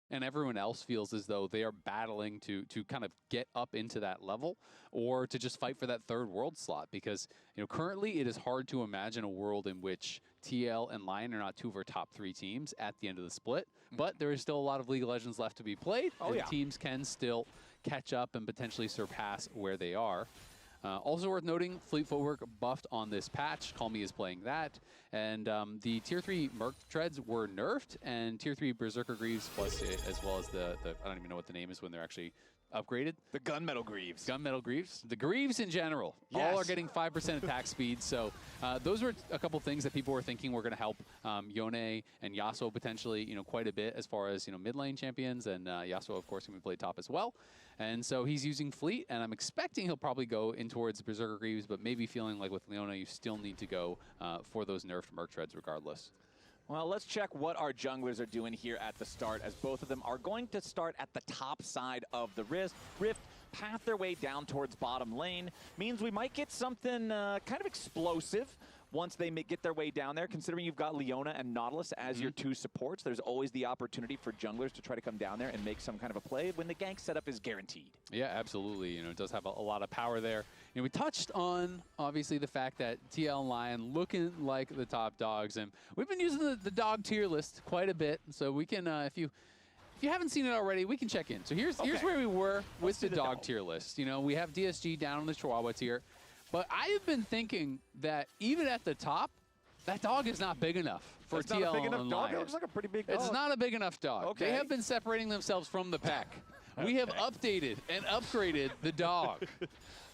and everyone else feels as though they are battling to kind of get up into that level or to just fight for that third world slot. Because currently it is hard to imagine a world in which TL and Lion are not two of our top 3 teams at the end of the split. But there is still a lot of League of Legends left to be played, and teams can still catch up and potentially surpass where they are. Also worth noting, Fleet Footwork buffed on this patch. Call Me is playing that. And the Tier 3 Merc Treads were nerfed, and Tier 3 Berserker Greaves, plus as well as the I don't even know what the name is when they're actually upgraded. The Gunmetal Greaves. Gunmetal Greaves. The Greaves in general. Yes. All are getting 5% attack speed. So those were a couple things that people were thinking were going to help Yone and Yasuo potentially, quite a bit as far as, mid lane champions. And Yasuo, of course, can be played top as well. And so he's using Fleet, and I'm expecting he'll probably go in towards Berserker Greaves, but maybe feeling like with Leona, you still need to go for those nerfed Merc Treads regardless. Well, let's check what our junglers are doing here at the start, as both of them are going to start at the top side of the rift, path their way down towards bottom lane. Means we might get something kind of explosive once they get their way down there. Considering you've got Leona and Nautilus as your 2 supports, there's always the opportunity for junglers to try to come down there and make some kind of a play when the gank setup is guaranteed. Yeah, absolutely. It does have a lot of power there. We touched on, obviously, the fact that TL and Lion looking like the top dogs, and we've been using the dog tier list quite a bit, so we can, if you haven't seen it already, we can check in. So here's where we were with the dog tier list. We have DSG down on the Chihuahua tier. But I have been thinking that even at the top, that dog is not big enough for TL not a big enough and dog. Lion. It looks like a pretty big dog. It's not a big enough dog. Okay. They have been separating themselves from the pack. We have updated and upgraded the dog.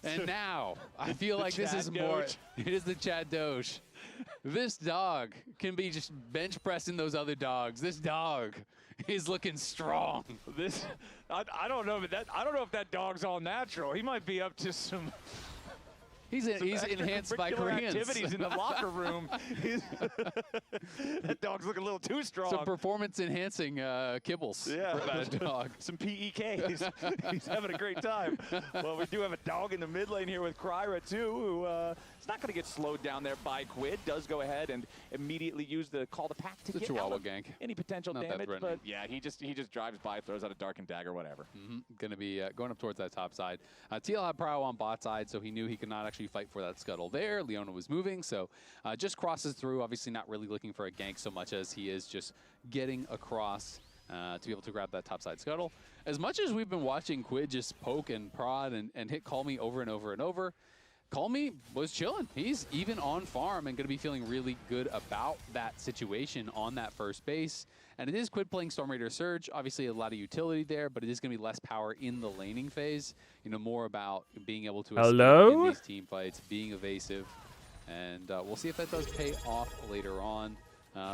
And now, I feel like this is more, it is the Chad Doge. This dog can be just bench pressing those other dogs. This dog is looking strong. I don't know, but I don't know if that dog's all natural. He might be up to some... He's enhanced by Koreans. Activities in the locker room. That dog's looking a little too strong. Some performance-enhancing kibbles for that dog. Some PEKs. He's having a great time. Well, we do have a dog in the mid lane here with Kryra, too, who is not going to get slowed down there by Quid. Does go ahead and immediately use the call to pack to get Chihuahua out gank. Any potential Not damage. But yeah, he just drives by, throws out a Darkened Dagger, whatever. Going to be going up towards that top side. TL had Prow on bot side, so he knew he could not actually fight for that scuttle there. Leona was moving, so just crosses through, obviously not really looking for a gank so much as he is just getting across to be able to grab that topside scuttle. As much as we've been watching Quid just poke and prod and hit Call Me over and over and over, Call Me was chilling. He's even on farm and going to be feeling really good about that situation on that first base. And it is Quid playing Storm Raider Surge. Obviously a lot of utility there, but it is going to be less power in the laning phase. More about being able to escape in these team fights, being evasive. And we'll see if that does pay off later on.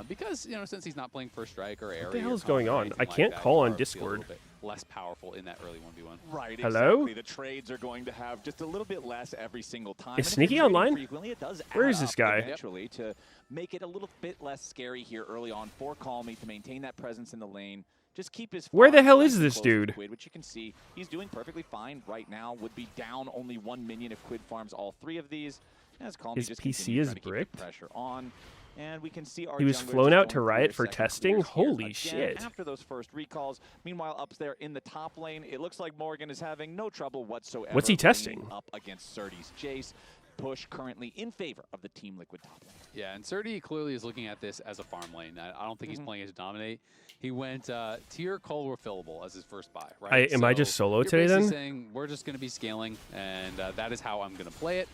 Because, since he's not playing First Strike or Area. What the hell is going on? I can't call on Discord. Less powerful in that early 1v1. Right, Hello? exactly. The trades are going to have just a little bit less every single time. Is Sneaky online? Frequently, it does Where is this guy? Eventually, to make it a little bit less scary here early on for Call Me to maintain that presence in the lane. Just keep his. Where the hell is this dude? Quid, which you can see he's doing perfectly fine right now. Would be down only 1 minion if Quid farms all 3 of these. As Call Me His just PC is trying to keep the bricked. pressure on. And we can see our He was junglers flown just out to going through Riot their for second testing? clears here Holy again shit. After those first recalls. Meanwhile, up there in the top lane, it looks like Morgan is having no trouble whatsoever. What's he testing? Up against Surdy's Jace. Push currently in favor of the Team Liquid top lane. Yeah, and Surdy clearly is looking at this as a farm lane. I don't think he's playing it to dominate. He went tier cold refillable as his first buy, right? Am I just solo today then? Saying we're just going to be scaling, and that is how I'm going to play it.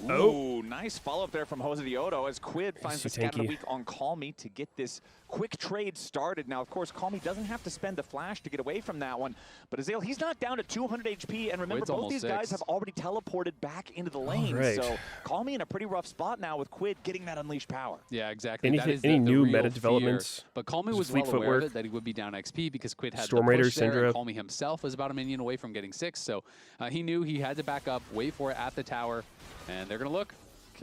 Ooh, nice follow-up there from Jose Diodo as Quid finds the scat of the week on Call Me to get this quick trade started. Now, of course, Call Me doesn't have to spend the flash to get away from that one. But Azale, he's not down to 200 HP. And remember, both these guys have already teleported back into the lane. Right. So Call Me in a pretty rough spot now with Quid getting that unleashed power. Yeah, exactly. Any new meta developments? But Call Me was well aware of it, that he would be down XP because Quid had Storm the Raider push there, Syndra. and Call Me himself was about a minion away from getting 6. So he knew he had to back up, wait for it at the tower. And they're going to look.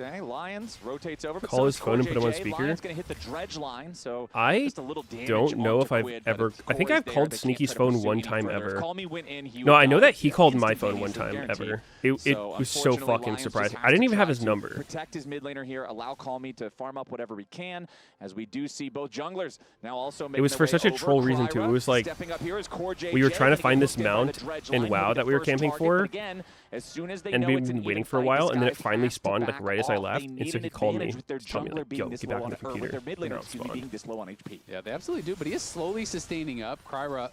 Okay, Lions rotates over. Call his phone and put him on speaker. Lions going to hit the dredge line, so I just a little damage don't know if onto I've Quid, but ever. it's I think Corey's I've there. called They can't Sneaky's try to phone pursue one any time further. If ever. Call Me went in, he No, would I know die that he called my phone one instantaneously, time guaranteed. ever. It So, was so unfortunately, fucking Lions surprising. just I didn't to even have try his to number. Protect his mid laner here, allow Call Me to farm up whatever he can, as we do see both junglers now also making It was their for way such a over. troll reason too. It Kryra was like stepping up here is Core we were JJ, trying to gonna find get this hooked in by the mount dredge in line, WoW he'll that get we were first camping target, but for, again, as soon as they and know we've it's an been waiting even for a fight, while, this and then guy it finally has to spawned like back right as I off. left, They and need so an he called me, advantage with their just telling me jungler like, being "Yo, this get back low on on, the or with computer." their mid And laner, now excuse me, spawned. being this low on HP. Yeah, they absolutely do, but he is slowly sustaining up. Kryra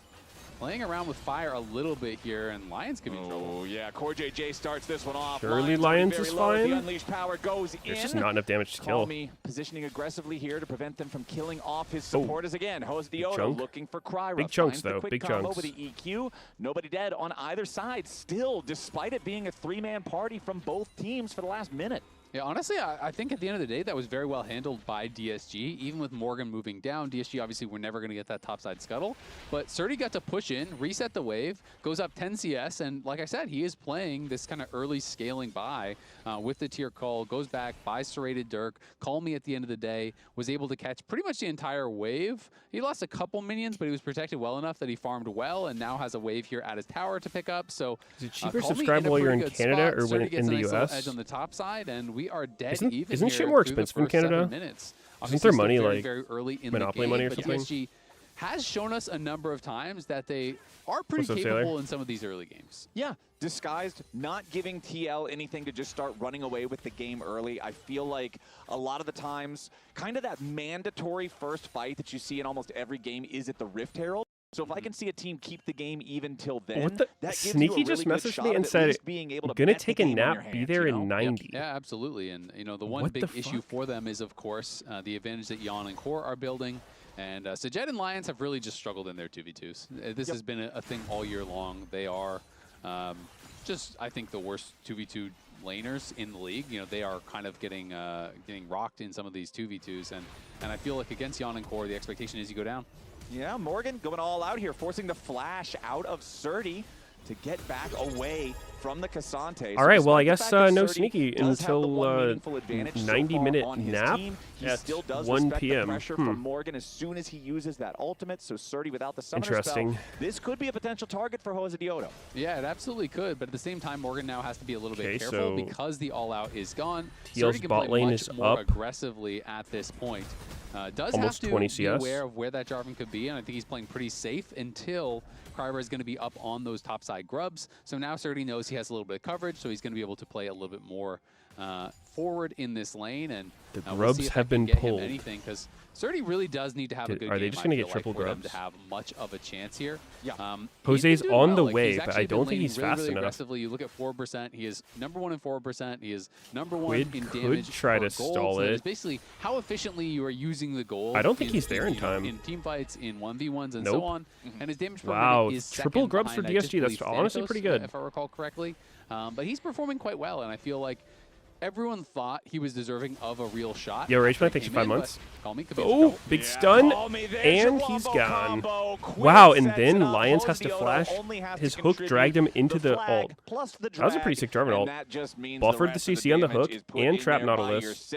playing around with fire a little bit here, and Lions could be in trouble. Oh, yeah, Core JJ starts this one off. Surely Lions Lions very is low as fine. The unleashed power goes There's in. just not enough damage to Call kill. Me positioning aggressively here to prevent them from killing off his supporters again. Jose Diodo chunk. looking for Kryra. Big chunks, Finds the though, quick big combo chunks. with the EQ. Nobody dead on either side. Still, despite it being a three-man party from both teams for the last minute. Yeah, honestly, I think at the end of the day, that was very well handled by DSG. Even with Morgan moving down, DSG obviously we're never going to get that topside scuttle. But Surdy got to push in, reset the wave, goes up 10 CS, and like I said, he is playing this kind of early scaling buy with the tier call, goes back, buys Serrated Dirk, Call Me at the end of the day, was able to catch pretty much the entire wave. He lost a couple minions, but he was protected well enough that he farmed well, and now has a wave here at his tower to pick up. So Is it cheaper Call Me subscribe a while you're pretty in good Canada spot. or when Surdy gets in a the nice little US? edge on the top side, and we are dead Isn't even shit here more through the expensive in first 7 Canada? minutes. Isn't Obviously there still money very, like very early in Monopoly the game, money or but something? DSG has shown us a number of times that they are pretty What's up, capable Sailor? in some of these early games. Yeah, disguised, not giving TL anything to just start running away with the game early. I feel like a lot of the times, kind of that mandatory first fight that you see in almost every game is at the Rift Herald. So if I can see a team keep the game even till then, What the? that gives Sneaky you a really just good messaged shot me of and at said, least being able to "Gonna bet the take a game on your nap, be hands, there you in know? 90." Yeah, absolutely. And you know, the one What big the issue fuck? for them is, of course, the advantage that Yon and Core are building. And Sajed and Lions have really just struggled in their 2v2s. This has been a thing all year long. They are just, I think, the worst 2v2 laners in the league. You know, they are kind of getting rocked in some of these 2v2s. And I feel like against Yon and Core, the expectation is you go down. Yeah, Morgan going all out here, forcing the flash out of Surdy to get back away from the Cassante. All right, well, I despite the guess fact that no Surdy Sneaky does have the until one meaningful advantage so 90-minute far on his nap team, he at still does 1 respect PM. the pressure from Morgan as soon as he uses that ultimate. So Surdy without the summoner Interesting. spell, this could be a potential target for Jose Diodo. Yeah, it absolutely could, but at the same time, Morgan now has to be a little bit Okay, careful so because the all-out is gone. TL's Surdy can bot play lane much is more up. aggressively at this point. Does Almost have to 20 be CS. aware of where that Jarvan could be, and I think he's playing pretty safe until Kryra is going to be up on those topside grubs. So now Surdy knows he has a little bit of coverage, so he's going to be able to play a little bit more forward in this lane. And The we'll grubs see if have that can been get him pulled. anything, because Surdy really does need to have a good Are they game, just I gonna feel get triple like, for them grubs? to have much of a chance here. Yeah. Jose's he's been doing on well. the Like, way, he's but actually I don't been think he's laning fast really enough. aggressively. You look at 4%, he is #1 in 4%. He is #1 Quid in could damage try per to gold. stall So it. it's basically how efficiently you are using the gold. I don't think he's there in you know, time. in team fights, in 1v1s, and Nope. so on. And his damage per Wow, minute is triple second grubs for behind, I just DSG. That's believe, honestly Thanatos, pretty good. if I recall correctly. But he's performing quite well, and I feel like everyone thought he was deserving of a real shot. Yo, Rage Man, after he thanks for came 5 in, months. but Call Me could be Oh, big stun, and he's gone. Wow, and then Lions has to flash. His hook dragged him into the ult. That was a pretty sick Jarvan ult. Buffered the CC on the hook and trapped Nautilus.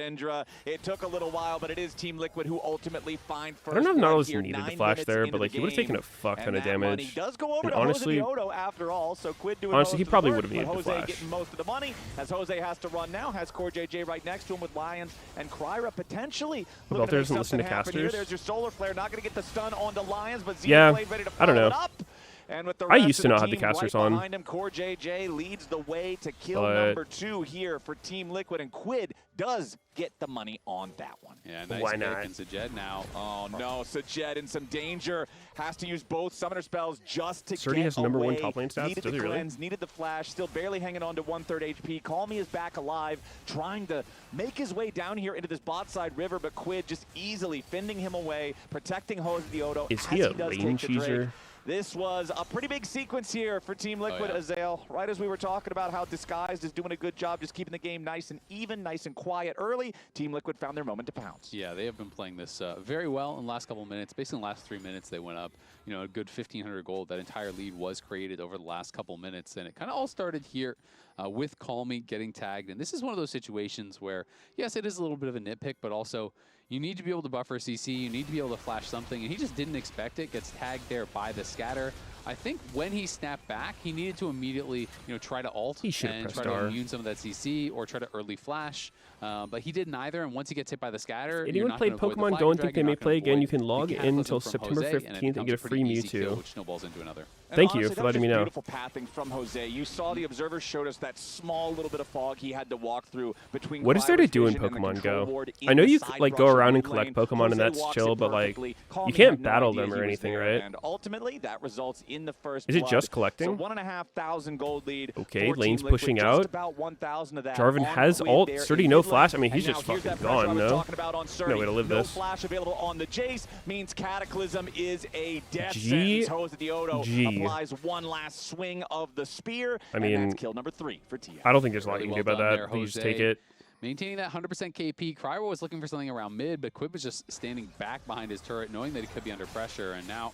It took a little while, but it is Team Liquid who ultimately find first. I don't know if blood Nautilus here, needed the 9 flash minutes there, into but the like he would have taken game, a fuck ton and of that money damage. does go over And to honestly, Jose Diodo after all, so Quid doing honestly, most he of the probably work, would have needed but the Jose flash. getting most of the money as Jose has to run now, has Core JJ right next to him with Lions and Kryra potentially. What about there doesn't listen to Here. casters? There's your Solar Flare, not going to get the stun onto Lions, but Yeah, Xenoblade ready to I don't follow know. it up. And with the I rest used of to the not have the team casters right on. behind him, Core JJ leads the way to kill But number 2 here for Team Liquid, and Quid does get the money on that one. Yeah, nice Why pick, not? and Sajed now. Oh no, Sajed in some danger. Has to use both summoner spells just to Surdy get has number away. 1 top lane stats? Needed Does the he really? cleanse, needed the flash, still barely hanging on to 1/3 HP. Call Me is back alive, trying to make his way down here into this bot side river, but Quid just easily fending him away, protecting Jose Diodo. Is as he a does lane take the Drake. cheeser? This was a pretty big sequence here for Team Liquid, Azael. Right as we were talking about how Disguised is doing a good job just keeping the game nice and even, nice and quiet early. eventually, Team Liquid found their moment to pounce. Yeah, they have been playing this very well in the last couple of minutes. Basically, in the last 3 minutes, they went up, you know, a good 1,500 gold. That entire lead was created over the last couple of minutes, and it kind of all started here with Calmy getting tagged. And this is one of those situations where, yes, it is a little bit of a nitpick, but also you need to be able to buffer CC. You need to be able to flash something, and he just didn't expect it. Gets tagged there by the scatter. I think when he snapped back, he needed to immediately, you know, try to ult and try to immune some of that CC or try to early flash. But he did neither, and once he gets hit by the scatter, anyone played Pokemon Go and think they may play again, you can log in until September 15th and get a free Mewtwo. Which snowballs into another. Thank you for letting me know. Beautiful pathing from Jose. You saw the observers showed us that small little bit of fog he had to walk through between. What is there to do in Pokemon Go? I know you like go around and collect Pokemon, and that's chill, but like you can't battle them or anything, right? And ultimately, that results in the first. Is it just collecting? So 1,500 gold lead. Okay, lane's pushing out. About 1,000 of that. Jarvan has ult. Sturdy no flash. I mean, he's just fucking gone. No way to live this. No flash available on the Jace means Cataclysm is a death G. sentence. Jose Diodo applies one last swing of the spear. I mean, and that's kill number 3 for TL. I don't think there's a lot you can do about that. You just take it. Maintaining that 100% KP. Cryo was looking for something around mid, but Quib was just standing back behind his turret, knowing that he could be under pressure. And now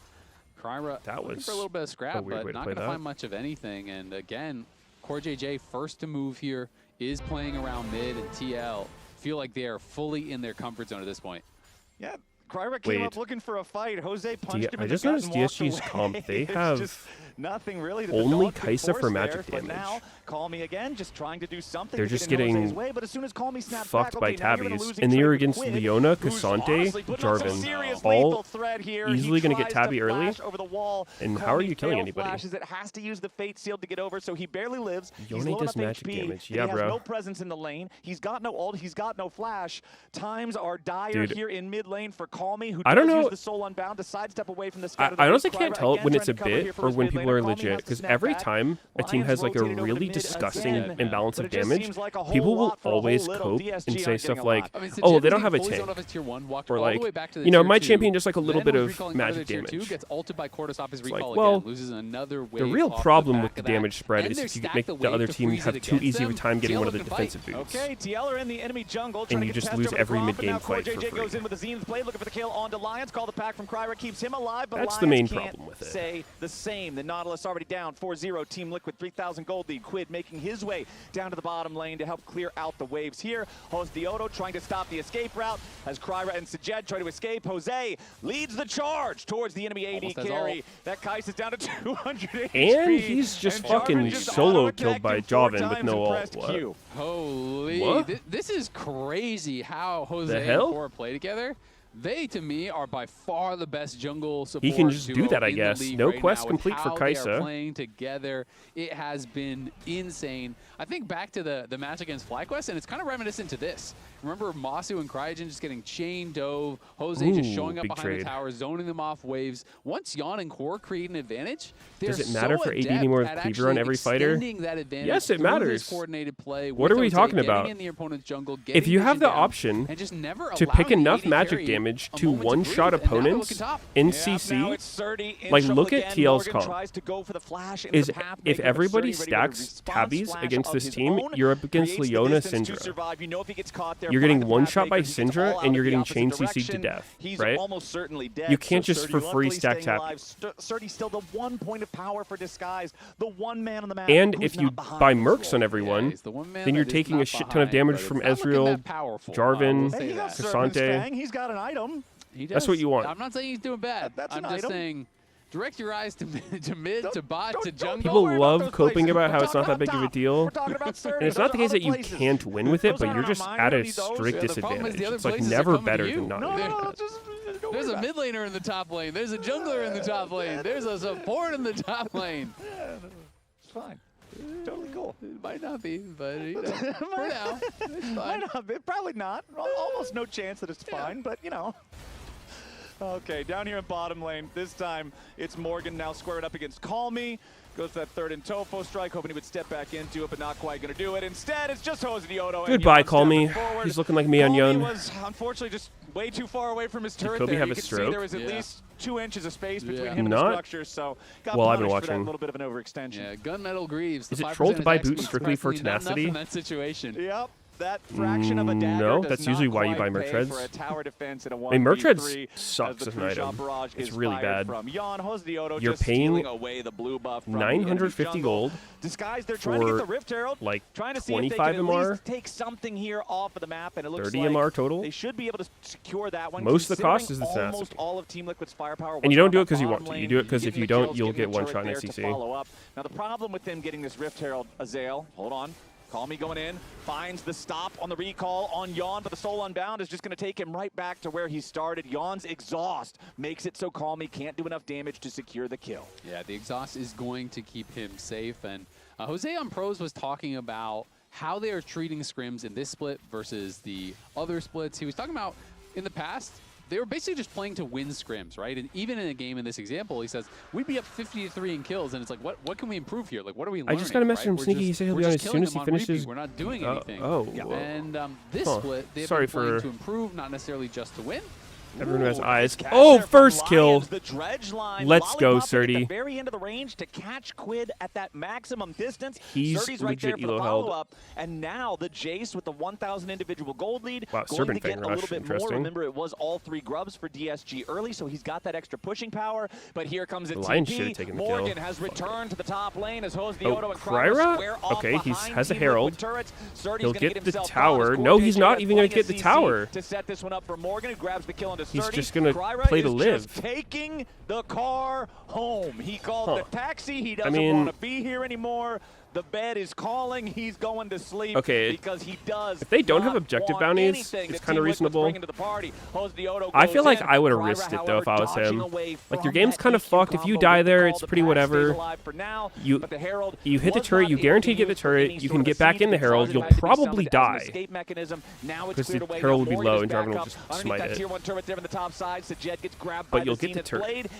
Kryra looking for a little bit of scrap, but not going to find much of anything. And again, Core JJ first to move here is playing around mid, and TL feel like they are fully in their comfort zone at this point. Yeah, Kryra came up looking for a fight. Jose punched him in the gut. I just noticed DSG's comp. They have nothing really. Only Kai'Sa for magic damage. But now, Calmy again, just trying to do something. They're just getting way, but as soon as Calmy snaps fucked back, by Tabbies. And they're against Leona, Cassante, Jarvan. All easily going to get Tabby early. Over the wall. And how are you killing anybody? It has to use the Fate Seal to get over, so he barely lives. Yone does magic damage. Yeah, bro. He has no presence in the lane. He's got no ult. He's got no flash. Times are dire here in mid lane for Calmy, who does use the Soul Unbound to sidestep away from the scatter. I honestly can't tell when it's a bit or when people are legit, because every time a team has like a really disgusting imbalance of damage, people will always cope and say stuff like, oh, they don't have a tank. Or like, you know, my champion just like a little bit of magic damage. It's like, well, the real problem with the damage spread is if you make the other team have too easy of a time getting one of the defensive boots. Okay, TL are in the enemy jungle, and you just lose every mid-game fight for free. Goes in with the Zen's blade, looking for the kill onto Lions. Call the pack from Kryra, keeps him alive, but that's Lions the main can't problem with it. Say the same. The Nautilus already down 4-0. Team Liquid 3,000 gold lead. Quid making his way down to the bottom lane to help clear out the waves here. Jose Diodo trying to stop the escape route as Kryra and Sajed try to escape. Jose leads the charge towards the enemy AD carry. That Kai'Sa is down to 200 HP. And he's just fucking solo killed by Jarvan with no ult. What? Holy. What? This is crazy how Jose and Core play together. They, to me, are by far the best jungle support. He can just do that, I guess. No right quest complete for Kai'Sa. They are playing together. It has been insane. I think back to the match against FlyQuest, and it's kind of reminiscent to this. Remember Masu and Cryogen just getting chain dove, Jose just showing up behind the tower, zoning them off waves. Once Yon and Core create an advantage, does it matter for AD anymore with Cleaver on every fighter? Yes, it matters. Coordinated play what are we talking about? In the opponent's jungle, if you have the option to pick enough magic damage to one-shot opponents in CC, like look at TL's comp. If everybody stacks Tabbies against this team, you're up against Leona Syndra. You're getting one-shot by Syndra, and you're getting chain CC'd to death, right? You can't just for free stack Tabbies. Still the 1 point of power for Disguise, the one man on the map. And if you buy Mercs on everyone, then you're taking a shit ton of damage from Ezreal, Jarvan, Cassante. He's got an item. That's what you want. I'm not saying he's doing bad. I'm just saying direct your eyes to mid, to bot, to jungle. People love coping about how it's not that big of a deal. And it's not the case that you can't win with it, but you're just at a strict disadvantage. It's like never better than not doing it. There's a mid laner in the top lane. There's a jungler in the top lane. There's a support in the top lane. It's fine. Totally cool. It might not be, but you know, for now, it's fine. Might not be. Probably not. Almost no chance that it's fine, but you know. Okay, down here in bottom lane. This time it's Morgan now squared up against Calmy. Goes to that third and Tofo strike, hoping he would step back into it, but not quite going to do it. Instead, it's just Jose Diodo. Goodbye, Calmy. He's looking like me on Yon. Was unfortunately just way too far away from his turret. Did Kobe have a see stroke? there was at least 2 inches of space between him and the structure, so got I've been punished for watching. that little bit of an overextension. Yeah, Gunmetal Greaves. Is it trolled to buy boots strictly for tenacity? In that situation. Yep. That fraction of a dagger no, does that's not usually why you quite buy pay Mertreads. for a tower defense in a 1v3 I mean, Mertreads sucks as as the an item. barrage It's is really fired bad. From Jan. Hosdioto You're just paying stealing away the blue buff from 950 gold Disguise, they're trying to get the Rift Herald, like trying to see if they 25 can at MR, least take something here off of the map, and it looks 30 like MR total. they should be able to secure that one. Most of the cost is the considering tenacity. almost all of Team Liquid's firepower. And you don't do it because because you want to. You do it because if you don't, you'll get one shot in CC. Now the problem with them getting this Rift Herald, Azael, hold on. Call me going in, finds the stop on the recall on Jan, but the Soul Unbound is just going to take him right back to where he started. Jan's exhaust makes it so Call Me can't do enough damage to secure the kill. Yeah, the exhaust is going to keep him safe. And Jose on Pros was talking about how they are treating scrims in this split versus the other splits. He was talking about in the past, they were basically just playing to win scrims, right? And even in a game in this example, he says, we'd be up 50-3 in kills, and it's like, what can we improve here? Like, what are we learning? I just got a message from We're Sneaky. He said he'll be on as soon as he finishes. We're not doing anything. And this split, they've been playing to improve, not necessarily just to win. Everyone has eyes. Oh, first kill. Let's go, Surdy. At the very end of the range to catch Quid at that maximum distance. He's Surdy's right there legit for the elo held. follow-up. And now the Jace with the 1,000 individual gold lead. Wow, going Serpent to get Fang a Rush. little bit more. Remember, it was all 3 grubs for DSG early, so he's got that extra pushing power. But here comes a Lion should have TP. taken the Morgan kill. has returned to the top lane as Hosdioto and Kryra? square off Okay, he behind has a Team Herald. Liquid turrets. He'll get the tower. No, he's not even going to get the tower. To set this one up for Morgan, who grabs the kill into He's Surdy. just going to Kryra play to is live. just taking the car home. He called the taxi. He doesn't mean, want to be here anymore. The bed is calling. He's going to sleep because he does. If they don't have objective bounties, it's kind of reasonable. I feel like I would have risked it, though, if I was him. Like, your game's kind of fucked. If you die there, it's pretty whatever. You hit the turret. You guarantee to get the turret. You can get back in the Herald. You'll probably die. Because the Herald will be low and Jarvan will just smite it. But you'll get the turret.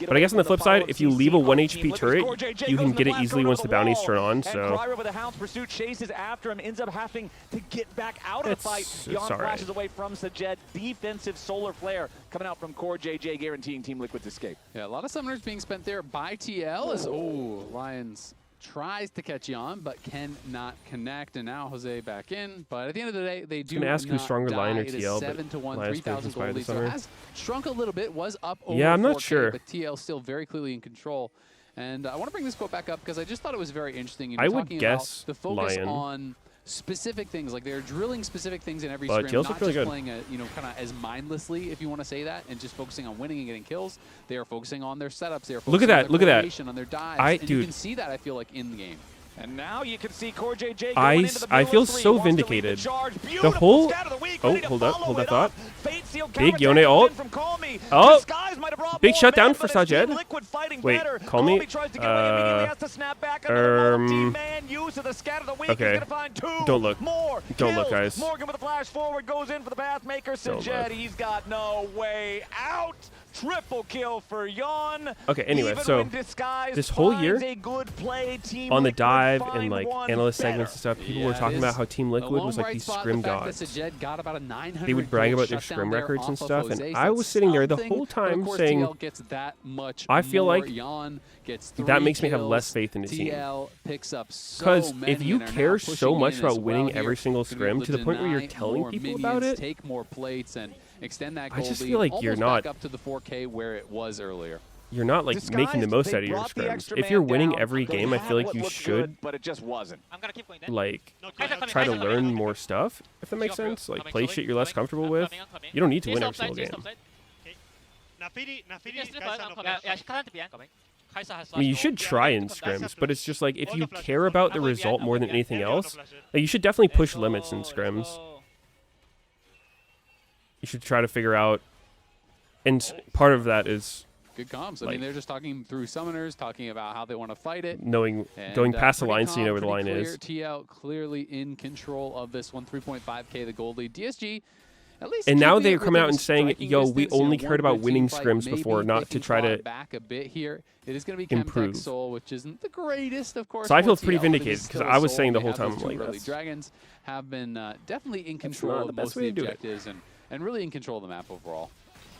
But I guess on the flip side, if you leave a 1 HP turret, you can get it easily once the bounties turn on. So Kryra with a hound's pursuit chases after him, ends up having to get back out of the fight. Jan flashes away from Sajed. Defensive solar flare coming out from Core JJ, guaranteeing Team Liquid's escape. Yeah, a lot of summoners being spent there by TL as Lions tries to catch Jan, but cannot connect. And now Jose back in. But at the end of the day, they do not ask who's stronger, die. Lion or It is TL, 7-1, Lions 3,000 gold lead. So it has shrunk a little bit, was up over yeah, I'm not 4K, sure. But TL still very clearly in control. And I want to bring this quote back up because I just thought it was very interesting. I would talking guess about the focus Lion. on specific things, like they're drilling specific things in every But scrim, TL's not really just good. playing kind of as mindlessly, if you want to say that, and just focusing on winning and getting kills. They are focusing on their setups. They are focusing Look at that! on their Look at that! coordination, on their dives. And you dude, can see that, I feel like, in the game. And now you can see Core JJ going into the I feel so vindicated. The whole hold that thought. Big Yone ult. Oh, big shutdown for Sajed. Wait, Call Me. Okay. Don't look. Don't look, guys. Morgan with a flash forward goes in for the Pathmaker. Sajed, he's got no way out. Triple kill for Jan. Okay, anyway, so this whole year on the dive and like analyst segments and stuff, people were talking about how Team Liquid was like these scrim gods. They would brag about their scrim records and stuff, and I was sitting there the whole time saying, I feel like that makes me have less faith in the team. Because if you care so much about winning every single scrim to the point where you're telling people about it, take more plates and extend that goal I just feel like you're not up to the 4K where it was earlier. You're not like making the most out of your scrims. If you're winning every game, I feel like you should but it just wasn't. like try to learn more stuff, if that makes sense. Like play shit you're less comfortable with. You don't need to win every single game. I mean, you should try in scrims, but it's just like if you care about the result more than anything else, like, you should definitely push limits in scrims. You should try to figure out, and part of that is good comms. I mean, they're just talking through summoners, talking about how they want to fight it. Knowing, going past the line so you know where the line is. TL clearly in control of this one, 3.5K, the gold lead. DSG, at least. And now they're coming out and saying, yo, we only cared about winning scrims before, not to try to back a bit here. It is going to be improve. Soul, which isn't the greatest, of course. So I feel pretty vindicated because I was saying the whole time, like, that's Dragons have been definitely in control of most of the objectives and really in control of the map overall.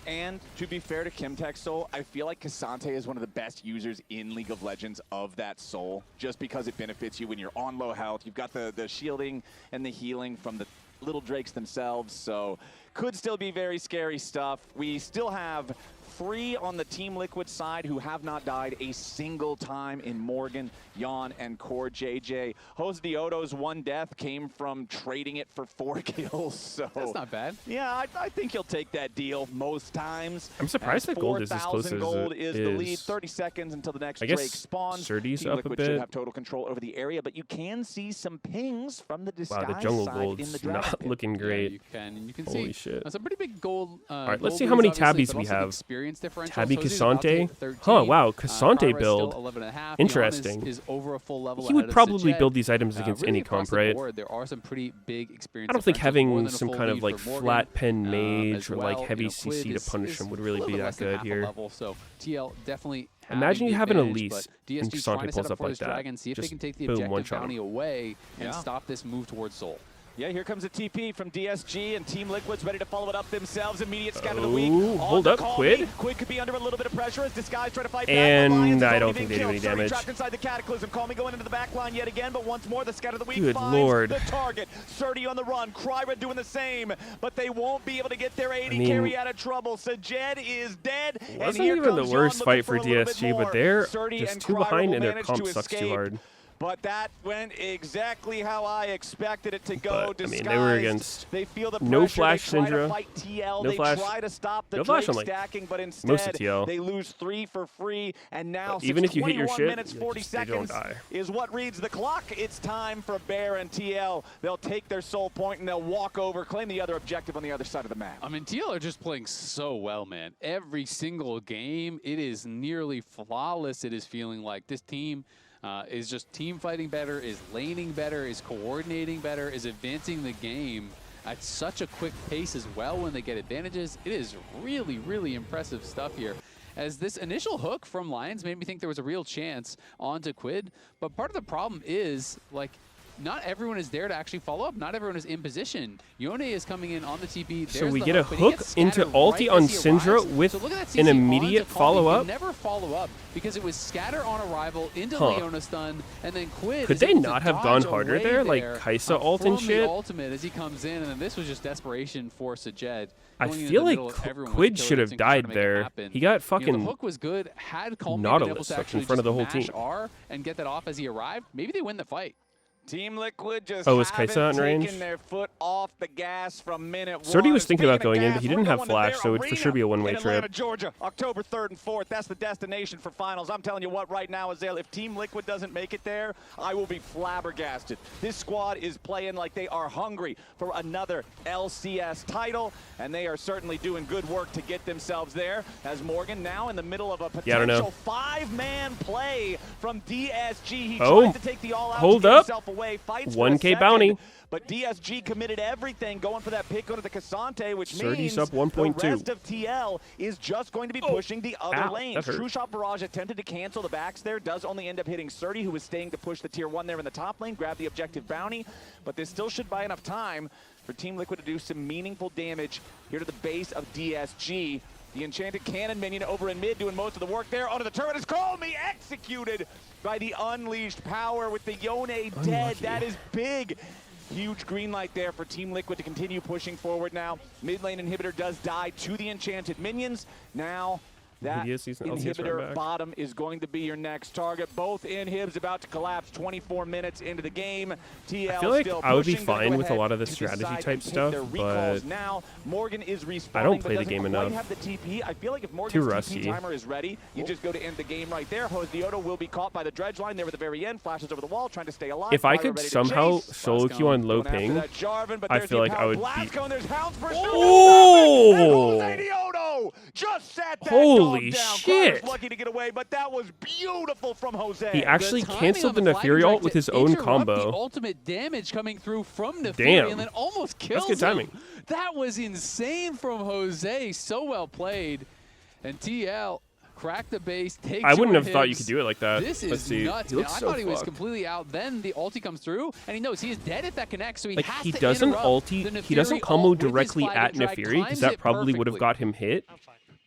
And to be fair to Kimtech Soul, I feel like Cassante is one of the best users in League of Legends of that Soul, just because it benefits you when you're on low health. You've got the shielding and the healing from the little drakes themselves, so could still be very scary stuff. We still have 3 on the Team Liquid side who have not died a single time in Morgan, Yon, and Core JJ. Jose Dioto's 1 death came from trading it for 4 kills, so... That's not bad. Yeah, I think he'll take that deal most times. I'm surprised that gold is as close as gold it is the lead. 30 seconds until the next Drake spawns. Surdy's Team up Liquid a bit. should have total control over the area, but you can see some pings from the disguise Wow, the jungle side gold's in the not draft pit. looking great. Yeah, you can Holy see shit. some pretty big gold. All right, let's gold see how many leads, obviously, tabbies but we also the have. experience differential. Tabby Jose's about to Cassante. hit 13. Huh, wow, Cassante Kyra's build. still 11.5. Interesting. Is over a full level He would ahead of probably Sajed. build these items against Really any across comp, the right? board, there are some pretty big experience I don't think differentials, more having than a some full kind of lead like for Morgan, flat pen mage as or well. like heavy You know, CC Quid to punish him would a really little be bit that less than good half a here. level, so TL definitely Imagine you the have an advantage, Elise but and DSG trying Cassante to set pulls up up for like his that. Dragon, see if they Just can take the boom, objective one-shot him. bounty away and stop this move towards Soul. Yeah, here comes a TP from DSG, and Team Liquid's ready to follow it up themselves. Immediate scout of the week. Hold up, Quid. Quid could be under a little bit of pressure as Disguise try to fight And back. Lions I is don't only think being they do any killed. damage. Trapped inside the Cataclysm. Call me going into the back line yet again, but once more the scout of the week Good finds Lord. the target. Surdy on the run. Kryra doing the same, but they won't be able to get their 80 I mean, carry out of trouble. Sajed is dead. Wasn't even the worst fight for DSG, but they're just too behind and their comp sucks too hard. But that went exactly how I expected it to go. But, I mean, they were against they feel the no pressure. flash they try Syndra, to fight TL. no they flash, try to stop the no flash Drake on, like, stacking, but most instead of TL. they lose 3 for free. And now even if you hit your 21 shit, minutes, 40 they don't seconds die. is what reads the clock. It's time for Bear and TL. They'll take their soul point and they'll walk over, claim the other objective on the other side of the map. I mean, TL are just playing so well, man. Every single game, it is nearly flawless. It is feeling like this team is just team fighting better, is laning better, is coordinating better, is advancing the game at such a quick pace as well when they get advantages. It is really, really impressive stuff here. As this initial hook from Lions made me think there was a real chance onto Quid, but part of the problem is, like, not everyone is there to actually follow up. Not everyone is in position. Yone is coming in on the TP. So we get a hook into ulti on Syndra with an immediate follow-up? Never follow up because it was scatter on arrival into Leona stun, and then Quid. Could they not have gone harder there, like Kaisa ult and shit? Ultimate as he comes in, and then this was just desperation for Sajed. I feel like Quid should have died there. He got fucking the hook was good. Had Calm Nautilus stuck in front of the whole team. R and get that off as he arrived. Maybe they win the fight. Team Liquid just is Kaisa in range? taken their foot off the gas from minute Surdy one. was thinking about Speaking going of in, but he gas, didn't we're have going to flash, their so it'd for sure be a one-way in Atlanta, trip. Georgia, October 3rd and 4th. That's the destination for finals. I'm telling you what, right now, Azale, if Team Liquid doesn't make it there, I will be flabbergasted. This squad is playing like they are hungry for another LCS title, and they are certainly doing good work to get themselves there. As Morgan now in the middle of a potential 5-man play from DSG. He tries to take the all-out to get himself away. Fights 1K bounty. But DSG committed everything, going for that pick onto the Cassante, which means up the 1.2. rest of TL is just going to be pushing the other lanes. True Shot Barrage attempted to cancel the backs there, does only end up hitting Surdy, who was staying to push the tier 1 there in the top lane, grab the objective bounty, but this still should buy enough time for Team Liquid to do some meaningful damage here to the base of DSG. The Enchanted Cannon minion over in mid doing most of the work there. Onto the turret is called me, executed by the Unleashed Power with the Yone dead. That is big. Huge green light there for Team Liquid to continue pushing forward now. Mid lane inhibitor does die to the Enchanted minions. Now that inhibitor bottom is going to be your next target. Both inhibs about to collapse 24 minutes into the game. TL I feel like still I would be pushing, fine with a lot of the strategy type stuff, but now Morgan is respawning, I don't play the but game doesn't quite enough. have the TP. I feel like if Morgan's Too rusty. TP timer is ready, you just go to end the game right there. Jose Dioto will be caught by the dredge line there at the very end, flashes over the wall, trying to stay alive. If I could somehow solo queue on low ping, I feel like I would be... Oh! Just sat that Holy dog down. shit! Lucky to get away, but that was beautiful from Jose. He actually canceled the Neferi ult with his own combo. The ultimate damage coming through from Neferi Damn. and then almost kills That's good timing. him. That was insane from Jose. So well played. And TL crack the base, take I wouldn't have hits. thought you could do it like that. This Let's is see. nuts, He man. looks I so thought he was fucked. completely out. Then the ulti comes through, and he knows he is dead if that connects, so he Like, has he to doesn't interrupt ulti. the He doesn't Neferi combo ult with his directly flag at and drag, Neferi, because times that it probably would have perfectly. got him hit.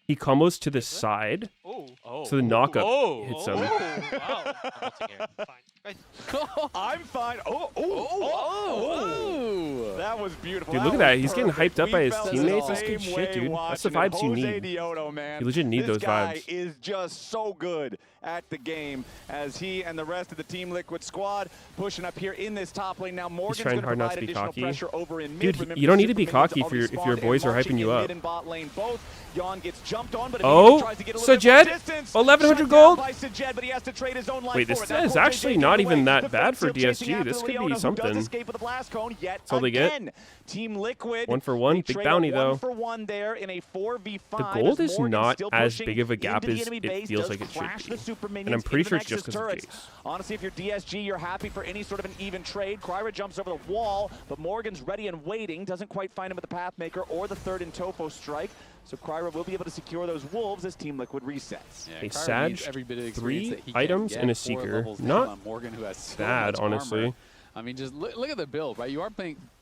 He combos to the side, so the knockup hits him. Wow. I'm ulting here. Fine. I'm fine. That was beautiful. Dude, look at that. He's getting hyped up by his We felt teammates. the That's good same shit, way dude. That's the watching it. vibes you Jose need. Dioto, man. You legit need this those guy vibes. is just so good at the game as he and the rest of the Team Liquid squad pushing up here in this top lane. Now Morgan's trying going to hard not provide to be additional cocky. pressure over in mid. Dude, Remember, you don't need to be Superman's cocky if already your boys spawned are and hyping you marching in up. mid and bot lane both. Yon gets jumped on, but Oh, tries to get a little bit Sajed, more distance. 1100 Shut gold. down by Sajed, but he has to trade his own life Wait, for this it. That is poor actually JJ not getting even away. that The bad Fed for still chasing DSG. after This could be Leona, who does something. escape with the blast cone yet That's all they get. again. Team Liquid. 1 for 1, they big trade bounty a though. 1 for 1 there in a 4v5. The gold as is Morgan's not still as pushing big of a gap into the as enemy it base, feels does like it should crash be. the super minions And I'm pretty into sure the it's just Nexus 'cause of turrets. Jace. Honestly, if you're DSG, you're happy for any sort of an even trade. Kryra jumps over the wall, but Morgan's ready and waiting. Doesn't quite find him with the Pathmaker or the third in Topo strike. So Kryra will be able to secure those wolves as Team Liquid resets. Yeah, A Kryra Sag, needs every bit of experience 3 that he can items, get, and a 4 Seeker. levels down Not on Morgan, who has so bad, much armor. honestly. I mean, just look at the build, right? You are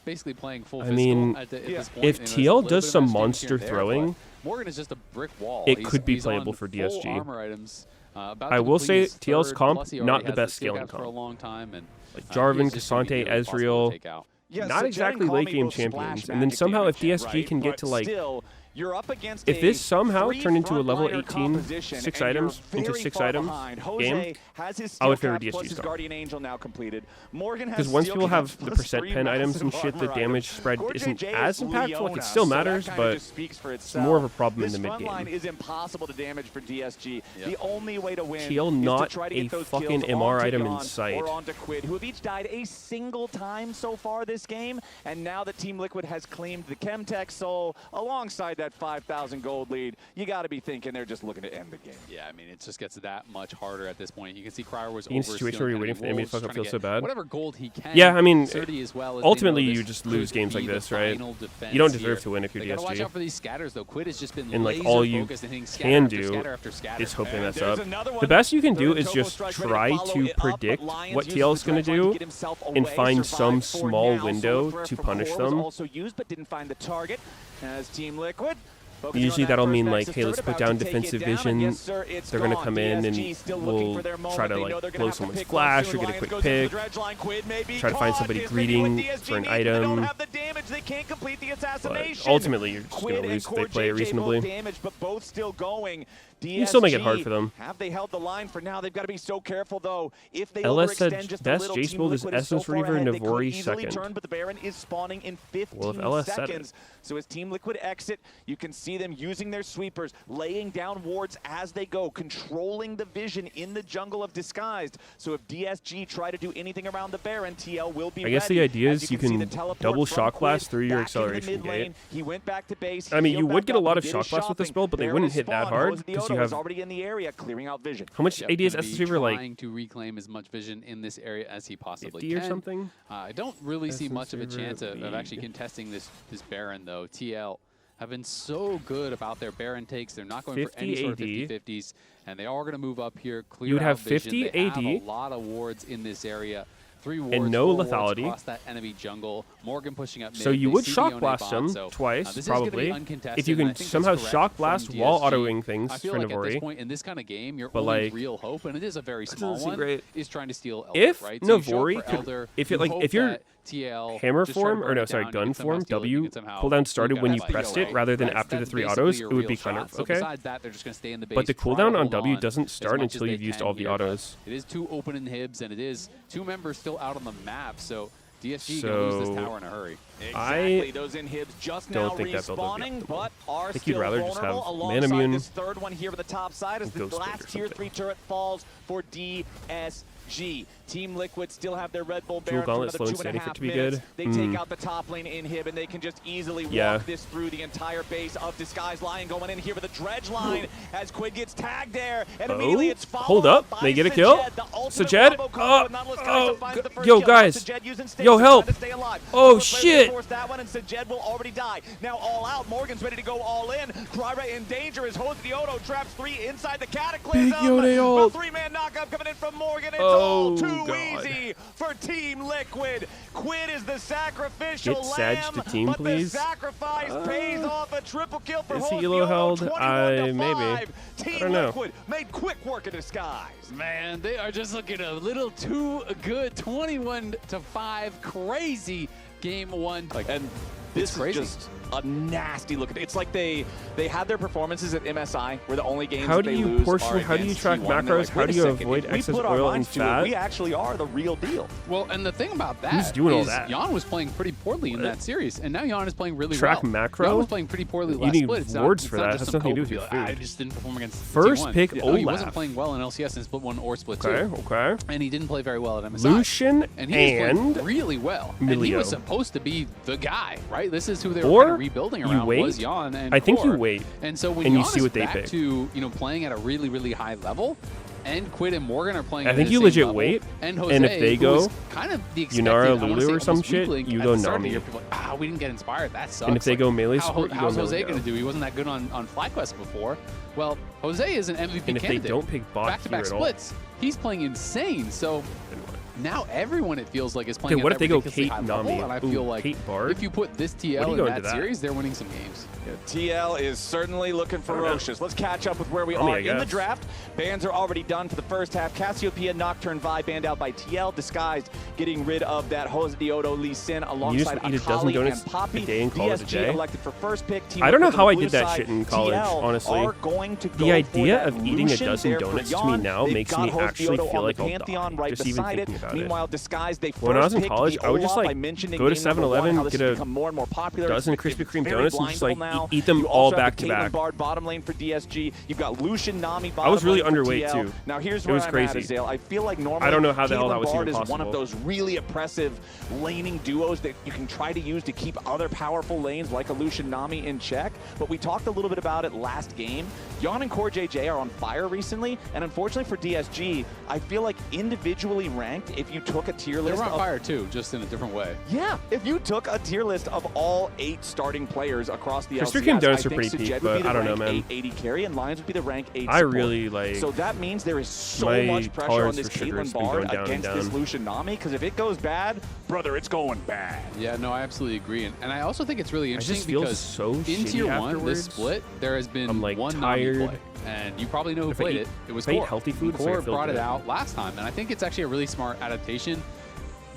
basically playing full I physical mean, at this point. if and there's a TL little does bit of some match game monster here and there, throwing, but Morgan is just a brick wall. it could be he's playable on for full DSG. armor items. About I to will complete say his TL's third, comp, plus he not already the has best skill scaling gap for a comp. long time, and Like he Jarvan, is just gonna be Cassante, nearly impossible to Ezreal, take out. Yeah, not so exactly Jaren late Kami game will splash champions. And then magic somehow if damage, DSG right? can get But to like, still, you're up against if this somehow three turned into a level frontliner 18, composition, 6 and you're items into very 6 far items behind. game, Jose has his I would steel favor caps plus DSG his start. Guardian Angel now completed. Morgan has because once steel people caps have the plus percent 3 pen items and massive shit, the armor damage items. spread Core isn't JJ as is impactful. Like, Leona, it still so that matters, kinda but just speaks for it's itself. more of a problem in This the mid front line game. is impossible to damage for DSG. Yep. The only way to win TL is to not try to a get those fucking kills MR onto item in Yon sight. or onto Quid, who have each died a single time so far this game. And now that Team Liquid has claimed the Chemtech Soul alongside that 5,000 gold lead, you got to be thinking they're just looking to end the game. Yeah, I mean, it just gets that much harder at this point. You can see Kryra was in a situation where you're waiting for the enemy to fuck up feels so bad. Whatever gold he can. Yeah, I mean, as well, as ultimately they know you this just lose could games be like the this, right? final defense You don't deserve here. to win if you're They gotta watch DSG. out for these scatters, though. Quid has just been And like laser all you focused and hitting scatter can after do scatter after scatter. is hope they And mess there's up. another one. The best you can do Third is Topo just strike ready try follow to it up, but predict Lions what uses TL's the going to drive line do get himself and away, find some survive for small now. window Solo to for punish Core was them. also used, but didn't find the target as Team Liquid. Focusing Usually on that that'll first mean like, Nexus hey, let's turret, put about down to take defensive it down, and vision. yes, sir, it's They're going to gone. come in DSG and still looking we'll for their moment. try to They know like they're gonna blow have to someone's pick one flash or soon. get a Lions quick goes into the pick. dredge line. Quid may be Try to find caught. somebody Is maybe with greeting DSG for an needs, but They don't item. have the damage. They can't complete the But assassination. ultimately you're just going Quid to and lose if Core they play it JJ reasonably. both damaged, but both still going. DSG, You still make it hard for them. Have they held the line for now? They've got to be so careful, though. If they LS said overextend just a best little, Jace Team build is Liquid is so Essence far Reaver, ahead, they could Navori easily second. turn, but the Baron is spawning in 15 Well, if LS said it. seconds. So as Team Liquid exit, you can see them using their sweepers, laying down wards as they go, controlling the vision in the jungle of Disguised. So if DSG try to do anything around the Baron, TL will be I guess ready. the idea As is you see can the teleport double from shock Quid blast through your back into the acceleration mid lane. gate. He went back to base. I mean, healed you would back get a up, lot he of did shock his blasts with this shopping. build, but they Baron wouldn't is hit that spawned. hard Jose because Dioto you is have already in the area, clearing out vision. how much Yep, AD is gonna Essence be Reaver, like trying to reclaim as much vision in this area as he possibly 50 can. or something? I don't really see Essence much of a Reaver chance of actually league. contesting this Baron, though. TL have been so good about their Baron takes. They're not going for 50 any sort of AD. 50-50s, and they are going to move up here, clear You would out have vision. 50 They have a AD lot of wards in this area. 3 wards, no 4 wards lethality. across that enemy jungle. Morgan pushing up mid. So you They would see shock Yone blast bot, him so, twice, this is gonna be probably. uncontested, If you and I can think somehow that's correct shock from blast while DSG. autoing things I feel for like at this Navori. point in this kind of game, your But, only like, real hope, and it is a very small doesn't seem one, great. is trying to steal Elder, If right? So you show up Navori for could- Elder, if you it, like, hope if your that TL hammer just try to form, burn or no, it sorry, down, you gun can somehow form, steal it, you W, can somehow cooldown started when you that's the pressed way. it rather than That's- after the that's 3 basically autos, your it would real be kind shot. of, So okay. besides that, they're just going to stay in the base. But the try to cooldown on hold W on doesn't as start much as until they you've used can all the here, but autos. It is 2 open inhibs, and it is 2 members still out on the map, so DSG going to lose this So, tower in a hurry. Exactly, those inhibs just now don't think that build would be respawning, optimal. but are I think you'd still rather just vulnerable have alongside Mana Immune this third one here with the top side as and the Ghost Blade or last tier something. 3 turret falls for DSG. DSG. Team Liquid still have their Red Bull Baron Dual for Gauntlet, another slow and steady for it 2.5 to be minutes. good. They take out the top lane inhib, and they can just easily walk this through the entire base of Disguised Lion. Going in here with a Dredge line as Quid gets tagged there, and immediately it's followed. Hold up, by they get a kill. Sajed, yo guys, yo help! Oh shit! That one, and Sajed will already die. Now all out, Morgan's ready to go all in. Kryra in danger as Yodo traps 3 inside the Cataclysm. Big Yoda ult. 3-man knockup coming in from Morgan. It's all too easy for Team Liquid. Quid is the sacrificial lamb, to team, but please. the sacrifice pays off. A triple kill for Is he elo held? 21-5. Maybe. Team I don't know. Liquid made quick work of Disguise. Man, they are just looking a little too good. 21-5, crazy game 1. And this is just a nasty look. It's like they had their performances at MSI were the only games that they lose are how do you track T1, and macros? How do you avoid excess oil and fat? We actually are the real deal. Well, and the thing about that Who's doing all is that? Jan was playing pretty poorly in that series, and now Jan is playing really Track well. macro? Jan was playing pretty poorly You last need split. It's wards not, for it's not that. just Has some nothing to do Kobe with be your like, food. I just didn't perform against First T1. pick No, he wasn't Olaf. playing well in LCS in split 1 or split 2. Okay. And he didn't play very well at MSI. Lucian and he was and playing really well. And he Milio. was supposed to be the guy, right? This is who they were Or kind of rebuilding you around wait. was Jan and I think Core. you wait. And so when and you Jan see is what they back pick. to playing at a really, really high level, and Quid and Morgan are playing I at think the you same legit level, wait, and Jose, and if they who was go kind of the expected, Yunara I wanna Lulu say or some almost shit, weak link you at go the start of the Nami. year, people are like, we didn't get inspired. That sucks. And if they go melee how, support, you go how's melee Jose go. going to do? He wasn't that good on FlyQuest before. Well, Jose is an MVP And if they candidate. don't pick bot Back-to-back here at all. splits, he's playing insane. So now everyone, it feels like, is playing Okay, at what if that they go ridiculously Kate high level, Nami? and I Ooh, feel like Kate Bard? if you put this What do you TL go in into that that? series, they're winning some games. TL is certainly looking ferocious. Let's catch up with where we are in the draft. Bans are already done for the first half. Cassiopeia, Nocturne, Vi banned out by TL. Disguised getting rid of that Jose Diodo, Lee Sin alongside eat a dozen Akali donuts and Poppy. a day and call it a DSG day? elected for first pick. Team I don't know Liquid how on I the did blue that side. shit in college, TL honestly. are going to go The idea for of that eating a Lucian dozen there for donuts to me Jan. now They've makes got me Jose actually Diodo feel on like the I'll Pantheon die, right just even beside it. thinking about it. Meanwhile, Disguised, they When I was first in picked college, the I would just, Olaf. like, I mentioned in go to game number 7-Eleven, one how this get has a become more and more popular. dozen It's Krispy Kreme very donuts and just, blindable like, now. eat them You all also have back the to Caitlyn back. Bard bottom lane for DSG. You've got Lucian, Nami bottom I was really lane for underweight, TL. too. Now here's It where was I'm crazy. at, Azale. I feel like normally I don't know how the hell that Caitlyn was Bard even is one of possible. those really oppressive laning duos that you can try to use to keep other powerful lanes like a Lucian Nami in check. But we talked a little bit about it last game. Jan and Core JJ are on fire recently, and unfortunately for DSG, I feel like individually ranked, if you took a tier They list were on of fire too, just in a different way. yeah, if you took a tier list of all 8 starting players across the Krispy LCS, Kreme donuts I are think pretty Sajed peak, would be but the I don't know, rank man. 8 AD carry, and Lions would be the rank 8 I support. really, like, So that means there is so my much pressure on tolerance this for sugar has Caitlyn been Bard going down and against this down. Lucian Nami, because if it goes bad, brother, it's going bad. Yeah, no, I absolutely agree. And I also think it's really I just interesting feel because so in shitty Tier 1, afterwards. this split, there has been I'm, like, one tired. Nami play. And you probably know who If I played eat- it. It was if I eat Core. healthy food, it's like I Core feel brought it good. out last time, and I think it's actually a really smart adaptation.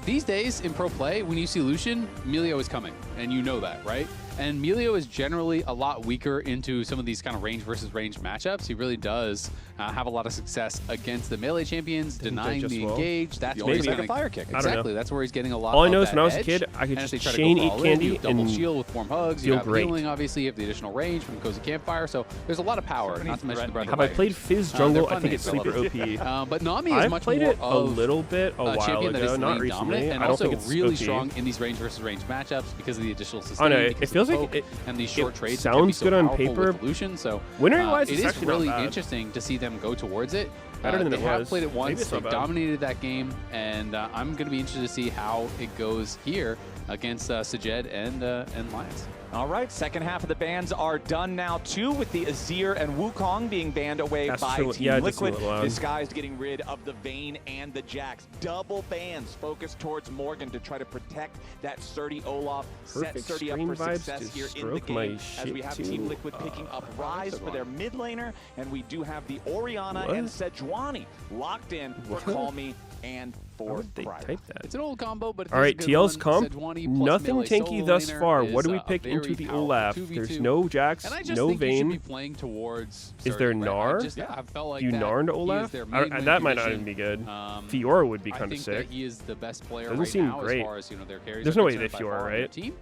These days in pro play, when you see Lucian, Milio is coming, and you know that, right? And Milio is generally a lot weaker into some of these kind of range versus range matchups. He really does have a lot of success against the melee champions, denying digest the well. engage. That's The where only he's second getting fire kick. I don't know. Exactly. That's where he's getting a lot. All I of know is that when I was a edge. kid, I could And as just they try to chain go eat all in, candy you have double and shield with warm hugs. You feel have great. healing, obviously. You have the additional range from Cozy Campfire. So there's a lot of power. Not to mention the breath of Have I life. played Fizz They're Jungle? I fun think it's names, I sleeper love OP. But Nami is I've much played more it a of little bit a while champion that ago, is not lane recently. dominant, and I don't also think it's really OP. strong in these range versus range matchups because of the additional I sustain. know, because it of feels the like poke it and these short trades that sounds can be so good on powerful paper. with Lucian. So Winner-wise, it it's is actually not really bad. interesting to see them go towards it. Better than they it have was. played it Maybe once. it's not They've bad. dominated that game, and I'm going to be interested to see how it goes here against Sajed and Lions. All right, second half of the bans are done now too, with the Azir and Wukong being banned away That's by true. Team Yeah, just a Liquid. little loud. Disguised getting rid of the Vayne and the Jax. Double bans focused towards Morgan to try to protect that Surdy Olaf, set Perfect Surdy up stream for vibes success to here in the stroke my game. As we shit have too. Team Liquid picking up Rise for their mid laner, and we do have the Orianna and Sejuani locked in for Call Me and Why for would they Kryra. type that? It's an old combo, but All right, TL's comp. Sejuani plus Nothing melee tanky solo thus laner far. is, What do we a pick very into the powerful Olaf? 2v2. There's no Jax, And I just no think you should be Vayne. playing towards. Is there Surdy, right? Gnar? I felt like You that Gnar into he is Olaf? their main win That might not condition. even be good. Um, Fiora would be I kind of think that sick. he is the best player Doesn't right seem now great. as far as their carries. There's are no way concerned they by Fiora, far on their right? Team.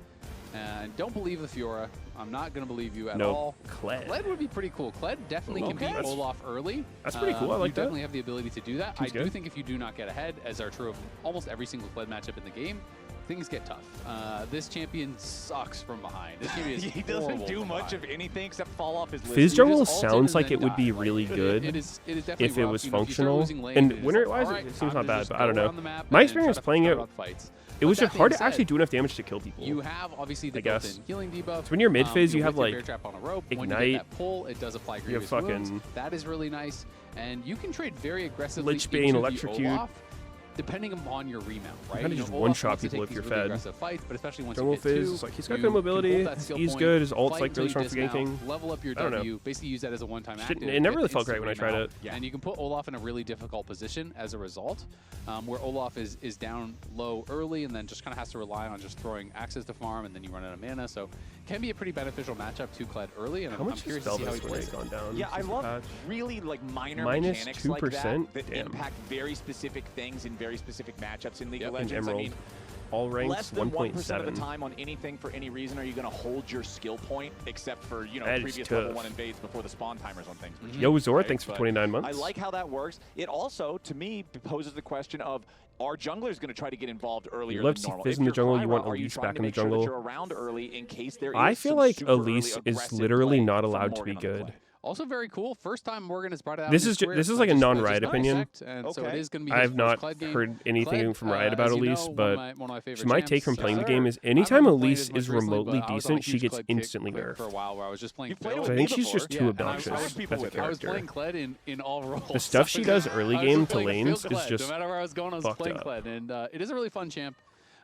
Don't believe the Fiora. I'm not going to believe you at Nope. all. Kled. Kled would be pretty cool. Kled definitely can beat Olaf early. That's pretty cool. I like you that. definitely have the ability to do that. Seems I do good. think if you do not get ahead, as are true of almost every single Kled matchup in the game, things get tough. This champion sucks from behind. This champion is He doesn't do much of anything except fall off his list. Fizz jungle just ult sounds in like and it would be die. really good It is definitely if it rough. was You know, if you start functional. losing lane, And it is winner-wise, alright, it seems time not to bad, just but I don't go know. around the map My and experience try to playing figure it, out fights. it was But just that hard being to actually said, do enough damage to kill people. You have obviously the I guess. built-in healing debuff. So when you're mid-phase, you have, with your like, bear trap on a rope. When you Ignite. get that pull, it does apply You have grievous wounds. fucking That is really nice, and you can trade very aggressively Lich Bane, into Electrocute. the Olaf, depending upon your remount, right? kinda You just know, one-shot Olaf wants to people take if these you're really fed. aggressive fights, but especially once Jungle you get Fizz, two, it's like he's got you good can hold mobility. that skill He's point, good. His ult's fight like until really you strong for dismount, ganking. level up your I don't know. W, basically use that as a one-time active. It never get really the felt great instant when I tried remount, it. and you can put Olaf in a really difficult position as a result, where Olaf is down low early and then just kind of has to rely on just throwing axes to farm, and then you run out of mana. So can be a pretty beneficial matchup to Kled early, and How I'm much curious has to see how he Belvis plays it. gone down? Yeah, I since the love patch? really like minor Minus mechanics like that 2%? that Damn. impact very specific things in very specific matchups in League Yep. of And Legends. I Emerald. mean, All less ranks than 1% of the 1.7. time on anything for any reason are you going to hold your skill point, except for, you know, That is previous tough. level 1 invades before the spawn timers on things. which is Yo, Zora, right, thanks for but 29 months. I like how that works. It also, to me, poses the question of, are junglers going to try to get involved earlier love than to see normal? Fizz If in the you're jungle, you Cryra, want are you Elise trying back to in the make sure that jungle. you're around early in case there is I feel some like super Elise early is aggressive literally play not from allowed to Morgan be on the good. play? Also very cool. First time Morgan has brought it out. This in is his career. this is like a Just non-Riot opinion. dissect, and so it Okay. is going to be I his have first not Kled game. heard anything Kled, from Riot about as you Elise, know, but one of my favorite my champs. take from playing the Sir, game is I anytime haven't played Elise as much is recently, remotely but I was on a decent, she huge gets Kled instantly kick for a nerfed. while where I was just playing You've played Phil. it So I with think me she's before. just too Yeah, and obnoxious I was people as a with her. I was character. playing Kled in all roles. The stuff she does early I was game just to playing lanes Phil is Kled. just No matter where I was going, I was fucked playing up. Kled, and it is a really fun champ.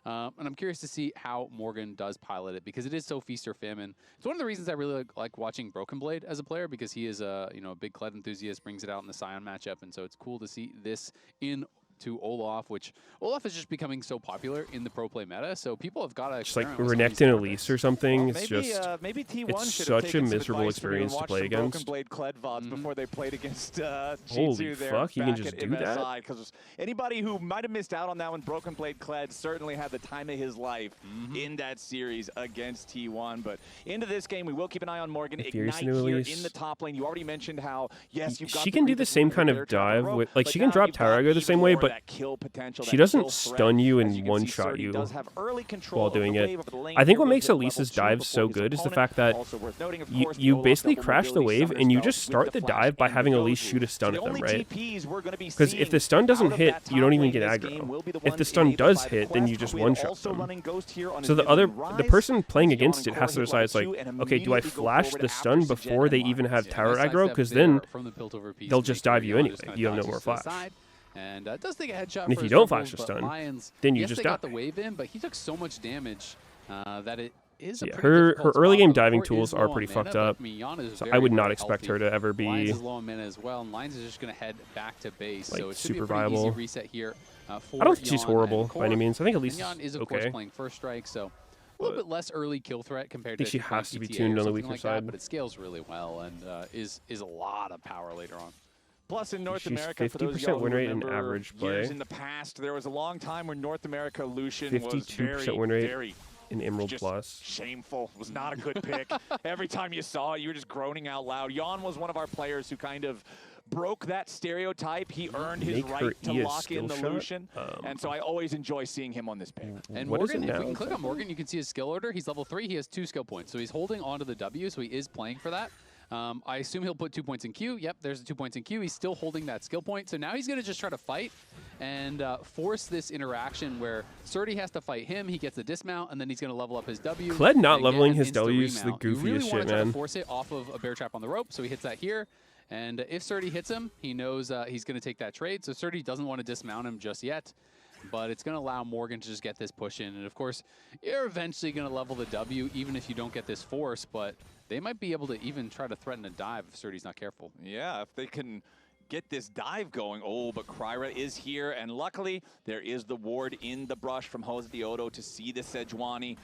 And I'm curious to see how Morgan does pilot it because it is so feast or famine. It's one of the reasons I really like watching Broken Blade as a player because he is a a big Kled enthusiast, brings it out in the Scion matchup, and so it's cool to see this in to Olaf, which Olaf is just becoming so popular in the pro play meta, so people have got to Just like experiment with some of these Renekton characters. Elise or something. Well, It's maybe, just maybe T1 it's should have such a taken some miserable advice from you and experience to watched play some against. Broken Blade Kled Vods before they played against Holy G2 there fuck, you can back just at do that? MSI. Because anybody who might have missed out on that one, Broken Blade Kled certainly had the time of his life in that series against T1. But into this game, we will keep an eye on Morgan. Furious Ignite and here Elise. in the top lane. You already mentioned how, yes, you've got She can do the Grievous same Wound kind with of their trap dive rope, with like but she can now drop you've got Tarago the even same way, more but that kill potential, she that doesn't kill threat. stun you As and you can see, one-shot Surdy you does have early control while of the doing wave it. over the lane. I think He what will makes hit level Elise's 2 dive before so his good is the opponent. fact that Also worth noting, of you course, the you Olaf basically double crash the mobility wave summoner and you spells just with start the the flash dive by and having the Elise Gozu. shoot a stun So at the them, only right? TPs we're going to be Because if the stun out doesn't of hit, that you don't top even lane get this aggro. game will be the If the ones stun enabled does by the hit, then you Quest. just We are one-shot also them. running Ghost here on So his the mid-lane the rise. person playing Yawn against and it Core has to hit decide, level it's like, 2 and okay, do I immediately go flash forward the after stun Sajet before and they Lion. even have Yeah, tower nice aggro? sidestep Because there then from the Piltover piece they'll to just make dive sure you Yawn anyway. just kinda You have no dodges more to the flash. side. And it does take a headshot And if for you his don't troubles, flash a but stun, Lions, then you yes, just they got die. the wave in, but he took so much damage that it is a Yeah, pretty her difficult early spot, game though. The diving court tools is are low pretty on fucked mana, up. but Yawn is So I very, would not very expect healthy. her to ever Lions be is low on mana as well, and Lions is just going to head back to base. like So it should be a super pretty easy viable. reset here for I don't think she's Yawn horrible and by any Core. means. I think at And least Yawn is, of course, okay. playing first strike, so a little bit less early kill threat compared I think to she if you're playing has to be PTA tuned or on the something weaker like side. that, but it scales really well and is a lot of power later on. Plus, in North She's America, for those of 50% y'all who win rate in remember average years play. in the past, there was a long time when North America Lucian was 52% very, win rate very in Emerald just Plus. shameful. Was not a good pick. Every time you saw it, you were just groaning out loud. Yawn was one of our players who kind of broke that stereotype. He earned his Make her right to E a lock in the skill shot? Lucian, and so I always enjoy seeing him on this pick. And What is it Morgan, if we now? can click on Morgan, you can see his skill order. He's level 3. He has 2 skill points. So he's holding onto the W, so he is playing for that. I assume he'll put 2 points in Q. Yep, there's the 2 points in Q. He's still holding that skill point. So now he's going to just try to fight and force this interaction where Surdy has to fight him. He gets the dismount, and then he's going to level up his W. Kled not and get leveling an his instant W is the remount. You really goofiest wanna shit, try to man. force it off of a bear trap on the rope, so he hits that here. And if Surdy hits him, he knows he's going to take that trade. So Surdy doesn't want to dismount him just yet. But it's going to allow Morgan to just get this push in. And of course, you're eventually going to level the W, even if you don't get this force. But they might be able to even try to threaten a dive if Surdy's not careful. Yeah, if they can get this dive going. Oh, but Cryra is here, and luckily there is the ward in the brush from Jose Diodo to see the Sejuani.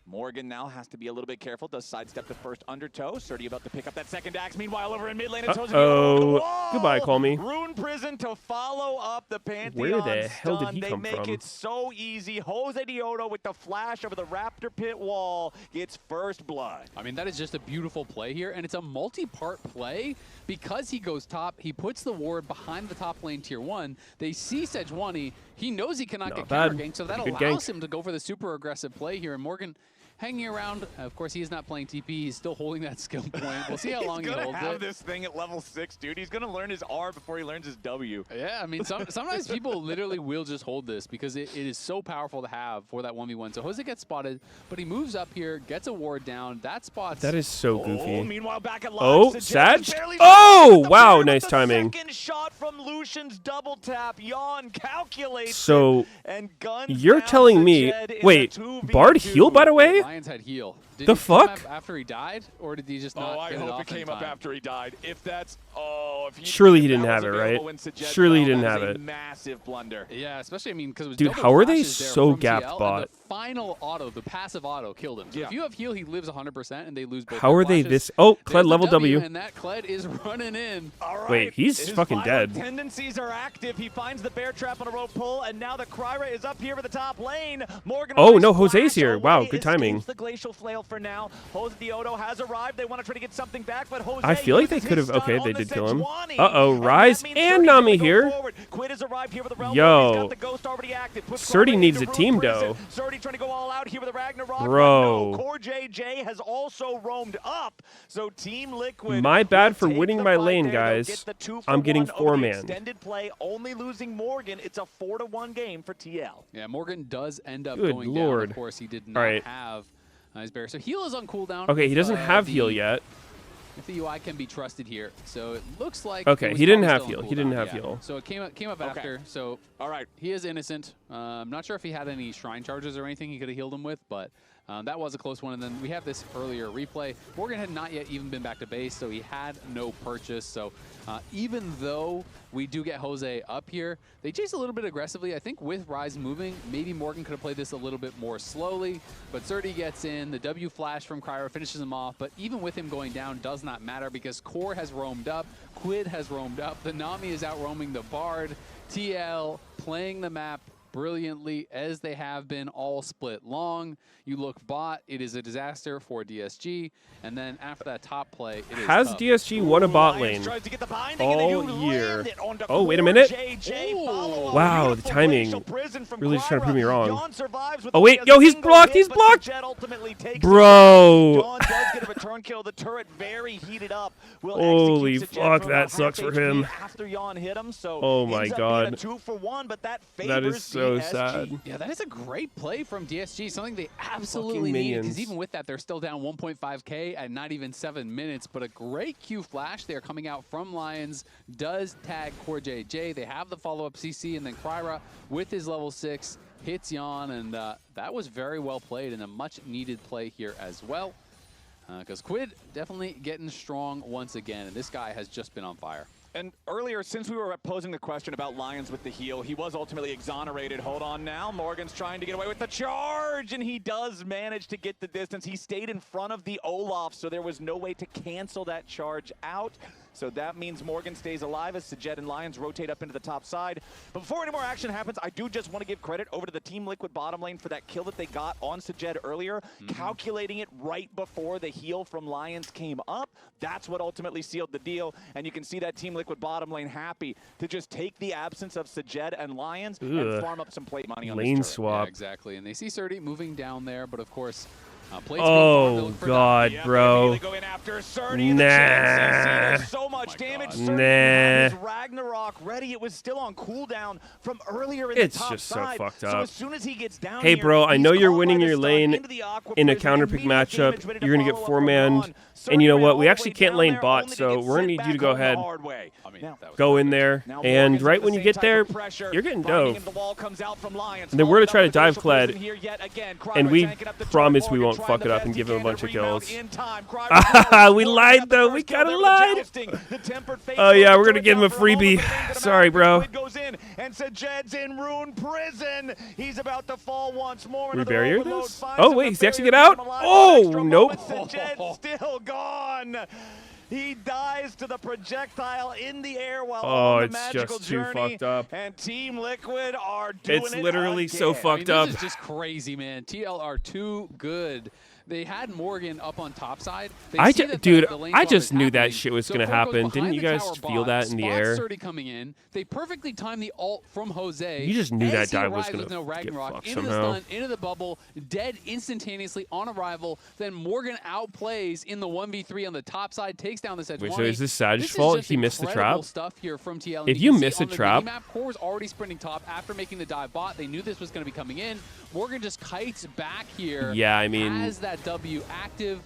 Morgan now has to be a little bit careful. Does sidestep the first undertow. Surdy about to pick up that second axe. Meanwhile, over in mid lane, it's Jose Goodbye, Call Me. Rune Prison to follow up the Pantheon. Where the hell did he they come make from? it so easy. Jose Diodo with the flash over the Raptor pit wall gets first blood. I mean, that is just a beautiful play here, and it's a multi-part play because he goes top. He puts the ward behind the top lane tier 1. They see Sejuani. He knows he cannot get counter ganked, so that allows him to go for the super aggressive play here. And Morgan hanging around. Of course, he is not playing TP. He's still holding that skill point. We'll see how long he holds it. He's going to have this thing at level 6, dude. He's going to learn his R before he learns his W. Yeah, I mean, sometimes people literally will just hold this because it is so powerful to have for that 1v1. So Jose gets spotted, but he moves up here, gets a ward down. That spot's... That is so goofy. Oh, meanwhile, back at Sag? Oh, wow, nice timing. Second shot from Lucian's double tap. Yawn calculates So, and guns you're telling me... Wait, Bard heal, by the way? Lions had heal. Did the he come fuck? up after he died, or did he just not I get it hope off it came in up time? after he died. If that's... Surely he didn't have it, right? Surely he didn't have it. Massive blunder. Yeah, especially, I mean, because Dude, how are they so gapped bot? The final auto, the passive auto, killed him. So if you have heal, he lives 100%, and they lose both. How are they this? Oh, Kled level W. And that Kled is running in. All right. Wait, he's fucking dead. Tendencies are active. He finds the bear trap on a rope pull, and now the Kryra is up here for the top lane. Morgan. Oh no, Jose's here. Wow, good timing. The glacial flail for now. Jose Diodo has arrived. They want to try to get something back, but Jose. I feel like they could have. Okay, they did kill him. Rise and Nami here. Yo, Surdy needs a team though. Surdy trying to go all out here with a Ragnarok. Bro. Core JJ has also roamed up. So Team Liquid. My bad for winning my lane, guys. I'm getting 4-man. Extended play, only losing Morgan. It's a 4-1 game for TL. Yeah, Morgan does end up Good going Lord. down. Of course, he did not have his bear. So heal is on cooldown. Okay, he doesn't have heal yet. If the UI can be trusted here, so it looks like. Okay, he didn't have heal. He didn't have heal. So it came up after. So all right, he is innocent. I'm not sure if he had any shrine charges or anything he could have healed him with, but that was a close one. And then we have this earlier replay. Morgan had not yet even been back to base, so he had no purchase. So even though we do get Jose up here, they chase a little bit aggressively. I think with Rise moving, maybe Morgan could have played this a little bit more slowly, but Surdy gets in. The W flash from Kryra finishes him off, but even with him going down does not matter because Core has roamed up, Quid has roamed up, the Nami is out roaming the Bard, TL playing the map brilliantly as they have been all split long. You look bot, it is a disaster for DSG, and then after that top play, it is Has tough. DSG won a bot lane all year? Oh, wait a minute. Wow, the timing. Really just trying to prove me wrong. Oh, wait, yo, he's blocked, he's blocked! Bro! Holy fuck, that sucks for him. Oh my god. That is so sad. Yeah, that is a great play from DSG, something they absolutely need, because even with that, they're still down 1.5k at not even 7 minutes, but a great Q flash there coming out from Lions does tag Core JJ. They have the follow-up CC, and then Kryra with his level 6 hits Yawn, and that was very well played and a much-needed play here as well, because Quid definitely getting strong once again, and this guy has just been on fire. And earlier, since we were posing the question about Lions with the heal, he was ultimately exonerated. Hold on now. Morgan's trying to get away with the charge, and he does manage to get the distance. He stayed in front of the Olaf, so there was no way to cancel that charge out. So that means Morgan stays alive as Sajet and Lions rotate up into the top side. But before any more action happens, I do just want to give credit over to the Team Liquid bottom lane for that kill that they got on Sajet earlier, calculating it right before the heal from Lions came up. That's what ultimately sealed the deal. And you can see that Team Liquid bottom lane happy to just take the absence of Sajet and Lions and farm up some plate money on lane this swap. Yeah, exactly. And they see Surdy moving down there, but of course, oh god, bro. Nah. So much damage. Nah. Ragnarok ready. It was still on cooldown from earlier in it's the top just side. so fucked up. So as soon as he gets down hey, bro, I know you're winning your lane in a counter counterpick matchup. You're going to get 4-manned. And you know what? We actually can't lane bot, so we're going to need you to go ahead. Go in there. And right when you get there, you're getting dove. And then we're going to try to dive Kled. And we promise we won't fuck it up and give him a bunch of kills. We lied, though. We kind of lied. Oh, yeah, we're going to give him a freebie. Sorry. Sorry, bro. Quid goes in, and Sajed's in Rune Prison. He's about to fall once more. We barrier this? Oh, wait, he's actually get out? Oh, nope. Sajed's still gone. He dies to the projectile in the air while on the magical journey. Too fucked up. And Team Liquid are doing it's it literally again. so fucked up. This is just crazy, man. TL are too good. They had Morgan up on top side. I just knew that shit was gonna happen. Didn't you guys feel that in the air? Coming in. They perfectly timed the ult from Jose. You just knew that dive was gonna get fucked somehow. The stun, into the bubble, dead instantaneously on arrival. Then Morgan outplays in the 1v3 on the top side, takes down the set. Wait, so is this Saj's fault? He missed the trap. Stuff here from TL. If you miss a trap, Core was already sprinting top after making the dive bot. They knew this was going to be coming in. Morgan just kites back here. Yeah, I mean, has that W active.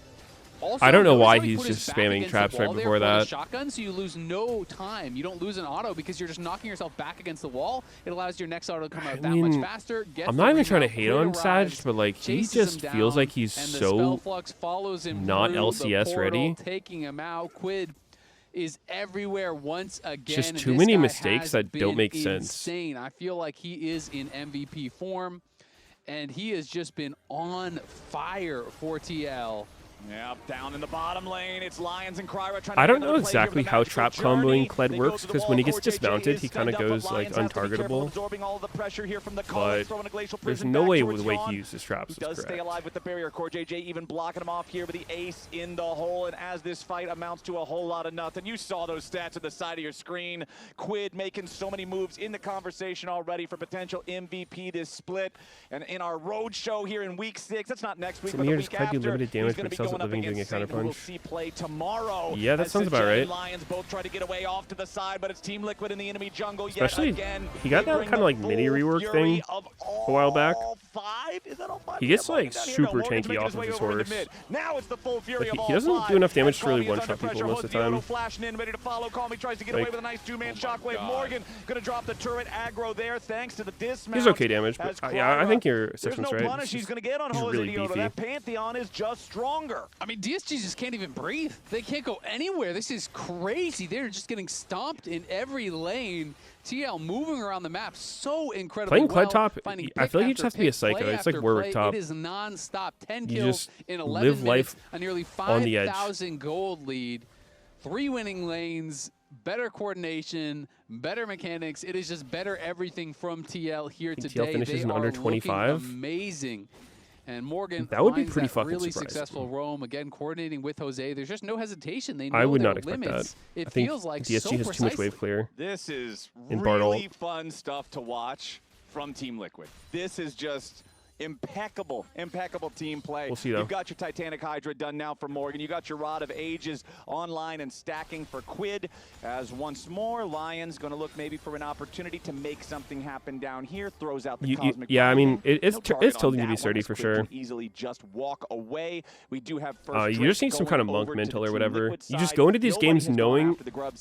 Also, I don't know why he's just spamming traps right before that. Shotgun, so you lose no time. You don't lose an auto because you're just knocking yourself back against the wall. It allows your next auto to come out that much faster. I'm not even trying to hate on Saj, but like he just feels like he's so not LCS ready. Taking him out. Quid is everywhere once again. Just too many mistakes that don't make sense. Insane. I feel like he is in MVP form, and he has just been on fire for TL. Yep, down in the bottom lane, it's Lions and Cryra trying to I don't know exactly how trap comboing Kled works, because when he gets dismounted, he kind of goes like untargetable. But there's no way the way he uses traps is correct. Stay alive with the barrier. Core JJ even blocking him off here with the ace in the hole, and as this fight amounts to a whole lot of nothing, you saw those stats at the side of your screen. Quid making so many moves in the conversation already for potential MVP this split, and in our road show here in week 6, that's not next week, but the week after, limited damage, but sells it living doing a counter punch. Yeah, that sounds about right. Lions both try to get away off to the side, but it's Team Liquid in the enemy jungle. Especially, again. He got that kind of like mini rework thing a while back. He gets like super tanky off of his horse. Now it's the full fury he doesn't do enough damage to really one-shot people most of the time. Flashing in, ready to follow. Calmy tries to get away with a nice two-man shockwave. Morgan gonna drop the turret aggro there thanks to the dismount. He's okay damage, but yeah, I think your assessment's right. There's no punish he's gonna get on Jose really beefy. That Pantheon is just stronger. I mean, DSG just can't even breathe. They can't go anywhere. This is crazy. They're just getting stomped in every lane. TL moving around the map so incredibly Playing Kled top, I feel like you just have to be a psycho. It's like Warwick top. It is non-stop. 10 you kills in 11 live minutes, life a nearly on the edge. 5,000 gold lead, 3 winning lanes, better coordination, better mechanics. It is just better everything from TL here today. TL finishes in are under 25. Amazing. And Morgan that would be finds pretty that fucking really surprising. Successful roam, again coordinating with Jose. There's just no hesitation. They know I would their not expect limits. that. It I think feels like DSG so has too much wave clear. This is in really fun stuff to watch from Team Liquid. This is just impeccable team play. We'll see, though. You've got your Titanic Hydra done now for Morgan. You got your Rod of Ages online and stacking for Quid. As once more, Lions going to look maybe for an opportunity to make something happen down here. Throws out the Cosmic. Yeah, I mean, it's tilting to be sturdy for sure. Easily just walk away. We do have you just need some kind of monk mental or whatever. You just go into these games knowing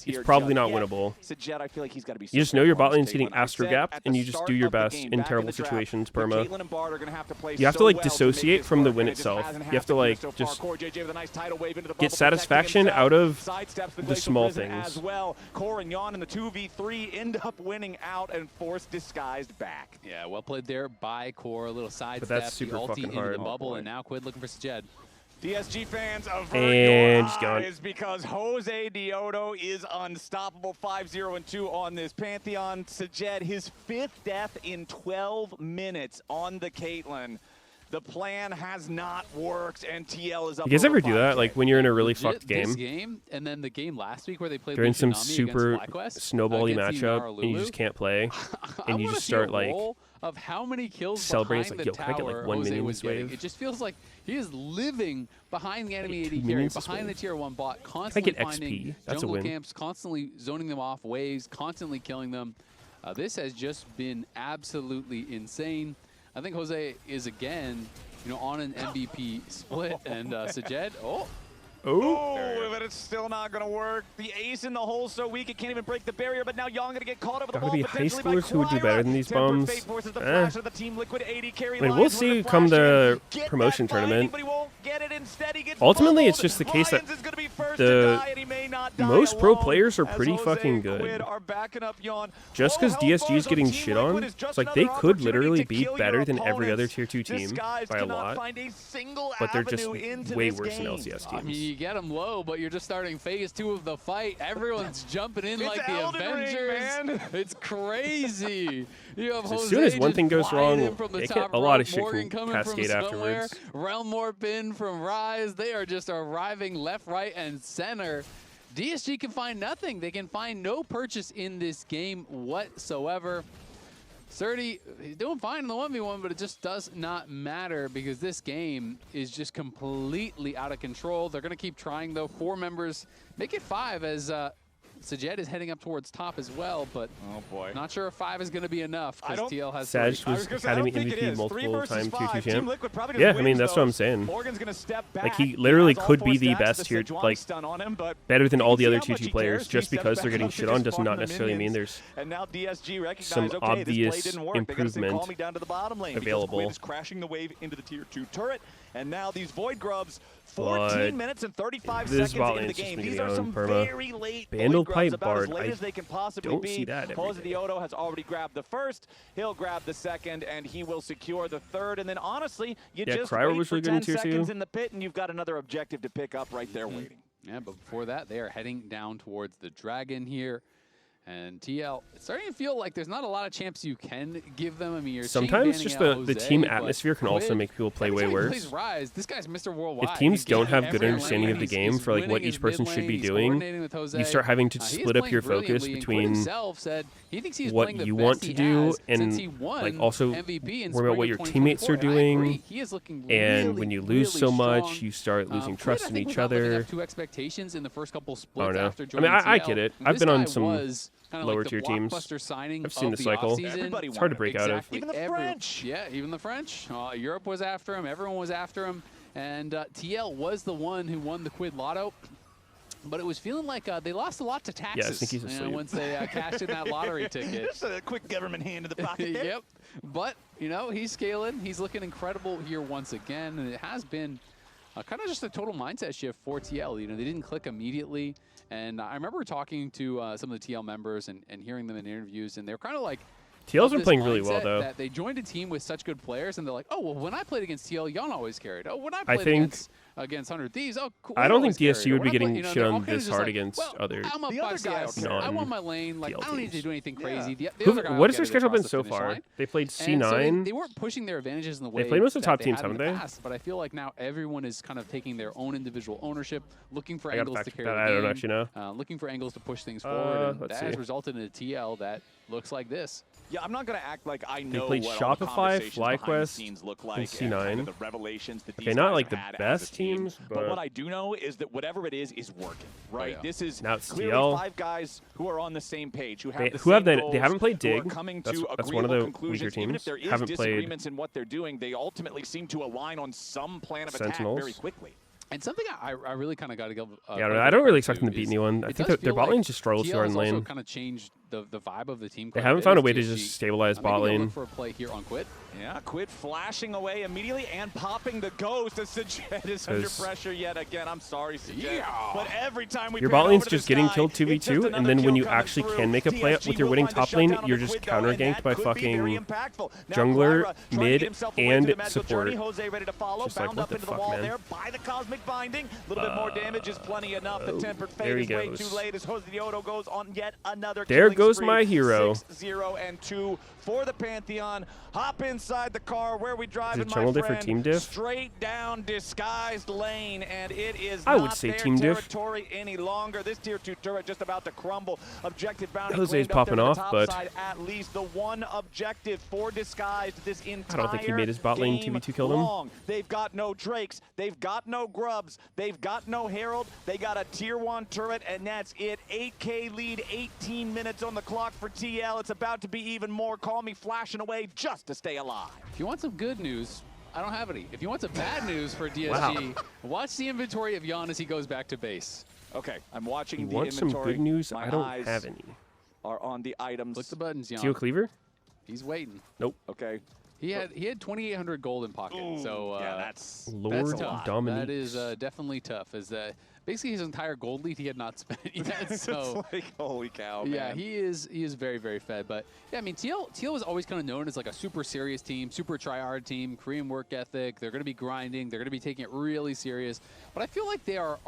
it's probably not winnable. Sajet, I feel like he's got to be. You just know your bot lane's hitting Astro Gap, and you just do your best in terrible situations, perma. You have to like dissociate from the win itself. You have to like just get satisfaction out of the small things. Core and Yon in the 2v3 end up winning out and force disguised back. Yeah, well played there by Core. A little side but step, that's super the ulti fucking into hard. the bubble, and now Quid looking for Sajed. DSG fans, and he's gone. Is because Jose Diodo is unstoppable. 5-0-2 on this Pantheon. Sajed, his 5th death in 12 minutes on the Caitlyn. The plan has not worked, and TL is up. You guys ever do that? Like when you're in a really fucked game? This game, and then the game last week where they played. They're in some super snowbally matchup, and you just can't play, and you just start like of how many kills celebrating. Behind It's like, yo, can I get like 1 minion this wave? It just feels like he is living behind the enemy AD carry, behind the tier 1 bot, constantly finding jungle camps, constantly zoning them off waves, constantly killing them. This has just been absolutely insane. I think Jose is again, on an MVP split, and Sajed, Oh, but it's still not going to work. The ace in the hole so weak it can't even break the barrier, but now Young going to get caught over the ball. Gotta be high potentially by schoolers who would do better than these Tempered bums. Fate forces the flash of the Team Liquid 80 carry I mean, we'll Lions with see the come flash the in. Get promotion that fighting, tournament. but he won't get it. Instead, he gets Ultimately, it's pummeled. just the case that Lions is gonna be first the to die, and he may not die most pro alone, players are as pretty Jose fucking and good. Quid are backing up Yon. Just Low because health DSG bars is getting Team shit Liquid on, is just it's like they another could opportunity literally to be kill better your than every other opponents. tier 2 team Disguised by a cannot lot, find a single but they're just avenue into way this worse than game. LCS I mean, teams. you get them low, but you're just starting phase 2 of the fight. Everyone's jumping in It's like the Elden Ring, Avengers. man. It's crazy. You have Jose As soon as one just thing goes flying wrong, in from the it top can, a lot rope, of shit Morgan can coming cascade from somewhere, afterwards. Realmorp in from Rise. They are just arriving left, right, and center. DSG can find nothing. They can find no purchase in this game whatsoever. Surdy, he's doing fine in the 1v1, but it just does not matter because this game is just completely out of control. They're going to keep trying, though. 4 members, make it 5 as Sajed is heading up towards top as well, but Oh boy. not sure if 5 is going to be enough I because don't- TL has Saj 3. was Academy MVP multiple time tier 2 champ. Yeah, I mean, that's what I'm saying. Morgan's gonna step back. Like, he literally has all could 4 be the stacks, best tier, Sejuani like, stun on him, but better than you all can the see other how tier much 2 he players. cares. Just He steps because they're back getting up to shit just on does farm not the necessarily mean minions. there's And now DSG recognize, some okay, this play obvious didn't work. They gotta say, call improvement me down to the bottom lane available. because Quid is crashing the wave into the tier 2 turret. And now these Void Grubs, But 14 minutes and 35 this seconds bot into the lane's just game. gonna These get are on some perma. very late Vandal Void Grubs, Pipe about as Bard, late I as they can possibly don't be. see that every Jose day. Diodo has already grabbed the first. He'll grab the second, and he will secure the third. And then honestly, you Yeah, just Cryo wait was for really good in 10 tier 2. seconds in the pit, and you've got another objective to pick up right there waiting. Yeah, but before that, they are heading down towards the Dragon here. And TL, it's starting to feel like there's not a lot of champs you can give them. I mean, you're Sometimes chain just banning the out team Jose, but atmosphere can also Quid, make people play every way time he worse. plays Rise, this guy's Mr. Worldwide. If teams He's don't getting have good every understanding lane. of the He's game for like what winning each his person mid should lane, be he's doing, coordinating with Jose. you start having to He is split up your playing focus brilliantly, and Quid between himself said he thinks he's what playing the you best want to he do has and, since he won like, also MVP in worry about spring what of your teammates 2024. are doing. And I agree, he is looking and really, when you lose really so much, strong. you start losing Quid, trust I in think, each was not living other. up to expectations in the first couple I splits don't know. after I joining mean, I TL. get it. And I've this been on guy some was kinda lower like the tier teams. blockbuster signing I've seen of the cycle. offseason. Everybody It's hard to wanted break out of. Even the French. Yeah, even the French. Europe was after him. Everyone was after him. And TL was the one who won the Quid Lotto. But it was feeling like they lost a lot to taxes. Yeah, I think he's asleep. Once they cashed in that lottery ticket. Just a quick government hand to the pocket there. Yep. But, you know, he's scaling. He's looking incredible here once again. And it has been kind of just a total mindset shift for TL. You know, they didn't click immediately. And I remember talking to some of the TL members and hearing them in interviews. And they were kind of like, TL's been this playing really well, mindset though. That they joined a team with such good players, and they're like, oh, well, when I played against TL, Yon always carried. Oh, when I played think against 100 Thieves, oh, cool. I don't think always DSU carried. would be When I getting played- you know, shit they're all on kinda this just hard like, against well, other I'm up The by other guys CS. I won non- my lane. Like, I don't need to do anything crazy. Yeah. The other guy What will has get their it schedule across been the so finish far? line. They played And so they C9. weren't pushing their advantages in the way They played most of the that top they teams, had in haven't the they? past, but I feel like now everyone is kind of taking their own individual ownership, looking for I gotta angles to fact check carry that. the I don't game, actually know. looking for angles to push things forward, and let's that has see. resulted in a TL that looks like this. Yeah, I'm not going to act like I know played what all the Shopify, conversations behind the FlyQuest, scenes look and like and C9. kind of the revelations that Okay, these not guys like have the had as a best team. teams, But but what I do know is that whatever it is working, right? yeah. This is Now it's clearly TL. 5 guys who are on the same page, who have They- the who have same the- goals, they haven't played who are Dig. coming That's to one of agreeable the conclusions. weaker Even teams. if there is Haven't played disagreements in what they're doing, they ultimately seem to align on some plan of attack Sentinels. very quickly. And something I really kind of got to give. yeah, I don't really expect them to beat anyone. I it think does that their feel bot like lane just struggles too hard in TL has also lane. kind of changed the vibe of the team. They quite a haven't bit found a as way to TSG. just stabilize bot Maybe they'll lane. look for a play here on Quid. Yeah, Quid flashing away immediately and popping the ghost as Sajed is under 'Cause- pressure yet again. I'm sorry, Sajed. Yeah. But every time we Your pan bot lane's over to just this getting guy, killed it's 2v2, just and another then when kill you coming actually through. can make a play TSG with your will winning find the top lane, shutdown on you're the just Quid, though, counter and ganked that by could be very fucking impactful. Now jungler, Clyra trying to mid, get himself away and through the magical support. journey. Jose ready to follow, Just like, bound what up the into the fuck, wall man? there by the cosmic binding. A little bit more damage is plenty enough. The tempered fate there he is way goes. too late as Jose Diodo goes on yet another There killing goes spree. my hero. 6-0 and 2 for the Pantheon. Hop inside the car where we drive, Is it and my jungle diff or friend, team diff? straight down disguised lane, and it is I would not say their team diff. territory any longer. This tier 2 turret just about to crumble. Objective bounty Jose's claimed up there popping to the off, top but side, at least the one objective for disguised this entire I don't think he made his bot lane game 2v2 killed him. long. They've got no Drakes, they've got no Grubs, they've got no Herald, they got a tier 1 turret, and that's it. 8K lead, 18 minutes on the clock for TL. It's about to be even more. Call me flashing away just to stay alive. If you want some good news, I don't have any. If you want some bad news for DSG, watch the inventory of Yon as he goes back to base. Okay, I'm watching You the want inventory. some good news? My I don't eyes have any. are on the items. Click the buttons, Yon. Teal Cleaver? He's waiting. Nope. Okay. He had 2,800 gold in pocket. Ooh, So yeah, that's Lord tough. Dominique. That is definitely tough. Is that basically his entire gold lead he had not spent yet. So it's like, holy cow, yeah, man. he is very, very fed. But yeah, I mean, Teal was always kind of known as like a super serious team, super try-hard team, Korean work ethic. They're going to be grinding. They're going to be taking it really serious. But I feel like they are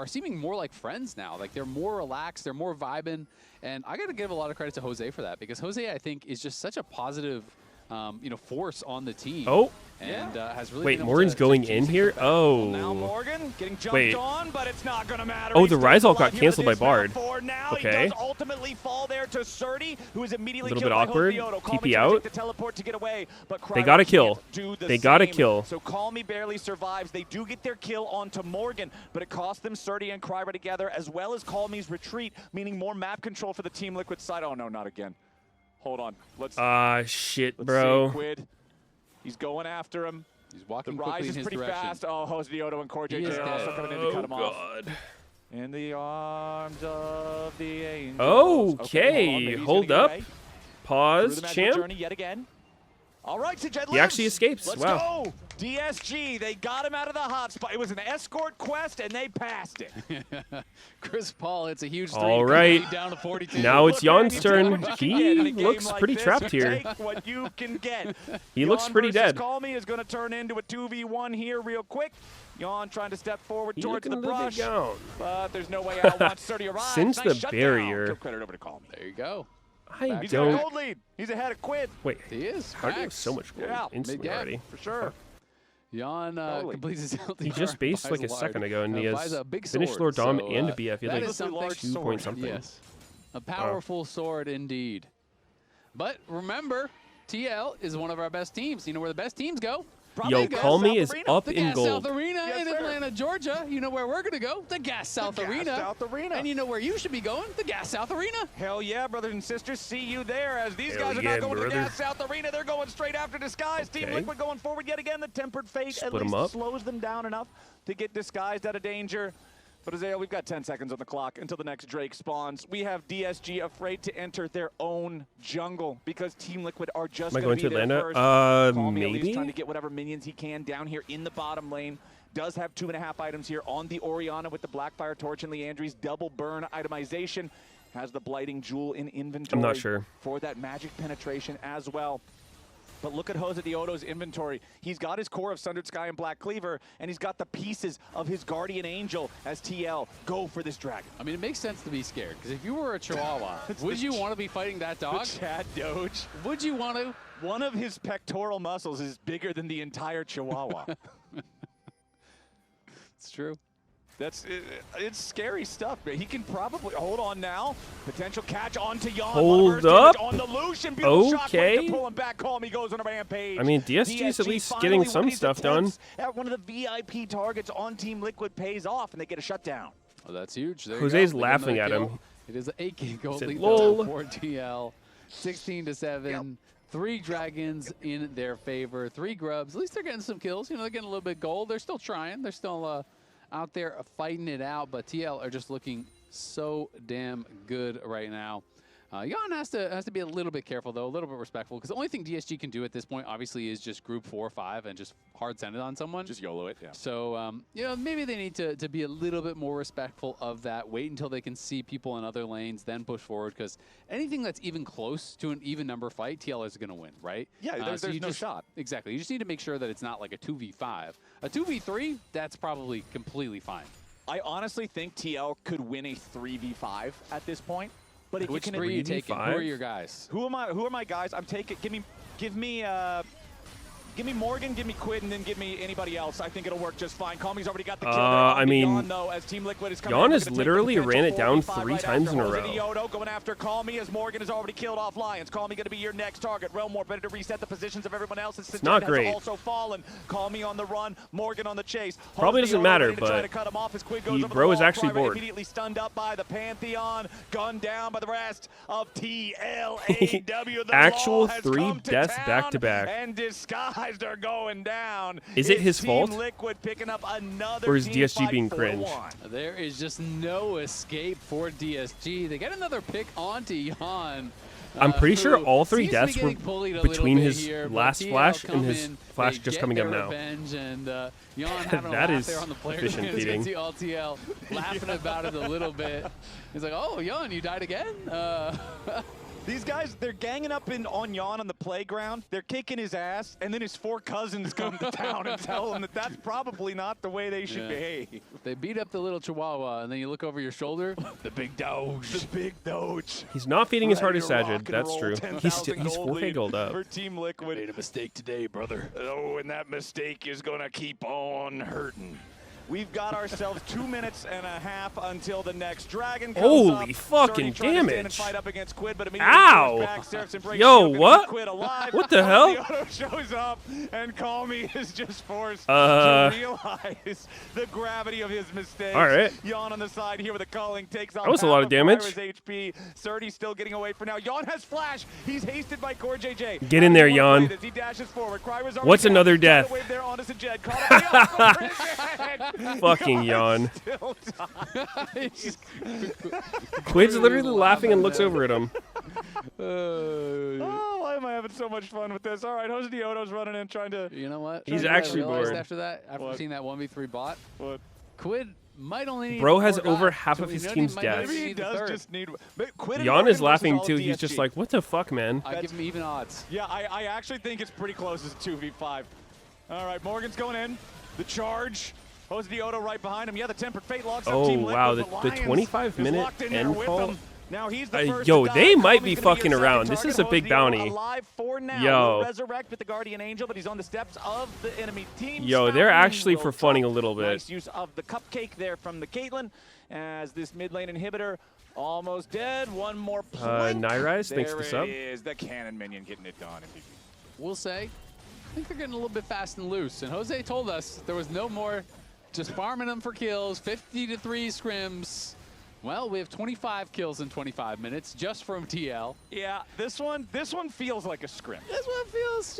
seeming more like friends now. Like they're more relaxed. They're more vibing. And I got to give a lot of credit to Jose for that, because Jose, I think, is just such a positive force on the team. Oh. And has really Wait, been able Morgan's to going keep in things here? back. Oh. Now Morgan getting jumped Wait. on, but it's not going to matter. Oh, He's the still Rise Ult alive got here canceled with by his Bard. map for now. Okay. He does ultimately fall there to Surdy, who is immediately A little killed bit by awkward. Hosdioto. TP Calmy out. to teleport to get away, but They got a Cryo kill. can't do the They got a same. kill. So Calmy barely survives. They do get their kill onto Morgan, but it cost them Surdy and Cryo together, as well as Calmy's retreat, meaning more map control for the Team Liquid side. Oh no, not again. Hold on. Let's Shit, let's bro. see Quid. He's going after him. He's The walking quickly rise in is his pretty direction. fast. Oh, Hosdioto and Core He is JJ are also dead. coming in to cut him off. God. In the arms of the angels. Okay, hold on, hold maybe he's gonna up. get away. Through Pause, the magic champ. journey yet again. All right, Sajed He actually lives. escapes. Let's Wow. go. DSG, they got him out of the hot spot. It was an escort quest, and they passed it. Chris Paul, it's a huge three. All right. Down to 42. Now it's Look, man, Yon's you take turn. what you can He get in a game looks like pretty this. trapped You here. Take what you can get. He looks Yon pretty versus dead. Calmy is going to turn into a 2v1 here real quick. Yon trying to step forward He's towards looking the a little brush, bit down. but there's no way out once 30 arrives. Since Nice the shutdown. barrier. Give credit over to Calmy. There you go. I He's got a don't. gold lead. He's ahead of Quid. Wait, He is. how do you have Facts. so much gold Yeah, instantly mid-gap. already? For sure. Jan Totally. completes his LDR. He just based buys like a large. second ago, and he buys has a big finished sword, Lord Dom so, and a BF. He that has is like something. 2 point something. Yes. A powerful sword indeed. But remember, TL is one of our best teams. You know where the best teams go? Yo, Gas Calmy South is Arena. up The in Gas gold. South Arena Yes, in sir. Atlanta, Georgia. You know where we're going to go? The Gas South Gas Arena. South Arena. And you know where you should be going? The Gas South Arena. Hell yeah, brothers and sisters. See you there. As these Hell guys are yeah, not going to the brother. Gas South Arena, they're going straight after Disguise. Team Okay. Liquid going forward yet again. The Tempered Fate Split at 'em least up. slows them down enough to get Disguised out of danger. But Azale, we've got 10 seconds on the clock until the next Drake spawns. We have DSG afraid to enter their own jungle because Team Liquid are just Am I going going to be there Atlanta? first. Calmy at least Maybe. trying to get whatever minions he can down here in the bottom lane. Does have 2.5 items here on the Orianna with the Blackfire Torch and Leandri's double burn itemization. Has the Blighting Jewel in inventory. I'm not sure. For that magic penetration as well. But look at Hosdioto's inventory. He's got his core of Sundered Sky and Black Cleaver, and he's got the pieces of his Guardian Angel as TL go for this dragon. I mean, it makes sense to be scared, because if you were a Chihuahua, would you want to be fighting that dog? Chad Doge. Would you want to? One of his pectoral muscles is bigger than the entire Chihuahua. It's true. It's scary stuff, but he can probably hold on now. Potential catch onto Yon. Hold up. On the Lucian. Beautiful shot Okay. to pull him back. Calmy goes on a rampage. I mean, DSG is at least getting finally, some with his stuff done. attempts At one of the VIP targets on Team Liquid pays off, and they get a shutdown. Oh, that's huge. There you Jose's go. They get laughing another at kill. him. It is an 8K gold said, lead "Lol." for TL. 16-7. 3 dragons in their favor. 3 grubs. At least they're getting some kills. You know, they're getting a little bit gold. They're still trying. They're still out there fighting it out. But TL are just looking so damn good right now. Jan has to be a little bit careful, though, a little bit respectful, because the only thing DSG can do at this point, obviously, is just group 4 or 5 and just hard send it on someone. Just YOLO it, yeah. So, you know, maybe they need to be a little bit more respectful of that. Wait until they can see people in other lanes, then push forward, because anything that's even close to an even number fight, TL is going to win, right? Yeah, there's you no just, shot. Exactly. You just need to make sure that it's not like a 2v5. A 2v3, that's probably completely fine. I honestly think TL could win a 3v5 at this point. But if Which you can 3 are you taking? Who 3v5? are your guys? Who are my guys? I'm taking. Give me Morgan, give me Quid, and then give me anybody else. I think it'll work just fine. Calmy's already got the kill there. I mean, Yon, though, as Team Liquid is coming Yon in, has they're gonna take literally the ran it potential down 4v5 3 right times after in a row. Hosdioto going after Calmy as Morgan has already killed off Lions. Calmy going to be your next target. Realmore better to reset the positions of everyone else. It's not great. also fallen. Calmy on the run, Morgan on the chase. Probably doesn't Hosdioto matter, ready to try but to cut him off as Quid goes over the bro is wall. actually Cryo bored. Immediately stunned up by the Pantheon, gunned down by the rest of TLAW. The Actual law has 3 come to deaths town, back to back. and Disguise guys are going down. Is it his Team fault? Liquid picking up another Or is team DSG fight being for cringe? one. There is just no escape for DSG. They get another pick onto Jan. I'm pretty sure all 3 seems to be deaths were getting bullied a between little bit his here, but last TL flash and come his in, flash they just get coming up their now. revenge, and Jan having a That laugh is there on the player. efficient feeding. See all TL laughing about it a little bit. He's like, "Oh, Jan, you died again." These guys, they're ganging up on Jan on the playground. They're kicking his ass, and then his 4 cousins come to town and tell him that that's probably not the way they should behave. They beat up the little chihuahua, and then you look over your shoulder. The big Doge. The big Doge. He's not feeding as hard as Ready to Sajid. rock and That's roll, true. 10,000 He's 4K lead gold up. for Team Liquid. Made a mistake today, brother. Oh, and that mistake is going to keep on hurting. We've got ourselves 2 minutes and a half until the next dragon comes Holy up. fucking Surdy trying to stand and damage. fight up against Quid, but immediately Ow! back. Seraph's embrace Yo, shield, gonna what? keep Quid alive. What the hell? Otto shows up, and Call Me is just forced to realize the gravity of his mistakes. All right. Jan on the side here with a calling takes off. That was a lot of damage. HP. Surdy still getting away for now. Jan has flash. He's hasted by Core JJ. Get in there, Jan. He dashes forward. Cryer's What's already another down. death? Wave there on us and Jed. Caught up Fucking Jan. Still Quid's literally laughing and looks over at him. Oh, why am I having so much fun with this? All right, Jose Dioto's running in trying to... You know what? He's You know what I actually realized bored. After that, after seeing that 1v3 bot, What? Quid might only need Bro has 4 over guys, half so of we his know team's he might not deaths. Maybe he need the does third. just need... But Quid and Jan Morgan is laughing versus all too. of He's just DSG. like, what the fuck, man? I give him even odds. Yeah, I actually think it's pretty close as 2v5. All right, Morgan's going in. The charge. Jose Dioto right behind him. Yeah, the Tempered Fate locks up Oh, Team Liquid. wow, The the Lions 25-minute is locked in there end with call? them. Now he's the first Yo, to die. they might Tommy's be gonna fucking your around. second This is target. a big Jose Dioto bounty. Alive for now. Yo. Will resurrect with the Guardian Angel, but he's on the steps of the enemy team. Yo, they're Stallion actually will for funning a top. little bit. Nice use of the cupcake there from the Caitlyn as this mid lane inhibitor almost dead. One more plink. Nyrise, thanks for the sub. There it is, the cannon minion getting it done. We'll say, I think they're getting a little bit fast and loose. And Jose told us there was no more just farming them for kills, 50-3 scrims. Well, we have 25 kills in 25 minutes just from TL. Yeah, this one feels like a scrim. This one feels,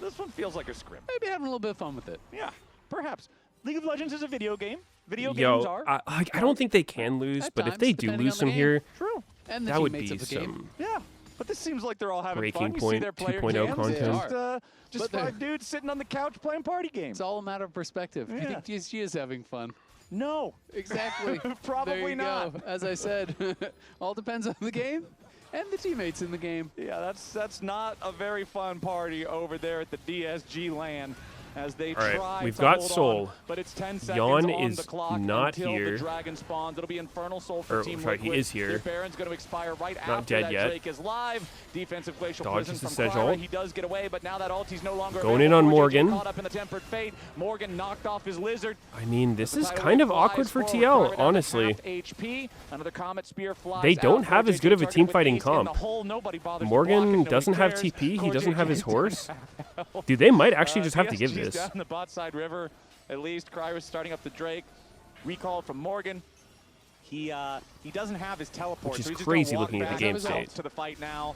This one feels like a scrim. maybe having a little bit of fun with it. Yeah, perhaps. League of Legends is a video game. Video games Yo, are. I don't think they can lose, At but if times, they do depending lose on some the game. here, True. And the that would teammates be of the game. some Yeah, but this seems like they're all having Breaking fun. You see Point their player 2.0 jams. content. Just But 5 dudes sitting on the couch playing party games. It's all a matter of perspective. You Yeah. think DSG is having fun? No. Exactly. Probably there you not. Go. As I said, all depends on the game and the teammates in the game. Yeah, that's not a very fun party over there at the DSG LAN as they All right, try we've to got hold Soul. on, but it's 10 seconds Jan on is the clock not until here. the dragon spawns. It'll be Infernal Soul for Or, Team sorry, he Liquid. is here. Their Baron's going to expire right Not after dead that yet. Drake is live. Defensive Glacial Dodges Prison the from Sedge Clara. ult. He does get away, but now that ulti's no longer Going in available. on JJ Morgan. Caught up in the Tempered Fate. Morgan knocked off his Lizard. I mean, this The is tidal kind of wave flies awkward for forward, TL, Clara down to honestly. half HP. Another Comet Spear flies They don't out. have as JJ good of a targeted with team-fighting ace in the comp. hole. Nobody bothers to block Morgan it, nobody doesn't have cares. TP. He Core doesn't have his JJ horse. doesn't have Dude, they might actually just have to give DSG's this. down the bot side river. At least Cryer's starting up the Drake. Recall from Morgan. He doesn't have his teleport, Which is so he's just crazy gonna walk looking at the back game himself state. to the fight now.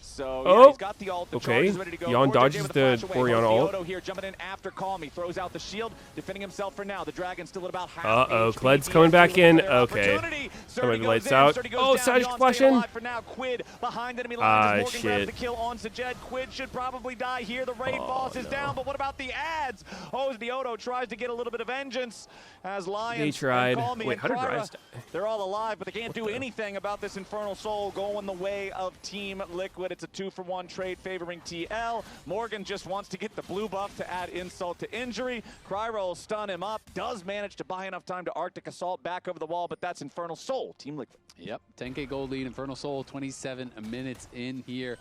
So Oh, yeah, he's got the ult. The okay. charge is ready to go. Jan Core JJ dodges with the flash away. Orianna Jose ult. Dioto here jumping in after Call Me. Throws out the shield, defending himself for now. The Dragon's still at about half Uh-oh, HP. Cled's coming back in. Their Okay. opportunity. Somebody Surdy lights goes in, out. Surdy goes Oh, down. Sage Jan's flushing. staying alive for now. Quid behind enemy lines as Morgan grabs shit. the kill on Sajed. Quid should probably die here. The raid boss is down, but what about the ads? Jose Dioto tries to get a little bit of vengeance as Lions They tried. and Call Me Wait, and how did Clara, Rise die? they're all alive, but they can't do anything about this Infernal Soul going the way of Team Liquid. It's a 2-for-1 trade favoring TL. Morgan just wants to get the blue buff to add insult to injury. Cryro will stun him up, does manage to buy enough time to Arctic Assault back over the wall, but that's Infernal Soul, Team Liquid. Yep, 10K gold lead, Infernal Soul, 27 minutes in here.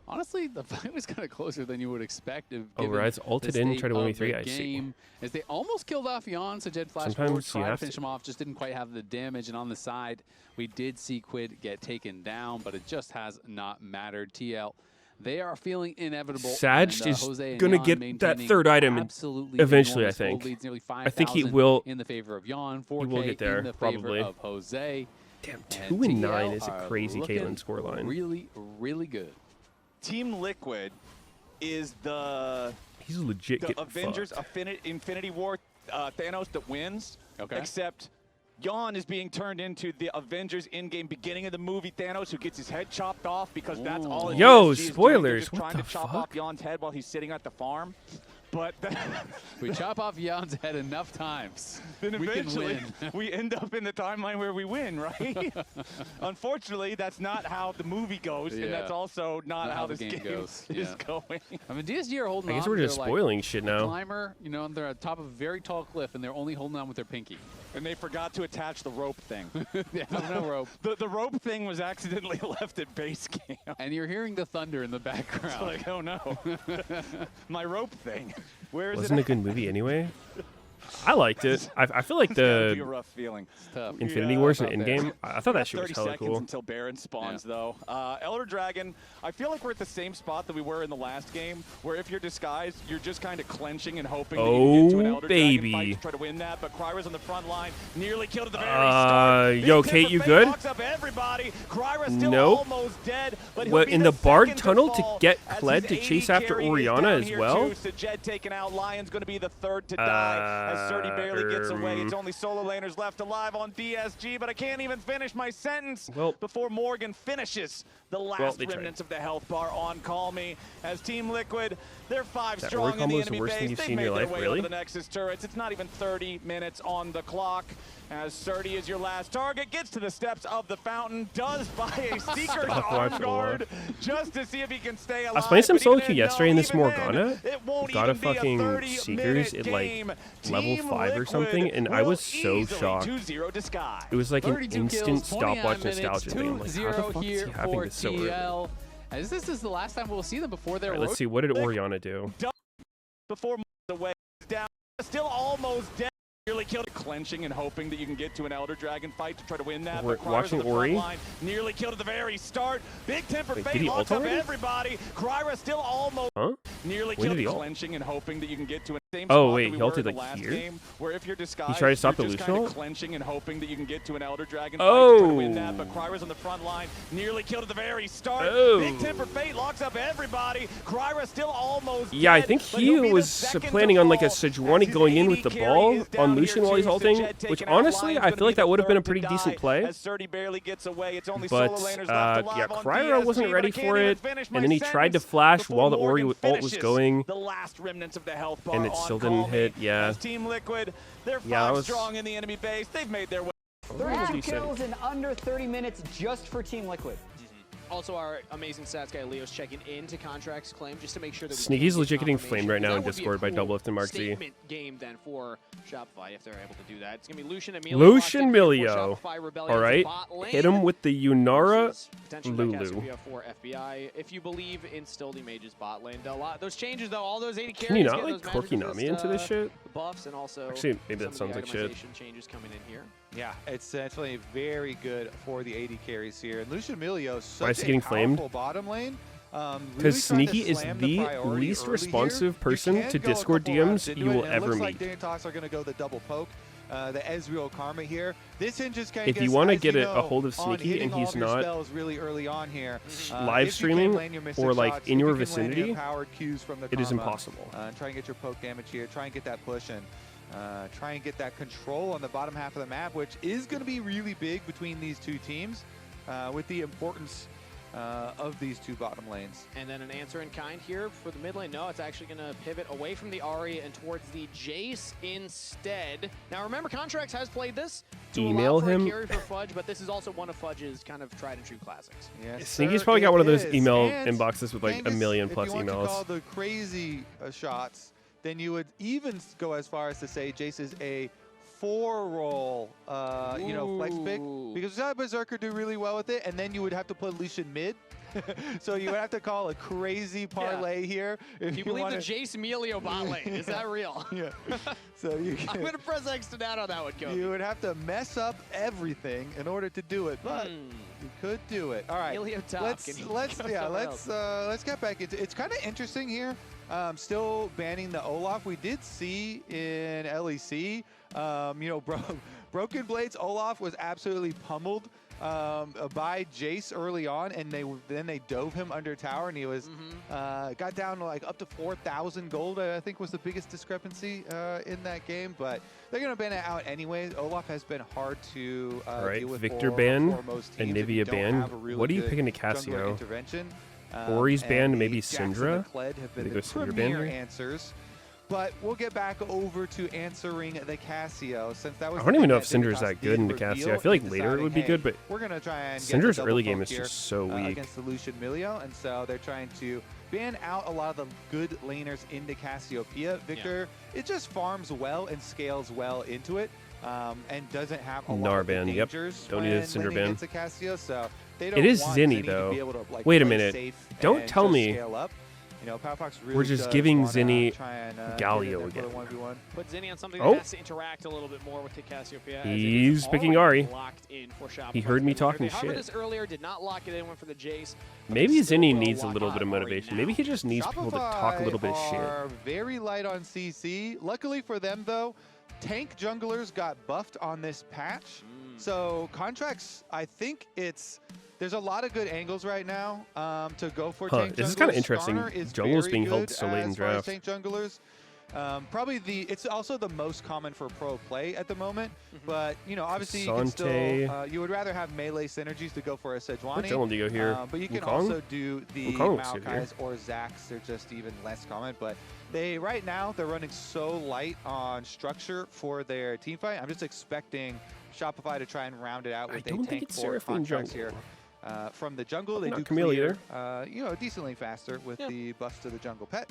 Honestly, the fight was kind of closer than you would expect. Oh, Rise ulted in, tried to 1v3, I see. As they almost killed off Jan, so Jed flashed Sometimes forward, you tried to have finish to. him off, just didn't quite have the damage. And on the side, we did see Quid get taken down, but it just has not mattered. TL, they are feeling inevitable. Sag and, is Jose and gonna Jan get that maintaining third item absolutely eventually, I enormous gold think. leads, nearly I think he 5,000 will- in the favor of Jan, 4K will get there, in the probably. favor of Jose. Damn, And 2 and 9 TL is a are crazy looking Caitlyn scoreline. Really, really good. Team Liquid is the He's legit the getting Avengers fucked. Infinity War Thanos that wins. Okay. Except Yon is being turned into the Avengers in-game beginning of the movie Thanos, who gets his head chopped off because that's all. Yo, PSG is doing. spoilers! They're just What trying the to chop fuck? off Yon's head while he's sitting at the farm. But We chop off Jan's head enough times, then we can eventually win. we end up in the timeline where we win, right? Unfortunately, that's not how the movie goes, and that's also not how this game goes. is going. I mean, DSG are holding I on. guess we're just They're spoiling shit now. Climber, you know, they're at the top of a very tall cliff, and they're only holding on with their pinky. And they forgot to attach the rope thing. Yeah, no rope. The rope thing was accidentally left at base camp. And you're hearing the thunder in the background. Like, oh no, my rope thing. Where is Wasn't it? a good movie anyway. I liked it. I feel like It's gotta be a the rough feeling. It's tough. Infinity Wars and about that. Endgame. I thought that shit was 30 hella seconds cool. until Baron spawns, though. Elder Dragon, I feel like we're at the same spot that we were in the last game, where if you're disguised, you're just kind of clenching and hoping that you can get to an Elder baby. Dragon fight to try to win that. But Kryra's on the front line, nearly killed at the very start. Yo, Big Kate, Timber you Fate good? locks up everybody. Kryra's still Nope. almost dead, but he'll What, be in the bard second tunnel to fall get as Kled his to chase AD after carry is Orianna down as here well? too. Sajed taken out. Lion's going to be the third to die as Surdy barely gets away. It's only solo laners left alive on DSG, but I can't even finish my sentence before Morgan finishes the last remnants of the health bar on Call Me. As Team Liquid, they're 5 That strong Ori in the combo is the enemy worst thing base. you've They've seen in made your their life, way really? over the Nexus turrets. It's not even 30 minutes on the clock. As Surdy is your last target, gets to the steps of the fountain, does buy a Seeker's arm guard just to see if he can stay alive. I was playing some but solo even queue then, yesterday in this even then, Morgana. it won't Got a even be fucking 30-minute Seekers at like game. level Team 5 or Liquid something, and I will was so easily shocked. 2-0 to Sky. It was like an 32 instant kills, 29 stopwatch minutes, nostalgia thing. I'm like, how the 2-0 fuck is he here having for this so early? TL. As this is the last time we'll see them before their All right, let's see. What did Orianna do? Before the way down, still almost dead. Nearly killed, clenching and hoping that you can get to an Elder Dragon fight to try to win that. We're but Kryra's watching on the front Ori. line, nearly killed at the very start. Big Temper Wait, Fate did he locks ult up already? everybody. Kryra still almost nearly When did killed, he ult? clenching and hoping that you can get to a same Oh, spot wait, that we he were ulted, in the like, last here? game, where if you're disguised, tried to stop you're the just Lucian kind of ult? clenching and hoping that you can get to an Elder Dragon fight to try to win that. But Oh. Kryra's on the front line, nearly killed at the very start. Oh. Big Temper Fate locks up everybody. Kryra still almost Yeah, I dead, think but he he'll be the was second planning to on like a fall Sejuani as his going in AD with the carry ball is down on here Lucian while too. he's ulting, Sajed which taken out. honestly, Lion's I gonna feel like be that the would have been a third to pretty decent die play. as Surdy barely gets away. It's only But solo laners left yeah, alive on Kryra DSG, wasn't but I ready can't for even it, finish and my then he tried to sentence flash before while the Morgan ult was finishes going, the last remnants of the health bar and it on still Call didn't Me. hit. Yeah, As Team Liquid, they're Yeah, that 5 was- strong in the enemy base. They've made their way. 32 kills in under 30 minutes just for Team Liquid. Also, our amazing stats guy Leo's checking into Contract's claim just to make sure that we Sneaky's can get legit getting confirmation, flamed right now because in that would be a Discord by cool Double Lift and Mark Z. statement game then for Shopify if they're able to do that. It's gonna be Lucian Emilio. Lucian locked in here Milio. for Shopify Rebellion All right, bot lane, hit him with the Yunara versus potentially that Lulu. Cassiopeia for FBI. If you believe in Stildy Mage's bot lane, those changes though, all those 80 carries. Can you not get like those magical Korkinami into this shit? buffs and also Actually, maybe that some of sounds the like shit. itemization changes coming in here. Yeah, it's definitely very good for the AD carries here. And Lucian Milio, Why is such he a getting flamed? powerful bottom lane. Because Really trying to Sneaky is slam the priority least early responsive here. person You can to go a Discord couple rounds DMs into you it, will and it ever looks meet. like Dignitas are going to go the double poke, the Ezreal Karma here. This hinges kind If you want to get a hold of Sneaky and he's not spells really early on here, live streaming or like in your vicinity, it is impossible. Try and get your poke damage here. Try and get that push in. Try and get that control on the bottom half of the map, which is going to be really big between these two teams with the importance of these two bottom lanes. And then an answer in kind here for the mid lane. No, it's actually going to pivot away from the Ahri and towards the Jace instead. Now remember, Contracts has played this to Email allow for him. a carry for Fudge, but this is also one of Fudge's kind of tried and true classics. Yes, Sneaky's sir, probably got it one of those is. email And inboxes with like a Angus, million plus if you want to call emails. the crazy shots, then you would even go as far as to say Jace is a 4-roll, flex pick, because that Berserker do really well with it, and then you would have to put Lucian mid. So you would have to call a crazy parlay here. If You believe wanna... the Jace Emilio bot lane? Is that real? Yeah. So you I'm going to press X to that on that one, Kobe. You would have to mess up everything in order to do it, but you could do it. All right, Emilio top. let's get back into. It's kind of interesting here. Still banning the Olaf. We did see in LEC, Broken Blades Olaf was absolutely pummeled by Jace early on, and then they dove him under tower, and he was got down to like up to 4,000 gold. I think was the biggest discrepancy in that game, but they're gonna ban it out anyways. Olaf has been hard to deal with Victor for ban most and teams Nivea ban. Really what are you good picking to jungler Cassio? Intervention. Ori's banned, maybe Jackson Syndra. and Kled have been They the go Syndra ban premier here? answers. But we'll get back over to answering the Cassio, since that was. I don't even know if Syndra's Syndra's that good into Cassio. I feel like later it would be good, but we're gonna try and Syndra's early game is just so weak against the Lucian Milio, and so they're trying to ban out a lot of the good laners into Cassiopeia. Victor, it just farms well and scales well into it, and doesn't have a lot of Narban, yep. dangers Don't need a Syndra ban. against a Cassio, so they don't it is want Zinni Zinni though. to be able to, like, Wait a play minute. safe Don't and tell just me. scale up. You know, Powerfox really We're just does giving wanna Zinni try and, Galio get in there again. for the 1v1. Put Zinni on something Oh. that has to interact a little bit more with the Cassiopeia. as it is He's picking already Ahri. Locked in for Shopify. He heard me talking They harbored shit. this earlier, did not lock it in, went for the Jace. but Maybe they still Zinni will needs a lock little on bit of Ahri motivation. now. Maybe he just needs people to talk a little bit of shit. Are very light on CC. Luckily for them, though, tank junglers got buffed on this patch. So contracts, I think there's a lot of good angles right now to go for tank junglers. This is kind of interesting. Skarner is Jungle's very being held good so late in as far as draft. tank junglers. Probably it's also the most common for pro play at the moment. But you know, obviously you can still you would rather have melee synergies to go for a Sejuani. What jungle do you go here? But you can Wukong? also do the Wukong looks good here. Maokais or Zacs. They're just even less common. But right now they're running so light on structure for their team fight. I'm just expecting Shopify to try and round it out with a tank for contracts here. From the jungle, they do clear, you know, decently faster with the buffs to the jungle pet.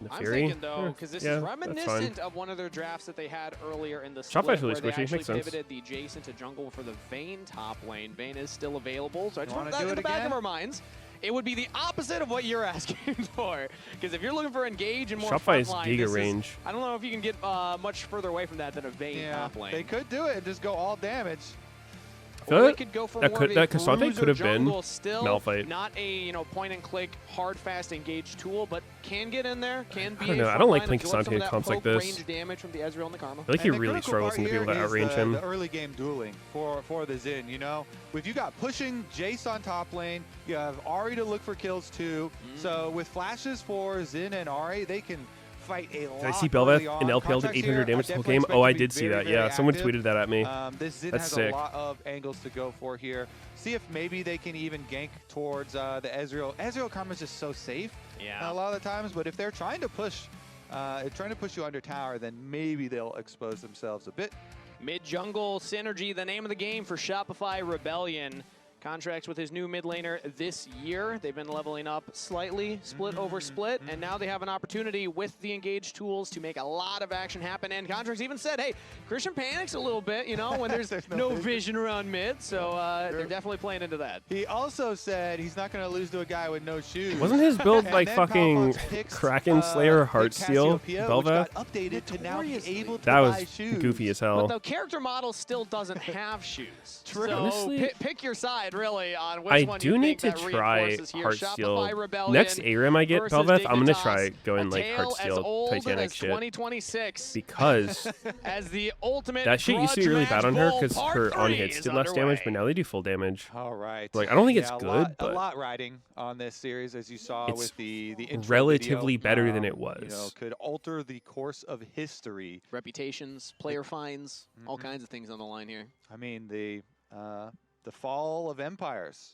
I'm thinking, though, because this is reminiscent of one of their drafts that they had earlier in the split, Shopify's really where they squishy. actually Makes sense. pivoted the Jace into jungle for the Vayne top lane. Vayne is still available, so I just wanna want that do in it the back again? of our minds. It would be the opposite of what you're asking for, because if you're looking for engage and more Shopify's frontline, Giga range. I don't know if you can get much further away from that than a Vayne top lane. They could do it and just go all damage. Or they could go for more of a that Cassante bruiser could have been jungle still, Malphite. not a point and click hard fast engage tool, but can get in there. Can be. I don't know. a I don't like frontline, playing absorb some Cassante of in that comps like poke this. range damage from the Ezreal and the Karma. I feel like he And the really critical struggles part to be able to here is outrange him. the early game dueling for the Xin, you know? If you got pushing Jace on top lane, you have Ahri to look for kills too. So with flashes for Xin and Ahri, they can fight a lot. Did I see early Belveth on. in LPL did Contracts 800 here, damage the whole definitely game? expect Oh, to I be did see very, that. Yeah, very someone active. tweeted that at me. This Xin That's has sick. a lot of angles to go for here. See if maybe they can even gank towards the Ezreal. Ezreal Karma is just so safe a lot of the times, but if they're trying to push you under tower, then maybe they'll expose themselves a bit. Mid-jungle synergy, the name of the game for Shopify Rebellion. Contracts with his new mid laner this year. They've been leveling up slightly, split over split, and now they have an opportunity with the engage tools to make a lot of action happen. And Contracts even said, hey, Christian panics a little bit, you know, when there's no vision around mid, so they're definitely playing into that. He also said he's not going to lose to a guy with no shoes. Wasn't his build And like then fucking Palafox picks, Kraken Slayer Heartsteel Cassiopeia, which Belveth? got updated to now be able to That buy was shoes. goofy as But hell. the character model still doesn't have shoes. True. So Honestly, pick your side, really, on which I one do you need think to that try reinforces here. Shopify Heartsteel. Rebellion Next ARAM I get versus Belveth, I'm gonna Dignitas, try going a like tale as Heartsteel old Titanic as shit 2026 because as the ultimate that shit used to be really bad on her because her on hits is did less damage, but underway. now they do full damage. All right. Like I don't think it's a good, a but lot riding on this series, as you saw it's with the intro relatively video, better than it You know, was. could alter the course of history. Reputations, player fines, all kinds of things on the line here. I mean, the fall of empires.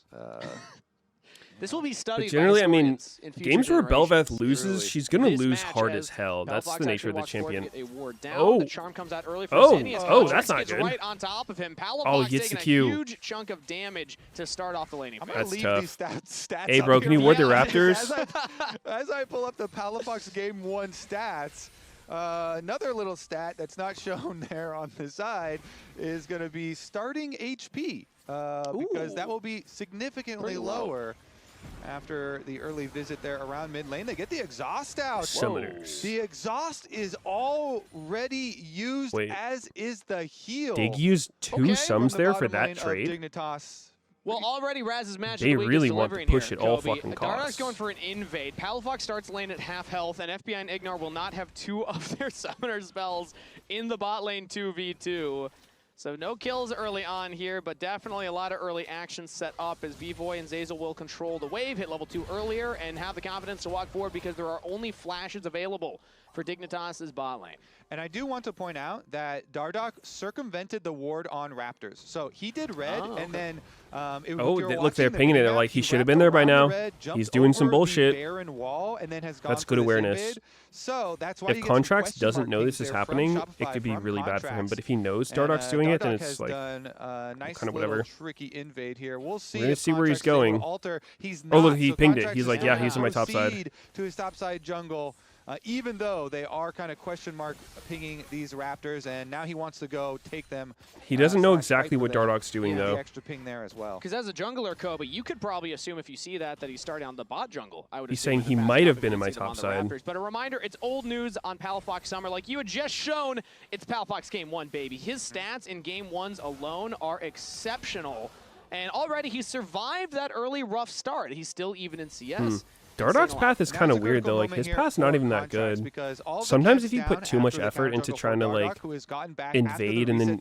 This will be studied. But generally, by I mean, historians in future games where Belveth generations. loses, Truly. she's gonna This lose match hard as as hell. That's Palafox the nature of actually the walks forward to champion. get a ward down. Oh. The charm comes out early for Oh. Zinni as Oh, Contracts that's not gets good. right on top of him. Palafox Oh, he gets taking the Q. a huge chunk of damage to start off the laning I'm phase. gonna That's leave tough. these stats Hey, up bro, here can you ward the for you. Raptors? As I pull up the Palafox Game 1 stats, another little stat that's not shown there on the side is going to be starting HP, because that will be significantly Pretty low. lower after the early visit there around mid lane. They get the exhaust out. Summoners. The exhaust is already used, Wait. as is the heal. Dig used two Okay. sums from the there for bottom lane that of trade. Dignitas. Well, already Raz's match They of the week really is want to delivering push here, it all Kobe. fucking Darnak's costs. going for an invade. Palafox starts lane at half health, and FBI and Ignar will not have two of their summoner spells in the bot lane 2v2. So no kills early on here, but definitely a lot of early action set up as Bvoy and Zeyzal will control the wave, hit level 2 earlier, and have the confidence to walk forward because there are only flashes available for Dignitas' bot lane. And I do want to point out that Dardoch circumvented the ward on Raptors. So he did red, and then look, they're pinging it. They're like, he should have been there by now. He's doing some bullshit. Wall, and then has gone that's good awareness. So that's why if Contracts doesn't know this is happening, it could be really bad for him. But if he knows Dardoch's doing it, then it's like nice kind of whatever. Tricky invade here. We'll see. We're gonna see where he's going. He's oh, look, not, he so pinged it. He's like, yeah, he's on my top side. To his top side jungle. Even though they are kind of question mark pinging these Raptors, and now he wants to go take them. He doesn't know exactly what Dardoch's doing, though. The extra ping there as well. Because as a jungler, Kobe, you could probably assume if you see that he's starting on the bot jungle. I would. He's saying he might have been in my top side. Raptors. But a reminder, it's old news on Palafox Summer. Like you had just shown, it's Palafox Game 1, baby. His stats in Game 1s alone are exceptional. And already he survived that early rough start. He's still even in CS. Dardoch's path is kind of weird, though. Like, his path's not even that good. Sometimes if you put too much effort into trying to, like, invade and then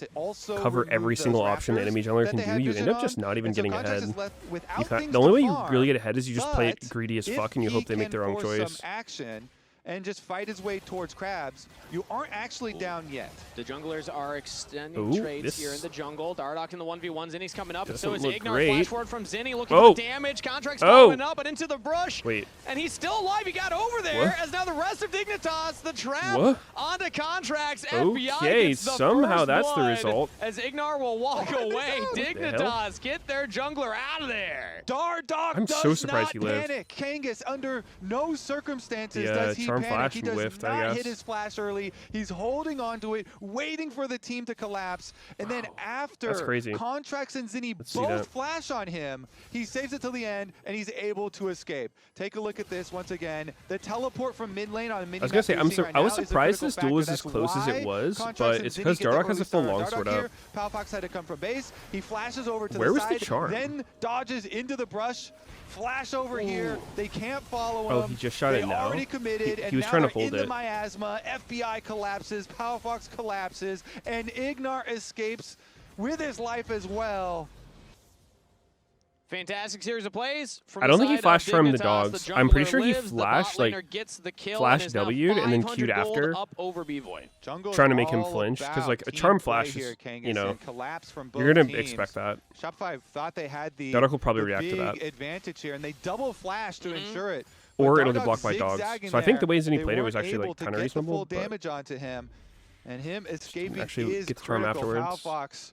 cover every single option the enemy jungler can do, you end up just not even getting ahead. The only way you really get ahead is you just play it greedy as fuck and you hope they make the wrong choice. And just fight his way towards Crabs, you aren't actually down yet. The junglers are extending trades here in the jungle. Dardoch in the 1v1. Zinni's coming up, and so is Ignar. Flash forward from Zinni looking for damage. Contract's following up, but into the brush. And he's still alive. He got over there as now the rest of Dignitas, the trap onto Contracts. FBI gets the somehow that's first the result. As Ignar will walk away. Dignitas get their jungler out of there. Dardoch does not panic. Kangas, under no circumstances does he panic. He does not hit his flash early. He's holding on to it, waiting for the team to collapse. And then after Contracts and Zinni both flash on him, he saves it till the end, and he's able to escape. Take a look at this once again. The teleport from mid lane on mini. I was going to say, I was surprised this duel was as close as it was, but it's because Dardoch has a full longsword up. Palafox had to come from base. He flashes over to Where the side, was the charm? then dodges into the brush. Flash over here. They can't follow him. Oh, he just shot it now. Already committed, he was trying to hold into it. miasma. FBI collapses. Palafox collapses, and Ignar escapes with his life as well. Fantastic series of plays. From I don't think he flashed from the dogs. I'm pretty sure he flashed, like, flash W'd and then Q'd after, trying to make him flinch. Because, like, a charm flash is, you know, you're going to expect that. Shopify thought they had the Dardoch will probably react to that. advantage here, and they double flash to ensure it. Or it'll get blocked by dogs. So I think the way Zinni played it was actually, like, kind of reasonable. Full damage onto him, and him escaping actually is gets charm critical. afterwards. Palafox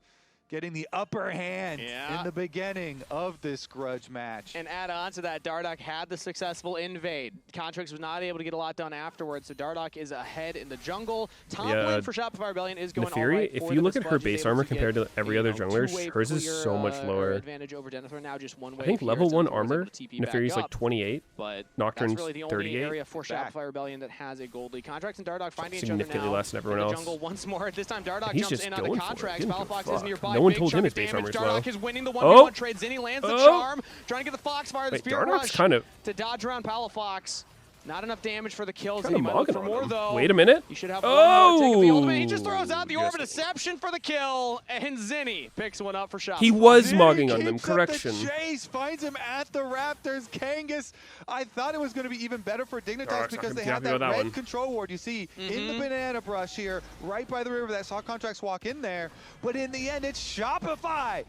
getting the upper hand in the beginning of this grudge match. And add on to that, Dardoch had the successful invade. Contracts was not able to get a lot done afterwards, so Dardoch is ahead in the jungle. Top lane for Shopify Rebellion is going all right. If you look at her base armor compared to every other jungler, hers is so much lower. Advantage over Denethor, now just one I think level 1 armor, Neferi's like 28, but Nocturne's that's really the only 38. area for Shopify Rebellion that has a gold lead. Contracts and Dardoch finding each other Significantly now less than everyone else. jungle once more. This time Dardoch He's jumps just in on the Contracts. Palafox is nearby. No one told him his base armor is low. Dardoch is winning the 1v1 trade. Zinni lands the charm, trying to get the Foxfire, the Spirit Rush to dodge around Palafox. Not enough damage for the kills. He might look for more, though. Wait a minute. You should have one more. Take the ultimate. He just throws out the Orb of Deception for the kill, and Zinni picks one up for Shopify. He was mogging on them. Correction. Chase finds him at the Raptors. Kangas, I thought it was going to be even better for Dignitas because they had that red control ward. You see, in the banana brush here, right by the river that saw Contracts walk in there. But in the end, it's Shopify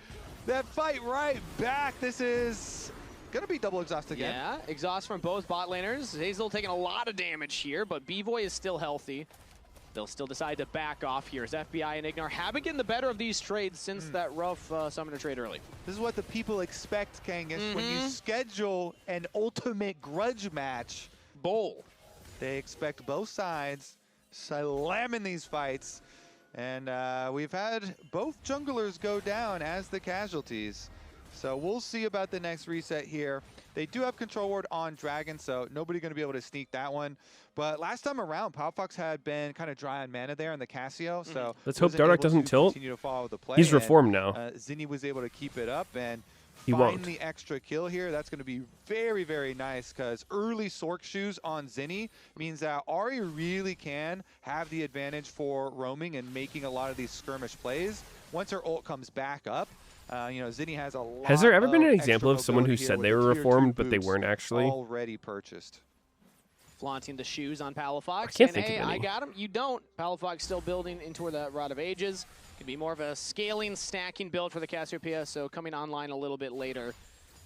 that fight right back. This is gonna be double exhaust again. Yeah, exhaust from both bot laners. Zeyzal taking a lot of damage here, but Bvoy is still healthy. They'll still decide to back off here as FBI and Ignar have been getting the better of these trades since that rough summoner trade early. This is what the people expect, Kangas, when you schedule an ultimate grudge match. Bowl. They expect both sides slamming these fights. And we've had both junglers go down as the casualties. So we'll see about the next reset here. They do have control ward on Dragon, so nobody going to be able to sneak that one. But last time around, Palafox had been kind of dry on mana there in the Cassio. So let's hope Dardoch doesn't tilt. He's reformed now. Zinni was able to keep it up and he find the extra kill here. That's going to be very, very nice because early Sork shoes on Zinni means that Ahri really can have the advantage for roaming and making a lot of these skirmish plays. once her ult comes back up, you know, Zinni has a lot. Has there ever been an of example of extra someone who mobility said here they with were the tier 2 reformed, but they boost weren't actually? already purchased? Flaunting the shoes on Palafox. I can't And think of hey, any. I got him. You don't. Palafox still building into the Rod of Ages. Could be more of a scaling, stacking build for the Cassiopeia, so coming online a little bit later.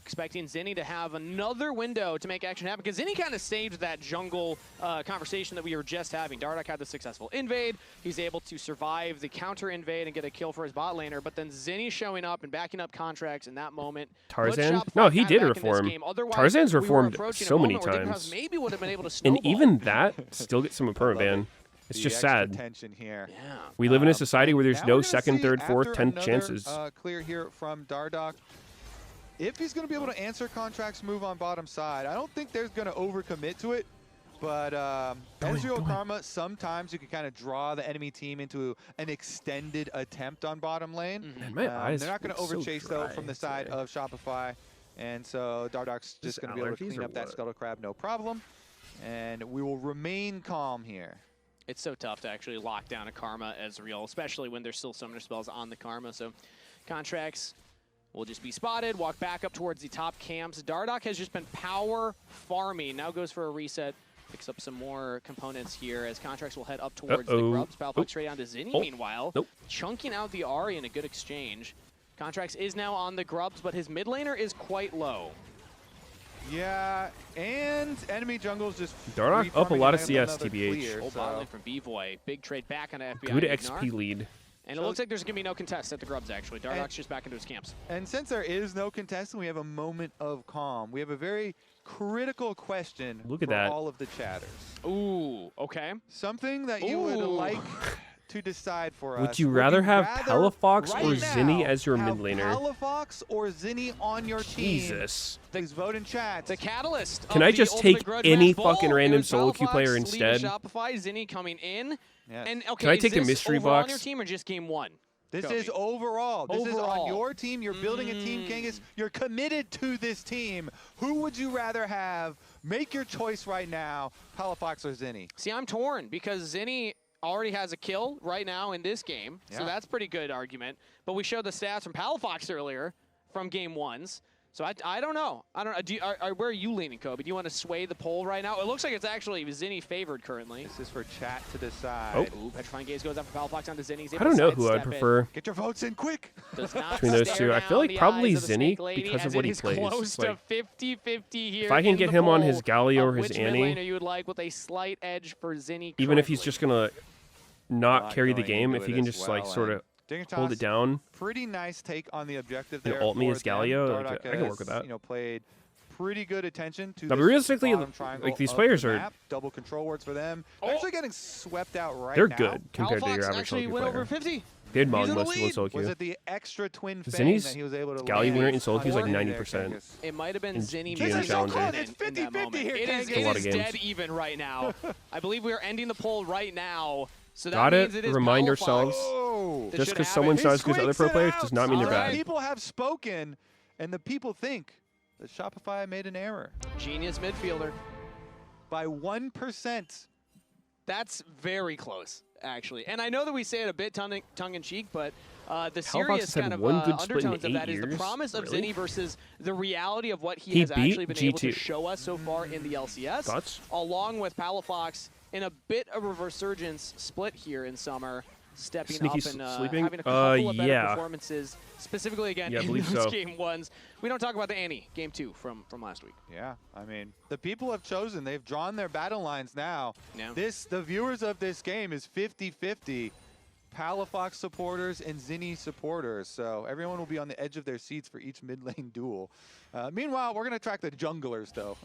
Expecting Zinni to have another window to make action happen, because Zinni kind of saved that jungle conversation that we were just having. Dardoch had the successful invade. He's able to survive the counter invade and get a kill for his bot laner, but then Zinni showing up and backing up contracts in that moment. Tarzan? No, he did reform. Tarzan's reformed so many times. Maybe would have been able to And snowball. even that still gets some permaban. It's The just extra sad. tension here. Yeah. We live in a society where there's Now no we're gonna second, see third, fourth, after 10th another, chances. Clear here from Dardoch. If he's going to be able to answer contracts move on bottom side, I don't think there's going to overcommit to it. But Ezreal Karma, sometimes you can kind of draw the enemy team into an extended attempt on bottom lane. Man, my eyes They're not going to feel so overchase, though, dry from the side today. of Shopify. And so Dardoch's just going to be able to allergies clean or up that what? Scuttle Crab, no problem. And we will remain calm here. It's so tough to actually lock down a Karma Ezreal, especially when there's still summoner spells on the Karma. So contracts will just be spotted, walk back up towards the top camps. Dardoch has just been power farming. Now goes for a reset, picks up some more components here as contracts will head up towards the Grubs. Palafox straight on to Zinni, meanwhile, chunking out the Ahri in a good exchange. Contracts is now on the Grubs, but his mid laner is quite low. Yeah, and enemy jungle's just Dardoch up a lot of refarming CS, another TBH. clear, Full so- bot lane from B-Boy. Big trade back on FBI. Good Ignar. XP lead. And it looks like there's going to be no contest at the Grubs, actually. Dardoch's just back into his camps. And since there is no contestant, we have a moment of calm. We have a very critical question Look at for that. all of the chatters. Ooh, okay. Something that you would Ooh. like to decide for us. Would you rather have Palafox right or now Zinni as your have mid laner? Palafox or Zinni on your team? Jesus. Please vote in chat. The catalyst. Can of I the just Ultimate take Grudge any Match Bowl. fucking It random was solo queue Palafox player leaving instead? Shopify, Zinni coming in. Yes. And okay, Can I is take the this mystery overall on box? your team or just game one? This Kobe? is overall. This is on Overall. your team. You're building a team, Kangas. You're committed to this team. Who would you rather have? Make your choice right now, Palafox or Zinni. See, I'm torn because Zinni already has a kill right now in this game, so Yeah. that's a pretty good argument. But we showed the stats from Palafox earlier from game ones. So I don't know. I don't know. Where are you leaning, Kobe? Do you want to sway the poll right now? It looks like it's actually Zinni favored currently. This is for chat to decide. Ooh, Petrifying Gaze goes after Palafox onto Zinni. He's I able don't to know who I'd sidestep it. prefer. Get your votes in quick. Does not Between those stare two, I feel down like the probably eyes of the Zinni Snake Lady because of as what it he is plays. Close Like, to 50-50 here. if I can in get the him on poll his Galio or of his which Annie, mid laner you would like with a slight edge for Zinni. even if he's currently. just gonna not carry the going game, into if he it can as just like well, sort and of Dignitas, hold it down. Pretty nice take on the objective And there. ult me for as them. Galio, Dardoch like, I can work with has, that. You know, played pretty good attention to No, but this realistically, bottom triangle like, these of players the are- map. Double control wards for them. Oh. Actually getting swept out right They're now. good compared to Palafox your average actually solo queue went player. over 50. They had He's Mog in the most lead. solo Was queue. it the extra twin fang Zinni's that he was able to Galio land winner in solo queue is like for there, 90%. Kangas? It might have been In Zinni GM versus Challenger. Jordan It's in that 50-50 moment. here, It is, Kangas. It's a lot it is of games. dead even right now. I believe we are ending the poll right now. So that Got means it. it is Remind Palafox ourselves. Oh. that Just should because have someone it. saw as good as other pro squeaks it players out. does not mean they're All right. bad. People have spoken, and the people think that Shopify made an error Genius midfielder. by 1%. That's very close, actually. And I know that we say it a bit tongue-in-cheek, but the Palafox serious has had kind of one good split in undertones of 8 that is the years? promise of Really? Zinni versus the reality of what he He has beat actually been able to G2. show us so far in the LCS, Thoughts? along with Palafox in a bit of a resurgence split here in summer, stepping Sneaky up and sleeping? having a couple of better yeah. performances, specifically again Yeah, I in believe those so. game ones. We don't talk about the Annie, game 2 from last week. Yeah, I mean, the people have chosen. They've drawn their battle lines now. Yeah. The viewers of this game is 50-50. Palafox supporters and Zinni supporters. So everyone will be on the edge of their seats for each mid lane duel. Meanwhile, we're going to track the junglers, though.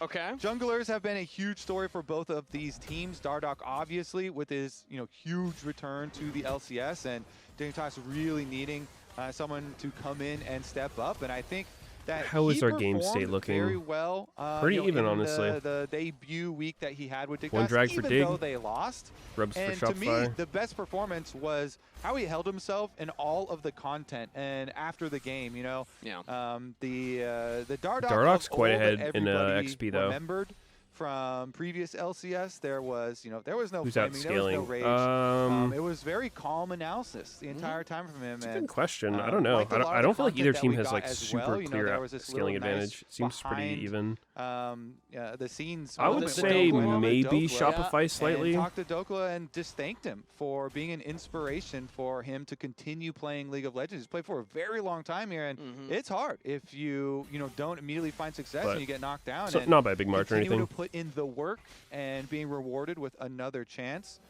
Okay. Junglers have been a huge story for both of these teams. Dardoch, obviously, with his huge return to the LCS, and Dignitas really needing someone to come in and step up. And I think that How is he our game performed state looking? very well. Pretty even, in honestly. The debut week that he had with Dignitas, One drag for even Dig. though they lost. Rubs for And to me, Shopify. the best performance was how he held himself in all of the content and after the game. Yeah. The Dardoch Dardoch's of quite old ahead that in, everybody XP though. remembered from previous LCS, there was, there was no Who's flaming, there was no outscaling? rage. It was very calm analysis the entire time from him. That's a good question. I don't know. I don't feel like either team has like super clear scaling advantage. Seems pretty even. The scenes. I would say maybe Shopify slightly. And talked to Dokla and just thanked him for being an inspiration for him to continue playing League of Legends. He's played for a very long time here, and it's hard if you don't immediately find success and you get knocked down. So not by a big margin or anything. To put in the work and being rewarded with another chance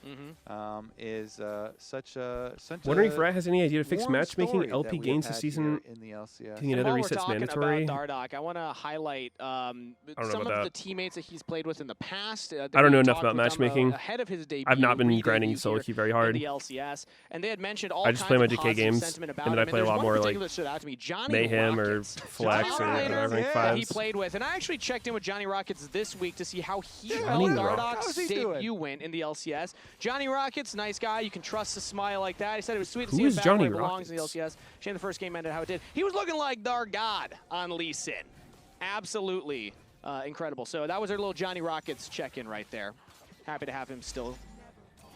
is such a. Wondering if Rat has any idea to fix matchmaking LP gains this season. In the LCS. Getting another reset's mandatory. About Dardoch, I want to highlight some of the teammates that he's played with in the past. I don't know enough about matchmaking. Ahead of his debut, I've not been grinding solo queue very hard. The LCS, and they had mentioned all I just play my DK games, and then I play a lot more like Mayhem or Flex or rank 5s. He played with, and I actually checked in with Johnny Rockets this week to see how he felt Dardoch's debut went in the LCS. Johnny Rockets, nice guy. You can trust a smile like that. He said it was sweet to see him back where he belongs in the LCS. Shame the first game ended how it did. He was looking like Dar God on Lee Sin. Absolutely incredible. So that was our little Johnny Rockets check-in right there. Happy to have him still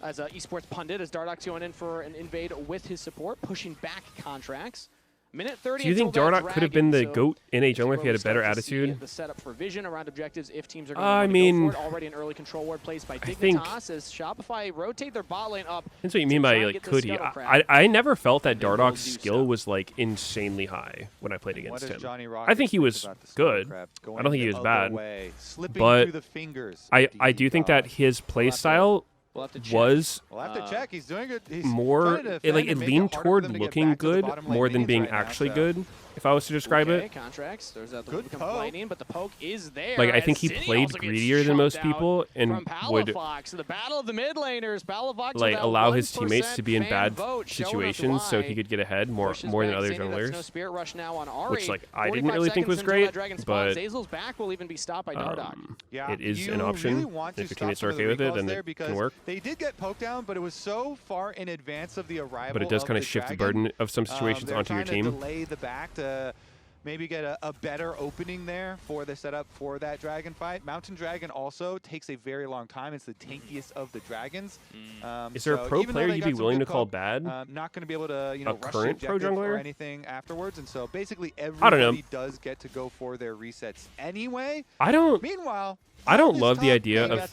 as an esports pundit, as Dardoch's going in for an invade with his support, pushing back contracts. Minute 30. Do you think Dardoch could have been the GOAT NA jungler if he had a better attitude? The setup for vision around objectives if teams are going to go for it. Already an early control ward placed by Dignitas as Shopify rotate their bot lane up. That's what you mean by like could he? I never felt that Dardoch's skill was like insanely high when I played against him. I think he was good. I don't think he was bad. But I do think that his play style was He's doing good. He's more it leaned toward looking good more than being actually good, if I was to describe it. Contracts. There's that good complaining, but the poke is there. Like I think he played greedier than most people and would the battle of the mid laners. like allow his teammates to be in bad situations so he could get ahead more than other junglers. No spirit rush now on Ahri. Which like I didn't really think was great, but Zazel's back will even be stopped by Dardoch. It is an option. If your teammates are okay with it, then it can work. They did get poked down, but it was so far in advance of the arrival. But it does kind of shift the burden of some situations onto your team. Delay the back to maybe get a better opening there for the setup for that dragon fight. Mountain Dragon also takes a very long time. It's the tankiest of the dragons. Is there a pro player you'd be willing to call bad? Not going to be able to a current pro jungler or anything afterwards, and so basically everybody does get to go for their resets anyway. Meanwhile, I don't love the idea of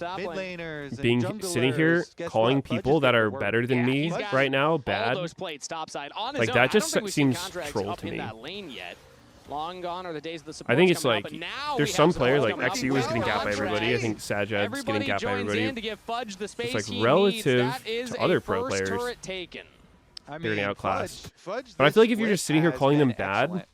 sitting here calling people that are better than me right now bad. Like that just seems troll to me. Long gone are the days of the support. I think it's like there's some players like XU is getting gapped by everybody. I think Sajad's getting gapped by everybody. It's like relative to other pro players. They're getting outclassed. But I feel like if you're just sitting here calling them bad,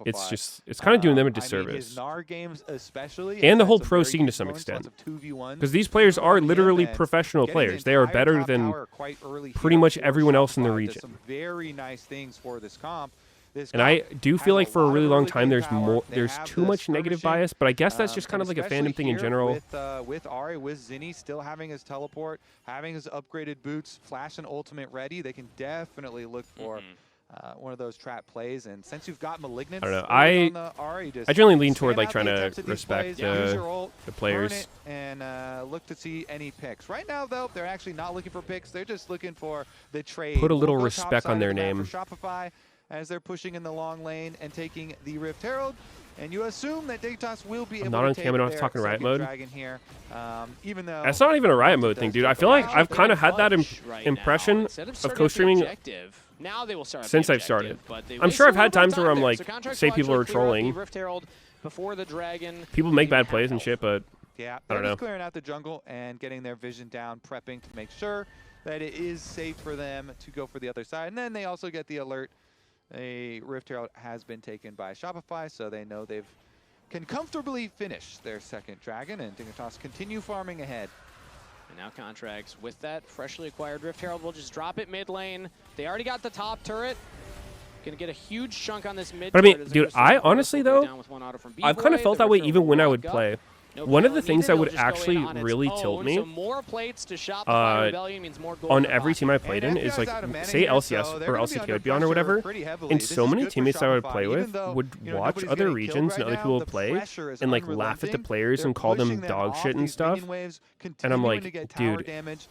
it's kind of doing them a disservice. And the whole pro scene to some extent. Because these players are literally professional players. They are better than pretty much everyone else in the region. Some very nice things for this comp. And I do feel like for a really long time there's too much negative bias, but I guess that's just kind of like a fandom thing in general. With Ahri, with Zinni still having his teleport, having his upgraded boots, flash and ultimate ready, they can definitely look for one of those trap plays. And since you've got Malignance, I don't know. I generally lean toward like trying to respect the players and look to see any picks. Right now, though, they're actually not looking for picks. They're just looking for the trade. Put a little respect on their name. Shopify, as they're pushing in the long lane and taking the Rift Herald, and you assume that Dignitas will be able to take their talking riot mode. Dragon here, even though that's not even a riot mode thing, dude. I feel like I've kind of had that impression of co-streaming since I've started. I'm sure I've had times where I'm like, say people are trolling. People make bad plays and shit, but yeah, I don't know. Clearing out the jungle and getting their vision down, prepping to make sure that it is safe for them to go for the other side, and then they also get the alert. A Rift Herald has been taken by Shopify, so they know they can comfortably finish their second dragon, and Dignitas continue farming ahead. And now Contracts with that freshly acquired Rift Herald will just drop it mid lane. They already got the top turret. Gonna get a huge chunk on this mid. But I mean, dude, I honestly though, I've kind of felt that way even when I would play. No one of the Kalen things that needed, would it'll just go actually in on its really own. tilt me So more plates to Shopify Rebellion means more gold on in the every pocket. team I played in is like, say LCS or LCK would be on or whatever, and so many teammates that I would play with would watch other regions and other people play and like laugh at the players and call them dog shit and stuff. And I'm like, dude,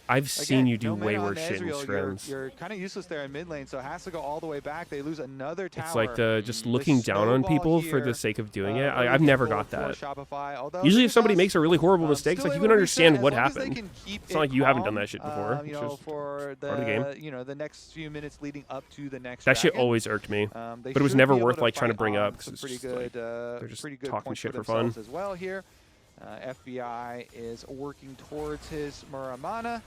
I've seen you do way worse shit in scrims. You're kind of useless there in mid lane, so it has to go all the way back. They lose another tower. It's like the just looking down on people for the sake of doing it. I've never got that. Usually if somebody makes a really horrible mistake, it's like you can understand what happened. It's not like you haven't done that shit before. You It's know, just for part of the game. you know, the next few minutes leading up to the next That shit dragon. always irked me. They But it was should never be able worth to like trying to fight bring on up because some it's pretty just like, good, they're just pretty good talking points shit for themselves fun. as well here. FBI is working towards his Muramana.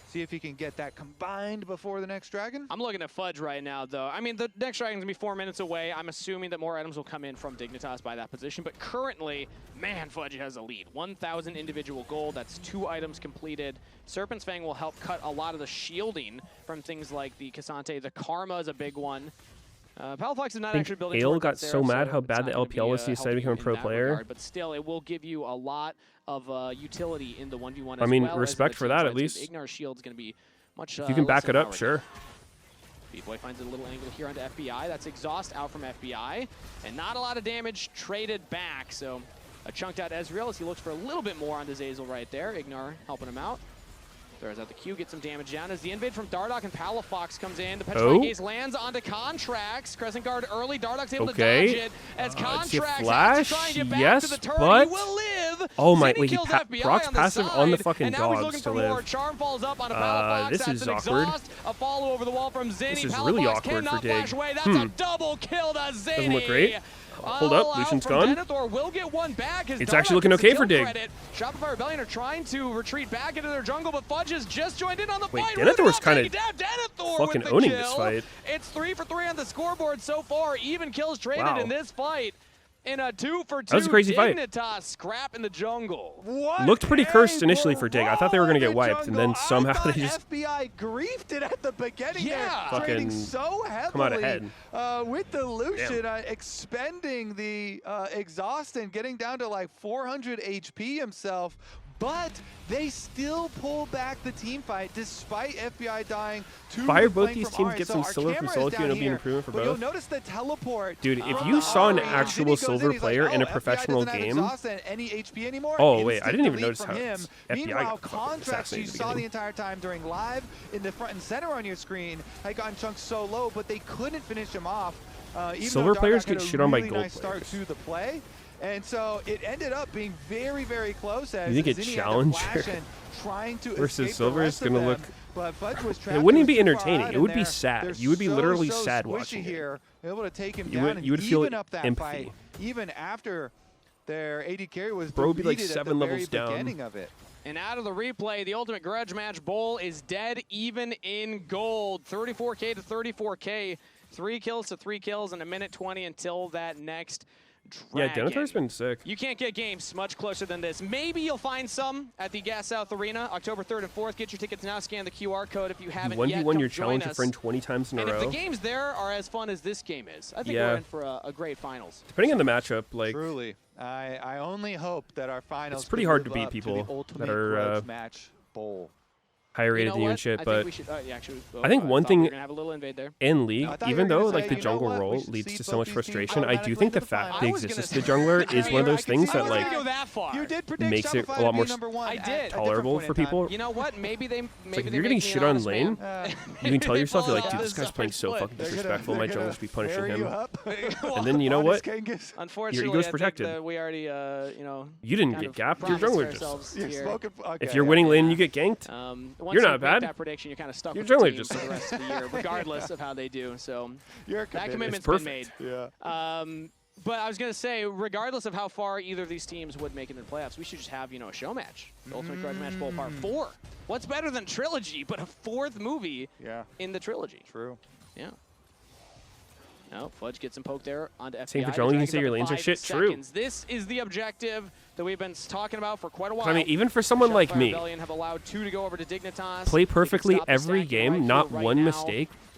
See if he can get that combined before the next dragon. I'm looking at Fudge right now, though. I mean, the next dragon's going to be 4 minutes away. I'm assuming that more items will come in from Dignitas by that position. But currently, man, Fudge has a lead. 1,000 individual gold. That's 2 items completed. Serpent's Fang will help cut a lot of the shielding from things like the Cassante. The Karma is a big one. Palaflex is not actually building. Ale toward got that so there, mad so how it's bad not the gonna LPL was be, he decided to become a helping pro in that player. regard, but still, it will give you a lot of utility in the 1v1 I as mean, well as respect the for team that, fights, at least. 'cause Ignar's shield's going to be much If you can back less it up, empowered. sure. B-Boy finds a little angle here onto FBI. That's exhaust out from FBI. And not a lot of damage traded back. So a chunked out Ezreal as he looks for a little bit more onto Zazel right there. Ignar helping him out. Throws out the Q, gets some damage down as the invade from Dardoch and Palafox comes in. The Petrifying Gaze lands onto Contracts. Crescent Guard early. Dardoch's able to dodge it as Contracts has to try and get back to the turret. But He will live. oh my, Zinni wait, kills FBI Brock's on the passive side, on the fucking and now he's dogs looking to for more. live. Charm falls up onto Palafox. This That's is an awkward. exhaust. A follow over the wall from Zinni. This is Palafox really awkward for cannot Dig. flash away. That's a double kill to Zinni. Doesn't look great. Hold up, Lucian's gone. Denethor will get one back. It's actually looking okay for Dig. Shopify Rebellion are trying to retreat back into their jungle, but Fudge has just joined in on the fight. Denethor's kind of fucking owning this fight. It's 3 for 3 on the scoreboard so far. Even kills traded in this fight. In a 2 for 2, that was a crazy fight. Dignitas scrap in the jungle. Looked pretty cursed initially for Dig. I thought they were going to get wiped, and then somehow they just FBI griefed it at the beginning. Yeah, there, trading so heavily come out ahead. With the Lucian expending the exhaust and getting down to like 400 HP himself. But they still pull back the team fight despite FBI dying. Fire both these teams, get some silver from solo queue, and it'll be an improvement for but both. You'll notice the teleport. Dude, if you saw an actual silver player in a professional game. Any HP anymore, oh, wait, I didn't even notice how him. FBI Meanwhile, got Contracts you saw the entire time during live in the front and center on your screen had gotten chunked so low, but they couldn't finish him off. Even silver players get shit on by really gold nice start players. to the play. And so it ended up being very, very close. As you think a Zinni Challenger trying to versus Silver is going to look... But Fudge was it wouldn't even be entertaining. It would be sad. You would be literally sad watching here, able to take him you down would, you would feel even up that empathy. fight, even after their AD carry was Bro would be like deleted 7 at the levels very down. beginning of it. And out of the replay, the Ultimate Grudge Match Bowl is dead even in gold. 34K to 34K. 3 kills to 3 kills in a minute 20 until that next dragon. Yeah, Denethor's been sick. You can't get games much closer than this. Maybe you'll find some at the Gas South Arena, October 3rd and 4th. Get your tickets now. Scan the QR code if you haven't yet. 1v1 Come your join challenge us. a friend 20 times in a row. And if the games there are as fun as this game is, I think we're in for a great finals. Depending on the matchup, like... Truly. I only hope that our finals it's pretty hard to beat people that are match bowl. higher rated than you and shit, I but think we should, I think one thing we're gonna have a little invade there. in League, even though like the you know jungle what, role we should leads see to so both much these frustration, teams I do think the automatically fact the I was existence of gonna the jungler is one of those things that like go that far. You did predict makes it Shopify a lot to more be number one I at did. a different tolerable point in for time. people. You know what? Maybe they Like, if you're make getting me shit an on honest lane, man. you can tell yourself, you're like, Maybe dude, this they'll guy's playing so split. fucking disrespectul. My jungler should be punishing Pair you him. up. And then you know what? Unfortunately, Your ego's I think protected. that we already, you know, You didn't kind get of gapped. Your promised jungler just. ourselves You're here. smoking. Okay, If you're winning lane, you get ganked. Once You're you not make bad. that prediction, you're kind of stuck Your with the jungler team just- for the rest of the year, regardless of how they do. So You're that commitment's It's been made. perfect. Yeah. But I was going to say, regardless of how far either of these teams would make it in the playoffs, we should just have, you know, a show match. The Ultimate Grudge Match Bowl Part 4. What's better than Trilogy but a 4th movie in the Trilogy? True. Yeah. No, Fudge gets some poke there onto FBI. Same for jungle, you can say your lanes are shit. True. This is the objective that we've been talking about for quite a while. I mean, even for someone like Shopify me, Rebellion have allowed 2 to go over to Dignitas. play They can perfectly stop the every stacking game, right not here, right one now. mistake,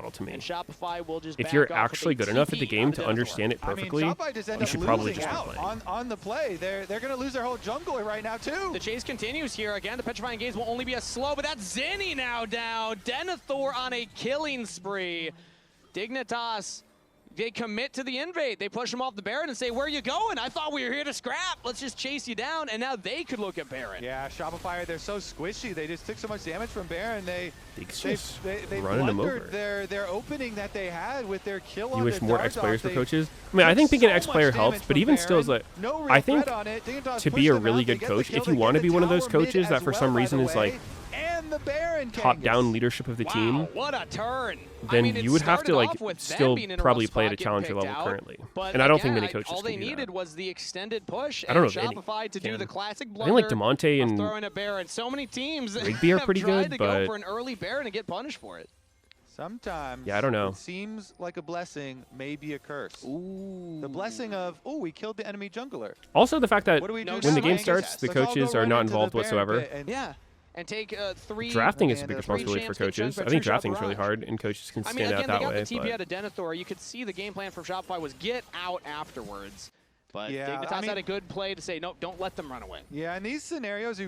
model to me. And Shopify will just If you're back off with actually a good enough at the TP game on to Denethor. understand it perfectly, I mean, Shopify just end you up should probably losing just out be playing. on the play. They're going to lose their whole jungler right now, too. The chase continues here again. The Petrifying Gaze will only be a slow, but that's Zinni now down. Denethor on a killing spree. Dignitas they commit to the invade. They push him off the Baron and say, where are you going? I thought we were here to scrap. Let's just chase you down. And now they could look at Baron. Yeah, Shopify, they're so squishy. They just took so much damage from Baron. They running him over. Their opening that they had with their kill on You wish the more X Dardoch. players were coaches? I mean, I think being an X player helps, but even still, is like, I think to be a really good coach, if you want to be one of those coaches that for some reason is like top-down leadership of the team, what a turn. then I mean, you would have to like still being in a probably rough play at a spot, challenger getting level picked out. currently. But And I don't think again, many coaches all they can do needed that. was the extended push I don't and know if any Shopify to do can. the classic I blunder think like DeMonte of and throwing a Baron. So many teams Rigby are have pretty tried good, to but go for an early Baron and get punished for it. Sometimes I don't know. It seems like a blessing, maybe a curse. Ooh. The blessing of, we killed the enemy jungler. Also the fact that What do we do when the now? game starts, the Let's all go coaches are run not into the involved Baron whatsoever. pit and Yeah. And take three. Drafting is a and big three responsibility for champs take coaches. chunks by I think true shot drafting is really barrage. hard, and coaches can I mean, stand out again, they that got way. the TP But out of Denethor. You could see the game plan from Shopify was get out afterwards. But Yeah, Dignitas I mean- had a good play to say, no, don't let them run away. Yeah, in these scenarios,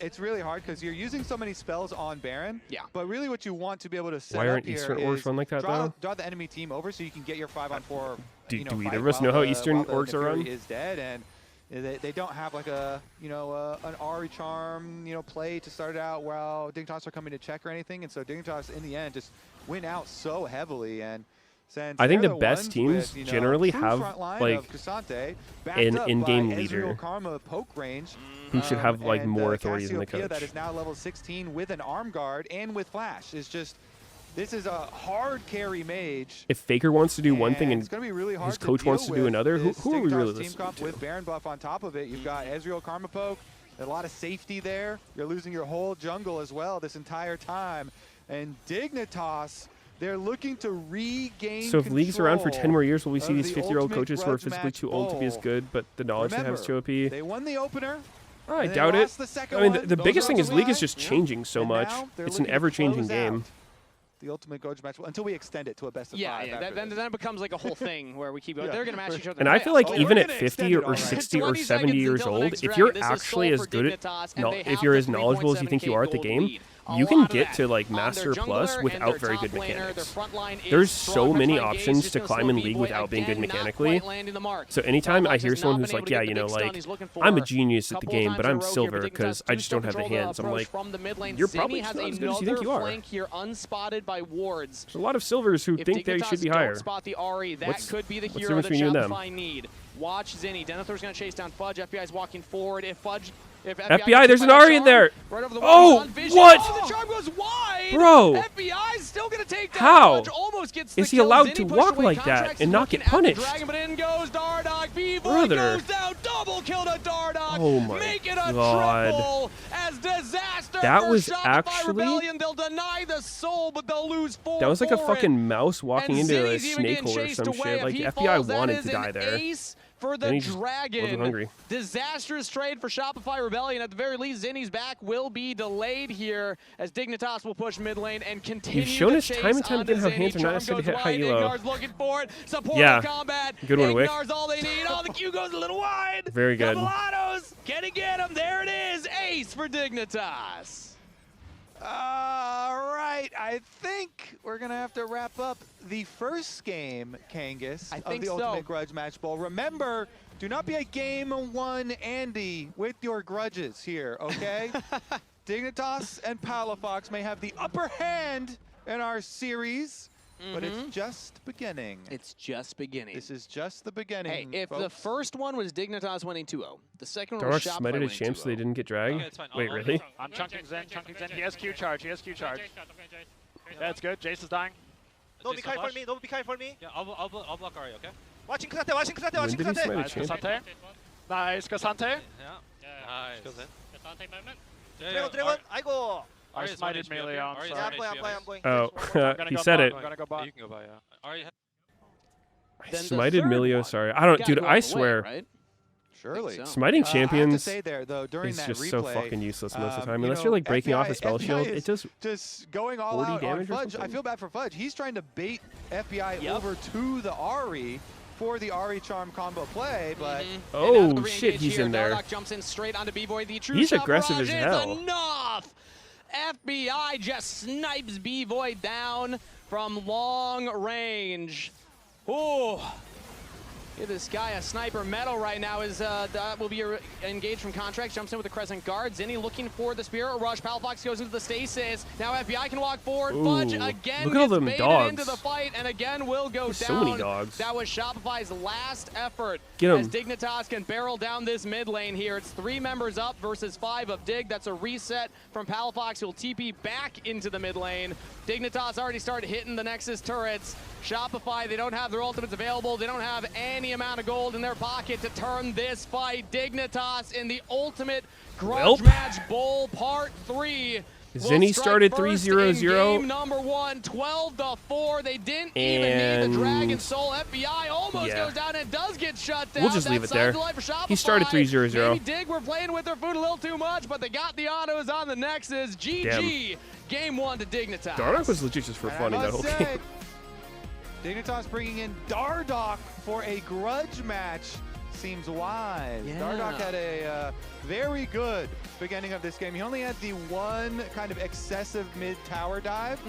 it's really hard because you're using so many spells on Baron. Yeah. But really what you want to be able to set Why up aren't here Eastern is orgs run like that, though? draw the enemy team over so you can get your 5-on-4. Do you know, either fight of us while know how the- Eastern while the orgs are run? Neferi is dead, and they don't have like a an Ari charm play to start it out while Dignitas are coming to check or anything, and so Dignitas in the end just win out so heavily. And since I think they're the best ones teams with, generally true have, front line like, of Crisante, backed an up in-game by leader Ezreal Karma poke range, who should have like and, more authority than the Cassiopeia coach. that is now level 16 with an arm guard and with flash is just. This is a hard carry mage. If Faker wants to do one thing and it's going to be really hard his coach deal wants to do with another, who this are we really Dignitas team listening comp to? with Baron buff on top of it, you've got Ezreal Karma poke, a lot of safety there. You're losing your whole jungle as well this entire time. And Dignitas, they're looking to regain So if League's around for 10 more years, will we see of these the 50-year-old ultimate coaches who are grudge physically match too old to be as bowl. good, but the knowledge they have is too OP? They won the opener. I and they doubt it. lost the second I mean, one. the Those biggest are thing is the League is guys. just changing so And much. now they're It's an looking to ever-changing close game. out the ultimate grudge match until we extend it to a best of Yeah, five. yeah. after Then this. it becomes like a whole thing where we keep going. Yeah. They're going to match each other. And in I the feel playoffs. like Oh, even we're at gonna 50 extend it or already. 60 or 20 70 seconds years until old, Link's if Dragon. you're This is actually sole as for good at Dignitas, and they if have you're the as knowledgeable as you think you are at the 3.7K game, gold you lead. can A lot get of to that like on their Master Plus jungler and without their very top good laner. Their mechanics. front line is There's so strong. many First line options Gaze to is climb gonna in slow League B-Boy without being good again, not mechanically. quite landing the mark. So anytime I Vods hear has someone not who's been like, able yeah, to you get know, the big stun like, he's looking I'm a for. genius at the Couple game, but times in I'm a row here silver for because Dignitas. I just don't have the Two-step hands. I'm control like, from the mid lane. you're Zinni probably has not as good as you think another you are. flank here unspotted by wards. There's a lot of silvers who If think they Dignitas should be don't higher. spot the Ahri, that What's- could be the what's the hero that difference between you and them? Shopify need. Watch Zinni. Denethor's going to chase down Fudge. FBI's walking forward. If FBI, there's an Ahri in there. Right over the Oh, wall, he's on vision. what? Oh, the charm goes wide. Bro. FBI's still going to take down How? Fudge. Almost gets the Is he kill. allowed Zinni to pushed walk away. like that Contract's and not get looking at the punished? Dragon, but in goes Dardoch. B-Boy Brother. goes down. Double kill to Dardoch. Oh my Make it a God. triple as disaster That for was Shopify actually- Rebellion. They'll deny the soul, but they'll lose 4 That was like a for it. fucking mouse walking And into a Zinni's even snake getting hole or chased some away. shit. If Like, he FBI falls, that wanted is to die an there. ace for the Then he just Dragon. wasn't hungry. Disastrous trade for Shopify Rebellion. At the very least, Zinni's back will be delayed here as Dignitas will push mid lane and continue You've shown the us chase time and time onto again how Zinni. hands are not Charm necessarily goes hit high wide. elo. Ignar's looking for it. Support Yeah. combat. Good one, Wick. Ignar's all they need. Oh, the Q goes a little wide. Very good. Double autos. Can he get him? There it is. Ace for Dignitas. All right, I think we're going to have to wrap up the first game, Kangas, I of think the so. Ultimate Grudge Match Bowl. Remember, do not be a game one Andy with your grudges here, okay? Dignitas and Palafox may have the upper hand in our series, but it's just beginning. It's just beginning. This is just the beginning, Hey, if the folks. first one was Dignitas winning 2-0, the second one was Dardoch Shopify smited winning his champ so they 2-0. didn't get dragged? Okay, it's fine. Wait, really? I'm chunking Zen. He has Q charge. That's good. Jace is dying. Don't be kind for me. Don't be kind for me. Yeah, I'll block Ahri, okay? Watching Ksante, watching Ksante, When watching did he Ksante. smite a Nice, champ? Cassante. Nice, Cassante. Yeah. Nice. Dragon, I go. I smited melee on. Ahri is So. on I'm I'm going. Oh, gonna he go said bot, it. I'm gonna go Yeah, bot. you can go by, yeah. Ahri, I Then the smited third Milio, one sorry. I don't, got dude, you out I of the way, swear. right? Surely. so. Smiting I have to champions say there, though, during is that just replay, so fucking useless most of the time. you Unless know, you're like breaking off FBI a spell shield, is it does just going all 40 out on damage or Fudge. I something? feel bad for Fudge. He's trying to bait FBI Yep. over to the Ahri for the Ahri charm combo play, but Oh, And now the shit, re-engage he's here. in there. Dardoch jumps in straight onto B-Boy. The true He's shot aggressive barrage as is hell. enough. FBI just snipes B-Boy down from long range. Oh. Give this guy a sniper medal right now. That will be engaged from Contracts. Jumps in with the Crescent Guard. Zinni looking for the Spirit Rush. Palafox goes into the stasis. Now FBI can walk forward. Ooh, Fudge again look at all gets them baited dogs. into the fight and again will go down. So many dogs. That was Shopify's last effort. Get 'em. As Dignitas can barrel down this mid lane here. It's 3 members up versus 5 of Dig. That's a reset from Palafox, who'll TP back into the mid lane. Dignitas already started hitting the Nexus turrets. Shopify, they don't have their ultimates available. They don't have any amount of gold in their pocket to turn this fight. Dignitas in the ultimate grudge match bowl part 3. Zinni started 3-0-0. Game number 1, 12-4. They didn't even need the Dragon Soul. FBI almost goes down and does get shut down. We'll just leave it there. He started 3-0-0. Maybe Dig were playing with their food a little too much, but they got the autos on the Nexus. GG. Game 1 to Dignitas. Dardoch was legit just for funny that whole game. Dignitas bringing in Dardoch for a grudge match seems wise. Yeah. Dardoch had a very good beginning of this game. He only had the one kind of excessive mid-tower dive.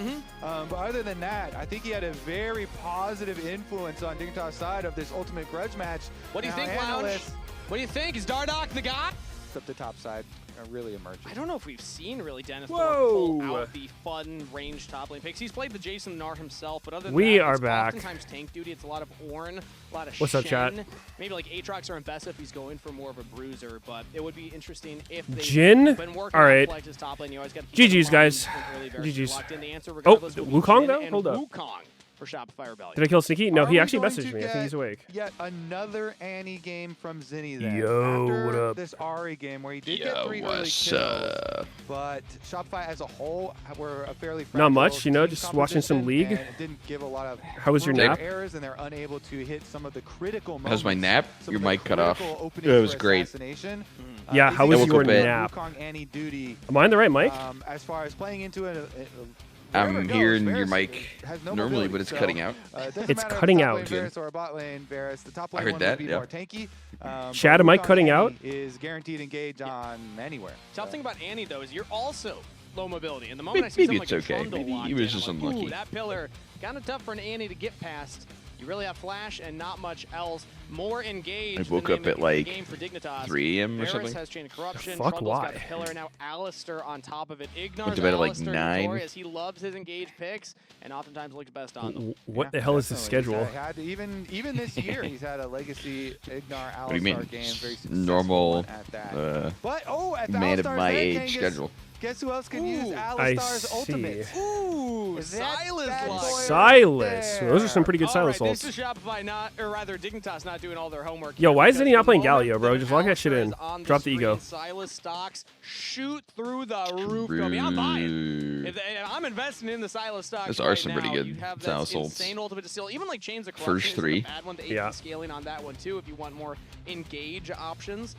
But other than that, I think he had a very positive influence on Dignitas' side of this ultimate grudge match. What do you think, Lounge? What do you think? Is Dardoch the guy? Up the top side. Really emerging. I don't know if we've seen really Dennis pull out the fun range top lane picks. He's played the Jason Nar himself, but other than we that, are it's back. Oftentimes tank duty. It's a lot of Ornn, a lot of What's up, chat? Maybe like Aatrox or Mbessa if he's going for more of a bruiser, but it would be interesting if they Jhin? been working All right. on Flex's top lane. You always got GG's, guys. GG's. Oh, Wukong though? Hold up. Wukong for Shopify Rebellion. Did I kill Sneaky? No, Are he we actually going messaged to me. I think he's awake. Yet another Annie game from Zinni then. Yo, After what up? this Ari game where he did get 3 early kills, but Shopify as a whole were a fairly Not much, fragile you know, team just watching some composition, League. and it didn't give a lot of How was your room for nap? errors, and they're unable to hit some of the critical moments. How's my nap? Some Your of the mic cut off. critical It openings was for great. assassination. Yeah, how was woke your up at- nap? Wukong Annie duty. Am I on the right mic? As far as playing into it. I'm hearing your mic normally, but it's cutting out. It's cutting out. Or a bot lane, Varus. The top I lane heard one that, would be yeah. more tanky. Chad, am I cutting out? Is guaranteed engage on anywhere. Tough thing about Annie though is you're also low mobility. And the moment I see Maybe something it's like a okay. trundle Maybe locked he was in, just I'm like, unlucky. ooh, that pillar kind of tough for an Annie to get past. You really have flash and not much else. More engaged. I woke up at like 3 a.m. or Varus something. has Chain of Corruption. Fuck, Trundle's why? got the pillar. Now Alistair on top of it. Ignar's Went to bed at like Alistair 9. notorious. He loves his engaged picks and oftentimes looks best on them. What the hell is the schedule? Even this year, he's had a legacy Ignar What do you mean? Alistar game. Very successful Normal one at that. But at the man of Alistar's my end, age Kangas, schedule. Guess who else can use I Alistar's see. ultimate? Ooh, That Silas bad luck. boy right Silas. there. Those are some pretty good All Silas right, ults. this is Shopify not, or rather Dignitas not doing all their homework. Yo, here why is because he not the playing moment Galio, bro? that Just lock that shit Alistair in. is on Drop the screen, ego. Silas stocks shoot through the roof. Kobe. I'm buying. If I'm investing in the Silas stocks. Those right are some pretty now. good You have Silas that ults. insane ultimate to steal. Even like Chains of First Corruption is 3. a bad one. The AP scaling on that one too. If you want more engage options.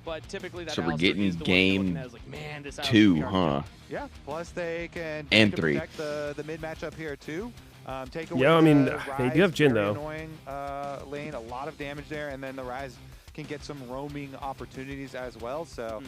But typically that So we're Alistair getting is the one you're looking game at as like, man, this 2, huh? Yeah, plus they can And 3. protect the mid matchup here too. Take away Yeah, I mean, the they Ryze, do have Jhin, very though. Annoying lane, a lot of damage there, and then the Ryze can get some roaming opportunities as well. So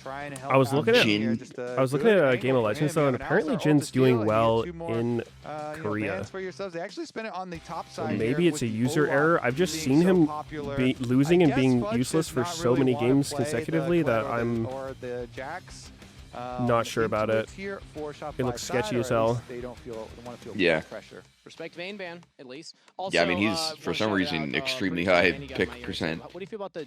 trying to help. I was out looking at here, Jhin. just a I was looking good at a angle Game of for Legends him. though, You and have apparently Alistar ult to Jin's doing steal, and well you get 2 more, in Korea. Korea. For yourselves. They actually spent it on the top So side. maybe here it's with a the user Olaf error. I've just being seen so him popular. losing I and guess being Fudge useless does for not so really many wanna games play the consecutively that Colette I'm or the Jax. not sure about it. Here for It looks Shopify's sketchy side, as or at hell. least They don't want to feel Yeah. pressure. Respect Vayne ban, at least. Also, Yeah, I mean, he's, for wanna some shout reason, out, extremely British high Vayne, he got pick my ears. percent. What do you feel about the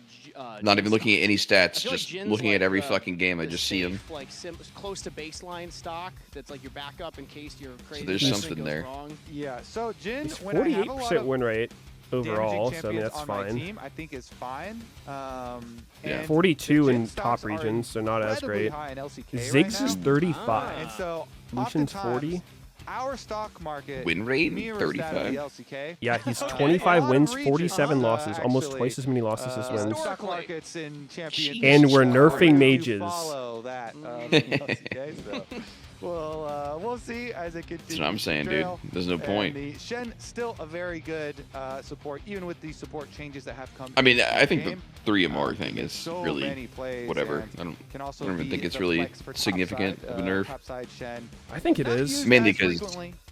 Not even Jhin looking stock? at any I stats, feel like just Jin's looking like at every the- fucking game. I the just see him. safe, like close to baseline stock. That's like your backup in case you're crazy. there's something something goes there. Wrong. Yeah, so Jhin, It's when I have a lot 48% of win rate overall, damaging so I mean champions that's on my fine. team, I think is fine. Yeah. And 42 the in Jhin top stocks are regions, so not as incredibly great. high in LCK right Ziggs now. is 35. And so Lucian's oftentimes, 40. Our stock market Win rate, mirrors 35. that of the LCK. Yeah, he's A 25 lot of wins, regions, 47 losses, almost actually, twice as many losses as wins. Stock markets in champions. And we're nerfing You mages. Follow that. The LCK, so we'll see as it continues. That's what I'm saying, to dude. trail. There's no And point. the Shen still a very good support, even with the support changes that have come. I mean, through I think the game. 3MR thing There's is so really many plays, whatever. and I don't can also even be think it's the really flex for significant topside, of a nerf. topside Shen. I think it Not is. used Mainly as 'cause frequently,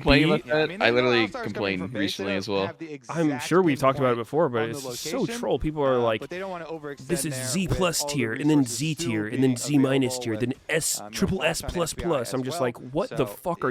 complain be. about that? I literally complained recently as well. I'm sure we've talked about it before, but it's so troll. People are like, but they don't want to overextend this is there Z with plus all the tier, and then Z resources tier, still and then being Z minus available tier, with, then S you know, triple S Batman plus FBI plus. as I'm just well. like, what the So fuck are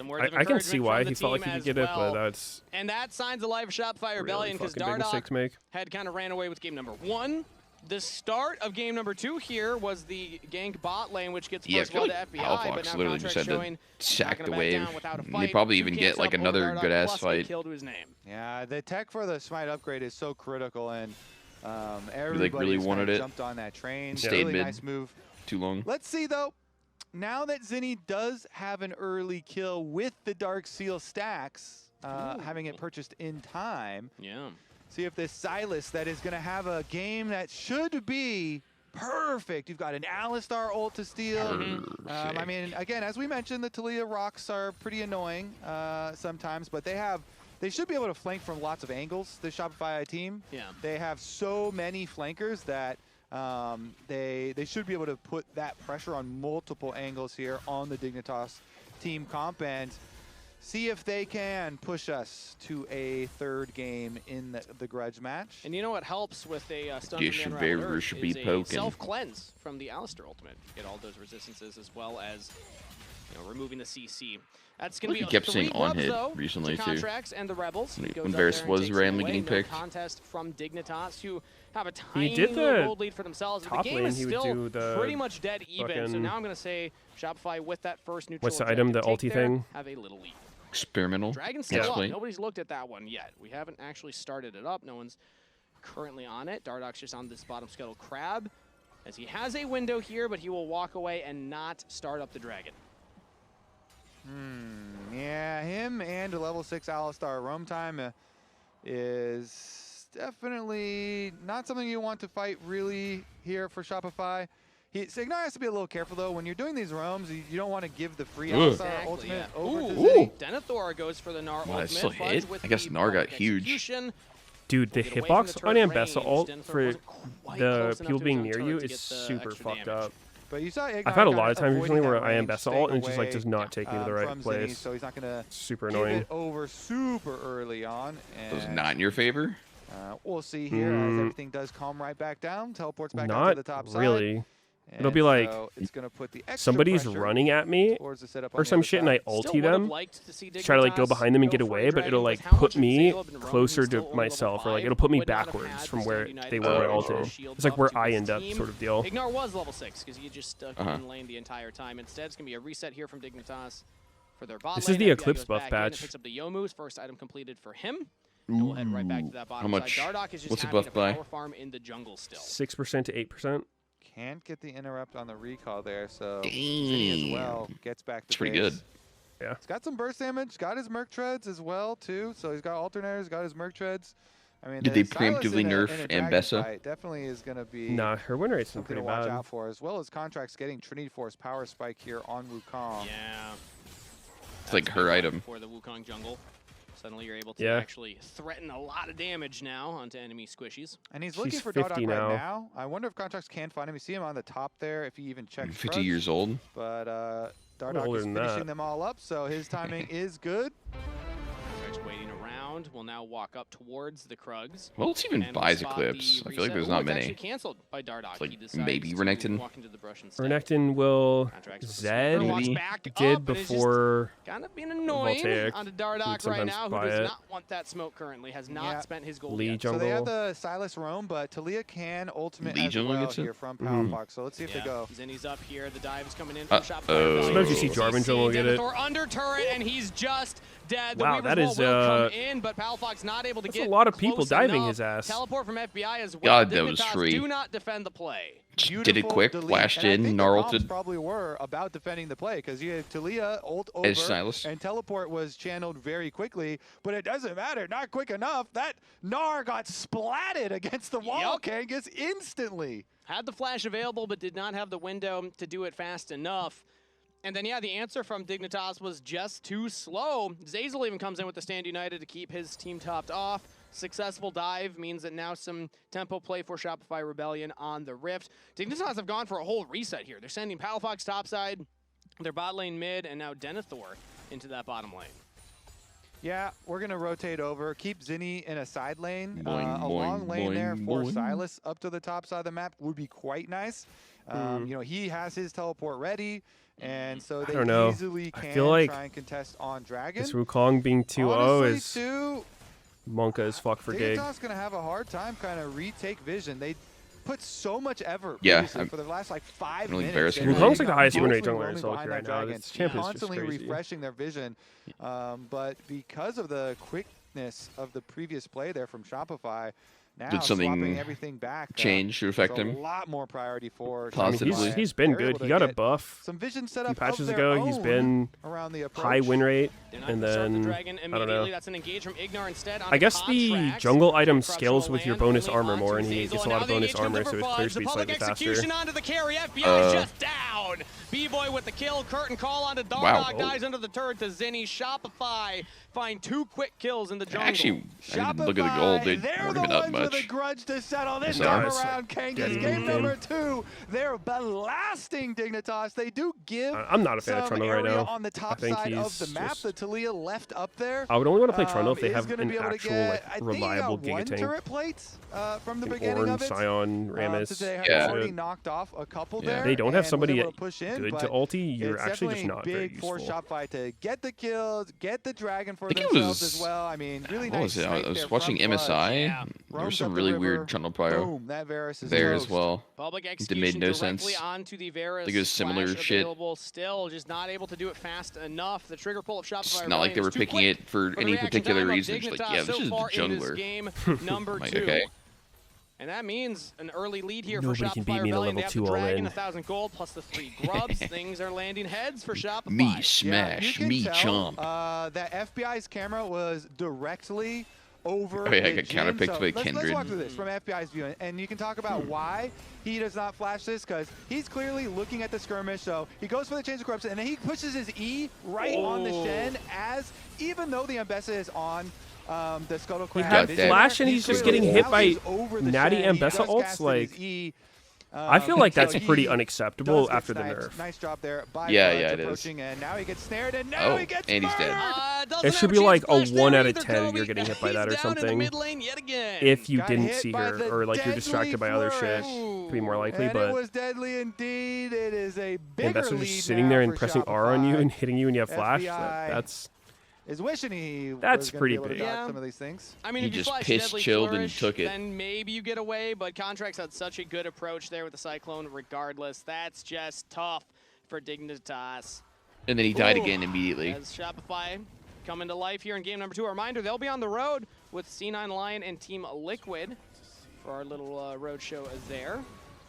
I can see why he felt like he could get it, but that's... And that signs the life of Shopify Rebellion because Dardoch had kind of ran away with game number 1. The start of game number 2 here was the gank bot lane, which gets first blood to FBI, but now literally just had showing to sack the wave. They probably even get like another good-ass fight. Kill to his name. Yeah, the tech for the Smite upgrade is so critical, and everybody really wanted it. Jumped on that train. Stayed really mid nice move. Too long. Let's see, though. now that Zinni does have an early kill with the Dark Seal stacks, having it purchased in time. Yeah. See if this Silas that is going to have a game that should be perfect. You've got an Alistar ult to steal. I mean, again, as we mentioned, the Taliyah rocks are pretty annoying sometimes, but they should be able to flank from lots of angles, the Shopify team. Yeah. They have so many flankers that they should be able to put that pressure on multiple angles here on the Dignitas team comp and see if they can push us to a third game in the grudge match. And you know what helps with a stun Dish from the Bear Unraveled Earth should is be a poking. self-cleanse from the Alistar ultimate. You get all those resistances as well as removing the CC. That's going to be He kept 3 saying on buffs, hit though, recently, to too. Contracts and the Rebels. He goes When up there Varys and was takes it randomly away. getting picked. No contest from Dignitas, who have a tiny He did the gold lead for themselves. But top the game lane, is he would still do the pretty much dead even. So fucking- now I'm going to say Shopify with that first neutral What's the item, the objective ulti take there, thing? have a little lead. Experimental. Dragon's still up. Explain. Nobody's looked at that one yet. We haven't actually started it up. No one's currently on it. Dardock's just on this bottom scuttle crab, as he has a window here, but he will walk away and not start up the dragon. Yeah, him and a level 6 Alistar roam time is definitely not something you want to fight really here for Shopify. Signar has to be a little careful though. When you're doing these roams, you don't want to give the free Alistar ultimate over to Zinni. Denethor goes for the Gnar Wow, that ultimate. still hit? Fudge with I guess the Gnar got perfect huge. execution. Dude, the Get away from hitbox the on turret Ambessa range. ult Denethor for wasn't quite the close enough people to being his near own you turret to is get the super extra fucked damage. up. But you saw Ignar I've had a kinda lot of times avoiding recently where that I range, Ambessa staying ult and it just like away, does not take me to the right from Zinni, place. so he's not gonna Super give annoying. it over super early on. Was And not in your favor? we'll see here as everything does calm right back down, teleports back out Not to the top side. really. It'll And be like so it's gonna put the extra somebody's pressure running at me towards the setup on or the some other shit and I side. ulti Still would have them. liked to see Try to like go Dignitas behind them and go get for a away, but dragon, it'll like because how put much me Zayla have been roaming closer still to over myself, or like level it'll put me 5, would not have backwards had from the where Stand United they buff were or ulted. shield It's like buff where to I his end up team. sort of deal. Ignar was level 6 because he just stuck in lane the entire time. Instead, it's going to be a reset here from Dignitas for their bot This lane. is the FBI Eclipse goes buff back in and patch. picks up the Youmu's first item completed for him. And we'll head right back to that bottom How much? side. Dardock is just What's the having buff a by? power farm in the jungle still. 6% to 8%. Can't get the interrupt on the recall there, so Zinni as well gets back to That's pretty base. good. Yeah. He's got some burst damage, got his Merc Treads as well too, so he's got alternators, got his Merc Treads. I mean, Did the they Silas preemptively in a nerf dragon Ambessa? fight definitely is going to be Nah, her win rate's been something to pretty watch bad. out for, as well as Contracts getting Trinity Force power spike here on Wukong. Yeah. It's like That's her big item. for the Wukong jungle. Suddenly you're able to Yeah. actually threaten a lot of damage now onto enemy squishies. And he's looking She's for 50 Dardock now. right now. I wonder if Contracts can find him. You see him on the top there if he even checks 50 Grudge. years old. But older Dardock is than finishing that. them all up, so his timing is good. Contracts waiting around will now walk up towards the Krugs. Well, let's even And we'll buy spot Eclipse. the I feel like reset. there's Ooh, not it's many. actually canceled by Dardock. like He decides maybe to Renekton. walk into the brush instead. Renekton will Contracts with the Zed smoke. Walks Maybe. back up did and is just before kind of being annoying Voltaic. onto You'd Dardock right sometimes now, who buy does it. not want that smoke currently, has not Yeah. spent his gold Lee yet. So they have jungle. the Silas roam, but Taliyah can ultimate Lee as jungle well gets it? here from Power Fox. So let's see if they Yeah. go. Zinni's up here. The dive's coming in from Uh-oh. Shopify. Sometimes you see Jarvan jungle get it. Denethor under turret, and he's just dead. The Wow, Weaver's that Wall is, will come in, but Palfox not able to that's get a lot of people close diving enough. his ass. Teleport from FBI as well. God, that was Dignitas free. do not defend the play. Did it Beautiful quick, delete. flashed And I in, think the Gnar comps ulted. probably were about defending the play because you had Taliyah ult As over Silas. and teleport was channeled very quickly, but it doesn't matter, not quick enough. That Gnar got splatted against the wall, Kangas, instantly. Had the flash available, but did not have the window to do it fast enough. And then, yeah, the answer from Dignitas was just too slow. Zayzel even comes in with the Stand United to keep his team topped off. Successful dive means that now some tempo play for Shopify Rebellion on the Rift. Dignitas have gone for a whole reset here. They're sending Palfox topside, their bot lane mid, and now Denethor into that bottom lane. Yeah, we're going to rotate over. Keep Zinni in a side lane. Boing, A long boing, lane there boing, for boing. Silas up to the top side of the map would be quite nice. You know, he has his teleport ready, and so they don't know. easily I can feel like try and contest on Dragon. This Wukong being 2-0 Honestly, is too, Monka as fuck for Gig. Dignitas going to have a hard time kind of retake vision. They put so much effort Yeah, for the last like 5 really minutes. embarrassing. They're Wukong's like the not highest win rate constantly jungler in roaming Sulky behind right that now. dragon, This champ is just constantly crazy. refreshing their vision. But because of the quickness of the previous play there from Shopify, Now Did something everything back, change to affect him? A lot more priority for Positively. He's been good. He got a buff some vision set a up few patches ago. He's been around the high win rate, and then I don't know. That's an engage from Ignar instead. I guess the jungle item scales with your bonus armor more, and he gets a lot of bonus armor, so his clear speed slightly faster. Onto the carry. FBI just down. B-Boy with the kill. Curtain call onto Dog. Dies under the turret to Zinni. Shopify find 2 quick kills in the jungle. Actually, I didn't look at the gold. They weren't even up much. With a grudge to settle this time around, Kangas. Game number 2. They're blasting Dignitas. They do give I'm not a fan of Trundle right now. On the top side of the map that Talia left up there. I would only want to play Trundle if they have an actual reliable Giga tank. Turret plates from the beginning of it. Sion, Rammus. They have already knocked off a couple there. They don't have somebody good to ulti. You're actually just not very useful. Big for Shopify to get the kills, get the dragon for themselves as well. I mean, really nice. I was watching MSI. There was some really weird Trundle pyro there as well. Public it made no sense. Onto the Varus I think it was similar shit. Still just not able to do it fast enough. The trigger pull of Shopify. It's not like they were picking it for any particular reason. Just like, yeah, this is the jungler. Game number 2. Okay. And that means an early lead here Nobody for Shopify can beat me in a Rebellion. level 2 all in. 1,000 gold plus the 3 grubs. Things are landing heads for Shopify. Me smash, me chomp. That FBI's camera was directly over. Oh yeah, I got counterpicked by Kindred. Kindred. Let's walk through this from FBI's view, and you can talk about why he does not flash this, because he's clearly looking at the skirmish. So he goes for the Chains of Corruption, and then he pushes his E right on the Shen, as even though the Ambessa is on the Scuttle Crab. He had flash, and he's just getting hit by natty Ambessa ults. Like, I feel like that's pretty unacceptable after the nerf. Nice drop there by it is. And now he gets snared, and now he gets and he's dead. It should be like a 1 out of 10 if you're getting hit by that or something. If you didn't see her, or like you're distracted by other shit, to be more likely. But it was deadly indeed. It is a bigger Ambessa just sitting there and pressing R on you and hitting you, and you have flash. That's is wishing he that's was pretty be able to big. dodge some of these things. I mean, he if you just flash pissed, chilled, and flourish, took it. Then maybe you get away, but Contracts had such a good approach there with the Cyclone regardless. That's just tough for Dignitas. And then he died again immediately. As Shopify coming to life here in game number 2. A reminder, they'll be on the road with C9 Lion and Team Liquid for our little road show there.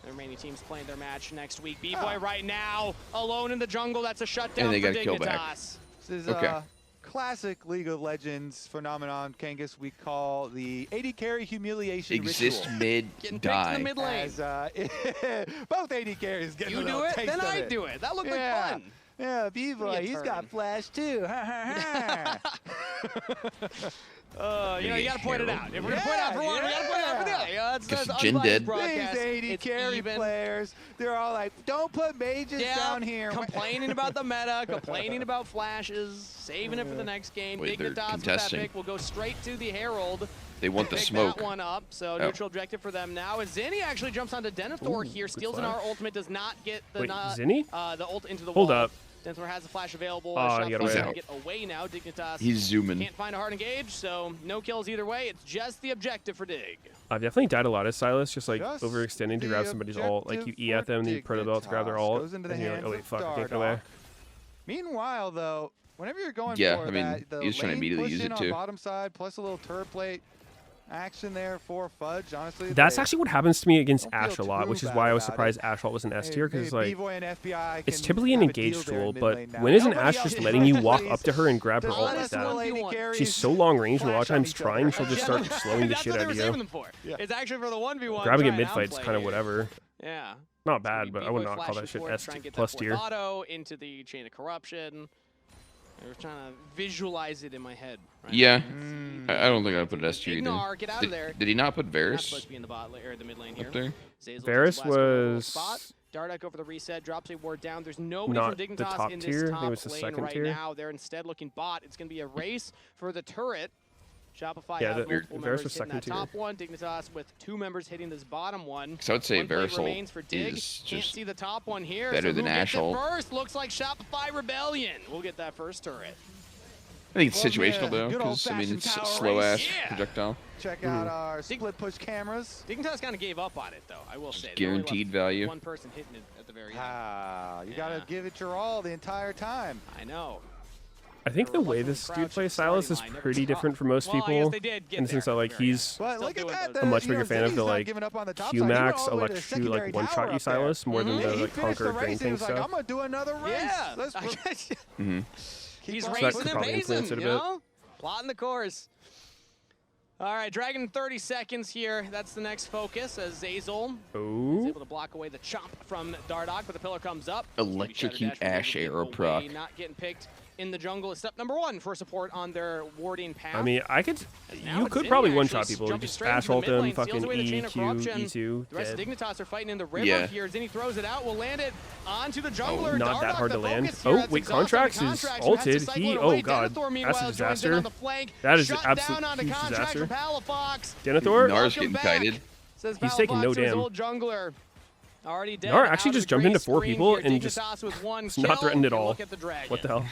The remaining teams playing their match next week. B-Boy right now, alone in the jungle. That's a shutdown and they for got killed back. Dignitas. This is classic League of Legends phenomenon, Kangas, we call the AD carry humiliation Exist ritual. Getting die. picked in the mid lane. As, both AD carries getting You a do it, taste then of I it. do it. That looked like fun. Yeah, B-Boy, he's got flash too. You know, you got to point it out. If we're going to point out for one, we got to point out for the other. You know, that's Jin did. These AD carry players, they're all like, don't put mages down here. Complaining about the meta, complaining about flashes, saving it for the next game. Dignitas with that pick will go straight to the Herald. They want the smoke. That one up, so neutral objective for them now. As Zinni actually jumps onto Denethor here, steals an R ultimate, does not get the Zinni? The ult into the wall. Hold up. Denethor has a flash available. Oh, He's out. Get away now. Dignitas he's zooming. Can't find a hard engage, so no kills either way. It's just the objective for Dig. I've definitely died a lot as Silas, just like overextending to grab somebody's ult. Like you E at them, and you proto belt to grab their ult, and you're like, oh wait, fuck, I can't get away. Meanwhile, though, whenever you're going for I mean, he's trying to immediately use it too. Bottom side, plus a little turret plate action there for Fudge. Honestly, that's actually what happens to me against Ashe a lot, which is why I was surprised Ashe ult was an S tier, because like it's typically an engaged tool, but when isn't Ashe just letting you walk up to her and grab her ult like that? She's so long range, and a lot of times trying, she'll just start slowing the shit out of you. It's actually for the 1v1. Grabbing it mid fight's kind of whatever. Yeah. Not bad, but I would not call that shit S plus tier. Auto into the Chain of Corruption. I was trying to visualize it in my head. Right? Yeah, I don't think I'd put it S tier either. Get out of there. Did he not put Varus? Not supposed to be in the bot or the mid lane here. Up there? Varus was. Dardak over the reset, drops a ward down. There's nobody from Dignitas in this top lane right now. They're instead looking bot. It's going to be a race for the turret. Shopify has multiple members hitting that top one. Dignitas with 2 members hitting this bottom one. So I would say Varus remains for Dig. Can't see the top one here. Better than Ashe ult. First looks like Shopify Rebellion. We'll get that first turret. I think it's situational though, because I mean it's slow Ashe projectile. Check out our split push cameras. Dignitas kind of gave up on it though. I will say. Guaranteed value. One person hitting it at the very end. You gotta give it your all the entire time. I know. I think the way this dude plays Sylas is pretty different for most people, in the sense that like he's a much bigger fan of the like Q-Max, electro, like one-shot you Sylas more than the like Conquer Drain King stuff. I'm gonna do another race. Yeah. He's racing and pacing, you know? Plotting the course. All right, Dragon 30 seconds here. That's the next focus as Zeyzal is able to block away the chomp from Dardoch, but the pillar comes up. Electrocute Ash Arrow proc. Not getting picked in the jungle is step number 1 for support on their warding path. I mean, you could probably one-shot people. You just Ash ult them, fucking E, Q, E2, The rest of dead. Dignitas are fighting in the river here. Zinni throws it out, will land it onto the jungler. Not that Dardoch, hard to the land. focus here. Oh, That's wait, exhausted. Contracts The is Contracts who has to ulted. cycle it away. Oh god, Denethor, that's meanwhile, a joins in on disaster. the flank. That is Shut absolute down onto huge Contracts disaster. from Palafox. Denethor? Nar's getting kited. Says He's taking no Palafox to his damn. old jungler. Already dead. Gnar actually just jumped into 4 people and just was not threatened at all. What What the hell?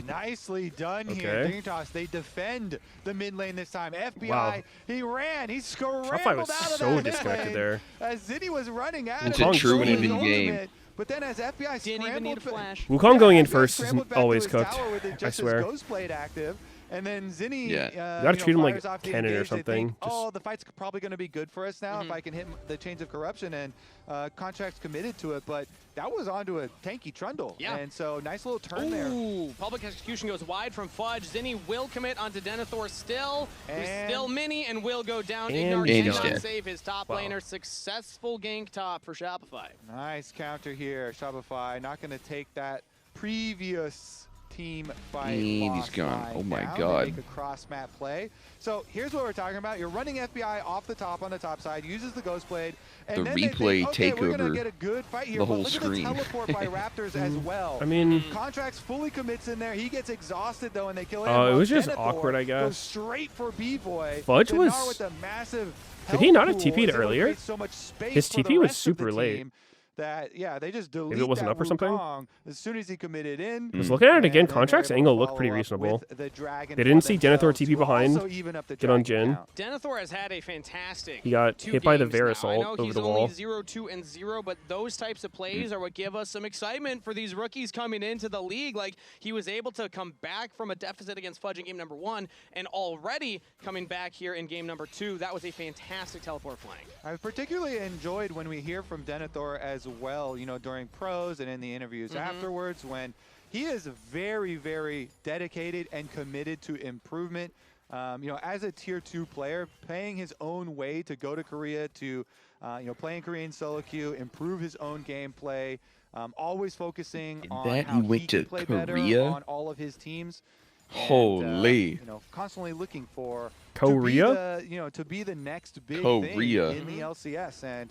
Nicely done here. Dignitas, they defend the mid lane this time. FBI, wow. He ran. He scrambled Shopify was out of so that disconnected lane there. as Zinni was running at It's him. a true Ultimate, in-game. But then as FBI Didn't even need a scrambled flash. Wukong going in FBI first is scrambled back always to his cooked, tower with it I just swear. as Ghost Blade active. And then Zinni, You gotta treat him like fires off the cannon or engage. They something. think, oh, the fight's probably going to be good for us now if I can hit the Chains of Corruption, and Contract's committed to it. But that was onto a tanky Trundle. Yeah. And so nice little turn there. Ooh, public execution goes wide from Fudge. Zinni will commit onto Denethor still. Who's still mini and will go down. And Ignite he's cannot save his top Wow. laner. Successful gank top for Shopify. Nice counter here. Shopify not going to take that previous team fight. And he's loss gone. line Oh my down. god. They make a cross map play. So here's what we're talking about. You're running FBI off the top on the top side, uses the Ghost Blade. And The then they replay think, okay, we're gonna takeover, get a good fight here. the But whole look screen. at the teleport by Raptors as well. I mean, Contracts fully commits in there. He gets exhausted though, and they kill him. it while was just Denethor awkward, I guess. Goes straight for B-Boy. Fudge Dinar was- with a massive Did he not have health pool, TP'd is able to earlier? create so much space His for the TP was rest of the super late. team that they just delete Maybe it wasn't that up or something? Wukong as soon as he committed in. Just looking at it again, and then Contract's they're able angle to looked pretty follow up reasonable. with the Dragon They didn't for see Denethor themselves TP to behind, also even up the get on Dragon Jhin. count. Denethor has had a fantastic He got 2 hit by the games now. Varus I ult know over he's the only wall. 0-2-0, but those types of plays are what give us some excitement for these rookies coming into the league. Like, he was able to come back from a deficit against Fudge in game number 1, and already coming back here in game number 2. That was a fantastic teleport flank. I particularly enjoyed when we hear from Denethor as well, during pros and in the interviews afterwards, when he is very, very dedicated and committed to improvement. As a tier 2 player, paying his own way to go to Korea to, play in Korean solo queue, improve his own gameplay, always focusing on that how he went he to can play better Korea? on all of his teams. Holy. And, constantly looking for Korea? to be the next big Korea. thing in the LCS, and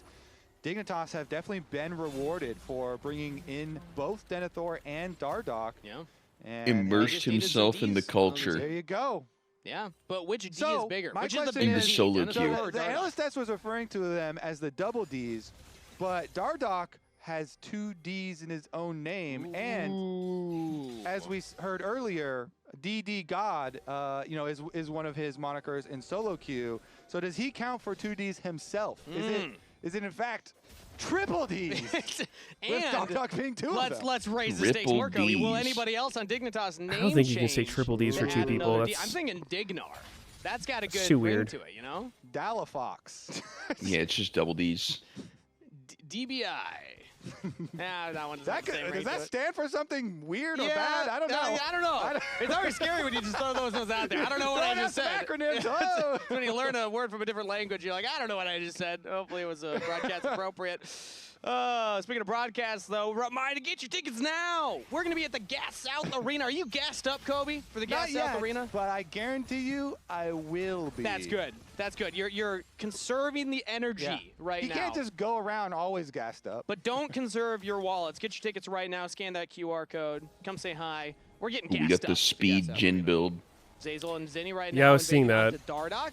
Dignitas have definitely been rewarded for bringing in both Denethor and Dardoch. Yeah. And Immersed himself in the there culture. you go. Yeah, but which D is So, bigger? my Which is the question bigger is- D, solo Denethor queue. or The Dardoch? analyst test was referring to them as the double Ds, but Dardoch has 2 Ds in his own name, and as we heard earlier, DD God, is one of his monikers in solo queue. So does he count for 2 Ds himself? Is it in fact triple Ds? With Dardoch being 2 of them. Let's raise the stakes Triple more, Cody. Will Ds. anybody else on Dignitas name I don't think you can say change triple Ds for and 2 add people. another D? That's I'm thinking Dignar. That's got a good too ring weird. to it, you know? Dalafox. Yeah, it's just double Ds. DBI. Nah, that one doesn't have the same ring Does to that it. stand for something weird or Yeah, bad? I don't know. I don't know. It's always scary when you just throw those ones out there. I don't know what I just said. Acronyms. Oh. When you learn a word from a different language, you're like, I don't know what I just said. Hopefully it was broadcast appropriate. Speaking of broadcasts, though, remind to get your tickets now. We're going to be at the Gas South Arena. Are you gassed up, Kobe, for the Gas Not South yet, Arena? but I guarantee you I will be. That's good. That's good. You're conserving the energy right You now. can't just go around always gassed up. But don't conserve your wallets. Get your tickets right now. Scan that QR code. Come say hi. We're getting We gassed got up the at speed Gas South Jhin Arena. build. Zeyzal and Zinni right now. Yeah, I was invading seeing up that. to Dardoch.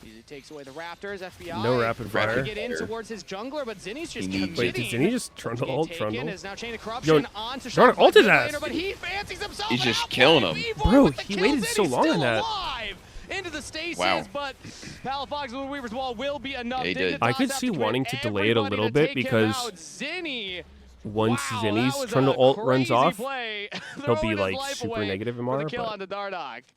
He takes away the Raptors. FBI. no rapid Trying to fire. get in towards his jungler, but Zinni's just He needs- committing. Wait, did Zinni just Trundle ult? Taken Trundle? is now chain of corruption Yo, onto Dardoch Shopify ulted his mid ass. laner, but he fancies himself He's just out killing by him. B-Boy Bro, with the he kills waited in. so He's long still on that. alive. Into the stasis, Wow. but Palafox with Weaver's Wall will be enough. Yeah, he did. Dignitas I could have see to commit wanting to delay it a everybody little to bit take him because out. Zinni once Zinni's Trundle ult runs off, he'll be like super negative MR.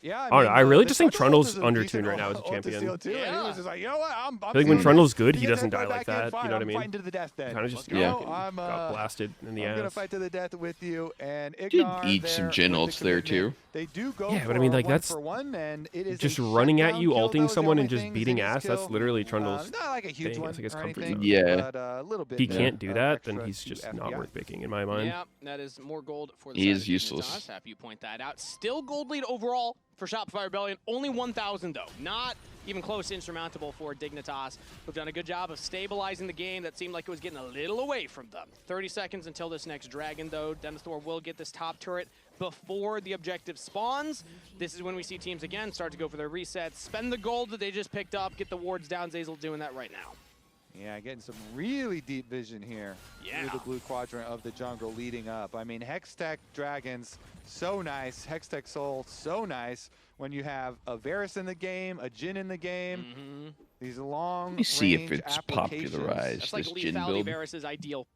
Yeah, I don't know. I really just think Trundle's undertuned right now as a champion. Yeah. He was just like, you know what? I'm I think when Trundle's good, he doesn't die like that. You know what I mean? Fighting to the death then. Kind of just I'm got blasted in the I'm gonna ass. fight to the death with you, and Did eat some gen ults there too. They do go Yeah, but I mean, like, that's and it is just running at you, ulting someone, and just beating ass. That's literally Trundle's not like a huge thing. one It's like his or comfort anything, zone. Yeah. but a little bit. If he can't do that, then extra he's to just not FBI. worth picking in my mind. Yeah, that is more gold for the He side is of useless. Dignitas. Happy you point that out. Still gold lead overall for Shopify Rebellion. Only 1,000 though. Not even close to insurmountable for Dignitas, who've done a good job of stabilizing the game. That seemed like it was getting a little away from them. 30 seconds until this next dragon though. Denethor will get this top turret before the objective spawns. This is when we see teams again start to go for their resets, spend the gold that they just picked up, get the wards down. Zazel doing that right now. Yeah, getting some really deep vision here through the blue quadrant of the jungle leading up. I mean, Hextech Dragons, so nice. Hextech Soul, so nice. When you have a Varus in the game, a Jhin in the game, these long Let me see if range it's applications. popularized, That's like this Jhin lethality build. Varus's ideal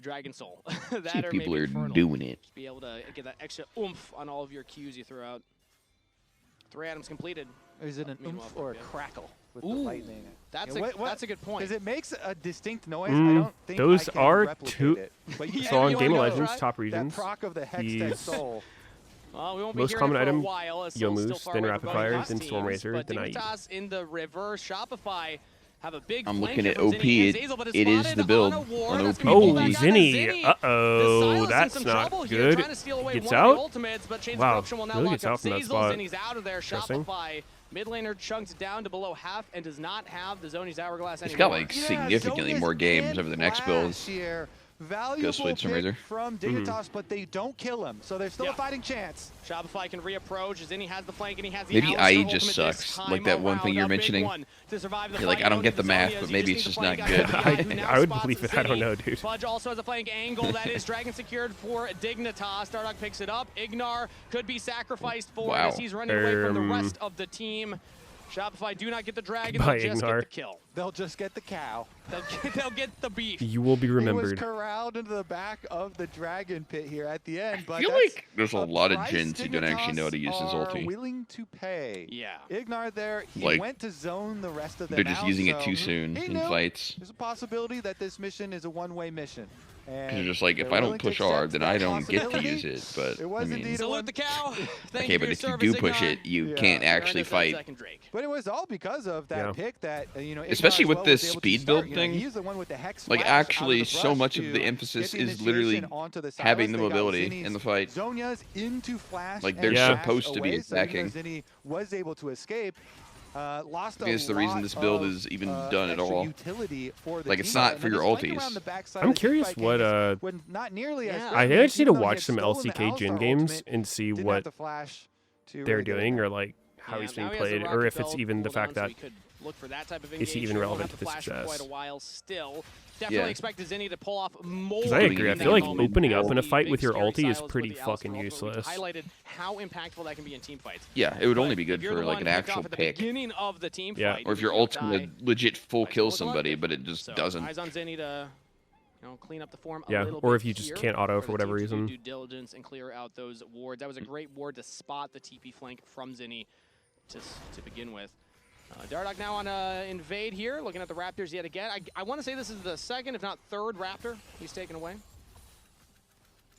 Dragon Soul. That See if or people maybe are Infernal. doing it. Just be able to get that extra oomph on all of your Qs you throw out. 3 items completed. Is it an Meanwhile, oomph or a good. crackle with Ooh, the lightning? That's Yeah, that's a good point. Because it makes a distinct noise. I don't think those I can are replicate two. it. But you So on everyone Game of knows Legends, top that regions, proc of the Hextech he's Soul. Well, we won't be most hearing common it for item, a while, as Soul's still Youmu's, far then away Rapid from Fire, both then teams, Stormrazor, but then IE. Dignitas in the river. Shopify have a big I'm flank looking here at from OP. Zinni and Zazel, but it's It is spotted the build on a ward. on That's OP. gonna pull Oh, back out of Zinni. The Uh-oh, Silas in that's some not trouble here, good. trying to steal away Gets one out? of the ultimates, but Chains of Wow, Corruption will now really lock gets up out from that Zazel. spot. Zinni's out of there. Interesting. Shopify mid laner chunks down to below half and does not have the Zoni's Hourglass He's anymore. got like significantly more games over the next build. Valuable Ghostblade Stormrazor. pick from Dignitas, but they don't kill him, so there's still a fighting chance. Shopify can reapproach. Zinni has the flank and he has the Maybe Alistair IE just ultimate this sucks, time like that one around. thing you're A big mentioning. one to survive the You're like, fight. I don't get the Zonias, math, you but maybe just it's need just the not flank good. out of the who now I would spots believe it. I don't Zinni. know, dude. Fudge also has a flank angle. That is Dragon secured for Dignitas. Stardog picks it up. Ignar could be sacrificed for it as he's running away from the rest of the team. Shopify do not get the dragon, they'll just get the kill. They'll just get the cow. They'll get the beef. You will be remembered. He was corralled into the back of the dragon pit here at the end, but I feel that's like there's a lot of price gens who don't actually know how to use his Dignitas ulti. are willing to pay. Yeah. Ignar there, he Like, went to zone the rest of them They're just out, using it so too soon he in knew fights. There's a possibility that this mission is a one-way mission. Because they're just like, if I don't push hard, then I don't get to use it. But, I mean, Salute the cow. Thank okay, you for but your if you service, do push Ignar. it, you can't actually fight. But it was all because of that pick that, you know, Ignar Especially as with well this was able to speed start. build You know, thing, he's the one with the hex like splash out of actually the so brush much of to the emphasis get the is literally initiation onto the having the Silas. They got mobility Zinni's in the fight. Zonia's into flash Like, and they're flash supposed to be away, so even attacking. though Zinni was able to escape. Lost I think it's the reason this build is even done at all. Like, it's not for your ultis. I'm curious what I think I just need to watch some LCK Jhin games and see what they're doing, or like how he's being played, or if it's even the fact that look for that type of is he even engagement. relevant We'll to the have the flash for success? quite a while still. Definitely expect Zinni to pull off more. Because I agree. I feel like moment opening up as in a the fight big with your scary ulti is Silas pretty with the Alistair fucking ultimate. We've useless. highlighted how impactful that can be in team fights. Yeah, it would only But be good if you're for the like one an picked off actual at the pick. beginning of the team fight, Or if your you ult's die. gonna legit full kill Like, somebody, but it just So, doesn't. Eyes on Zinni to clean up the form a Yeah, little or bit if you just here can't auto for the whatever team to do reason. due diligence and clear out those wards. That was a great ward to spot the TP flank from Zinni to begin with. Dardoch now on invade here, looking at the Raptors yet again. I want to say this is the second, if not third, Raptor he's taken away.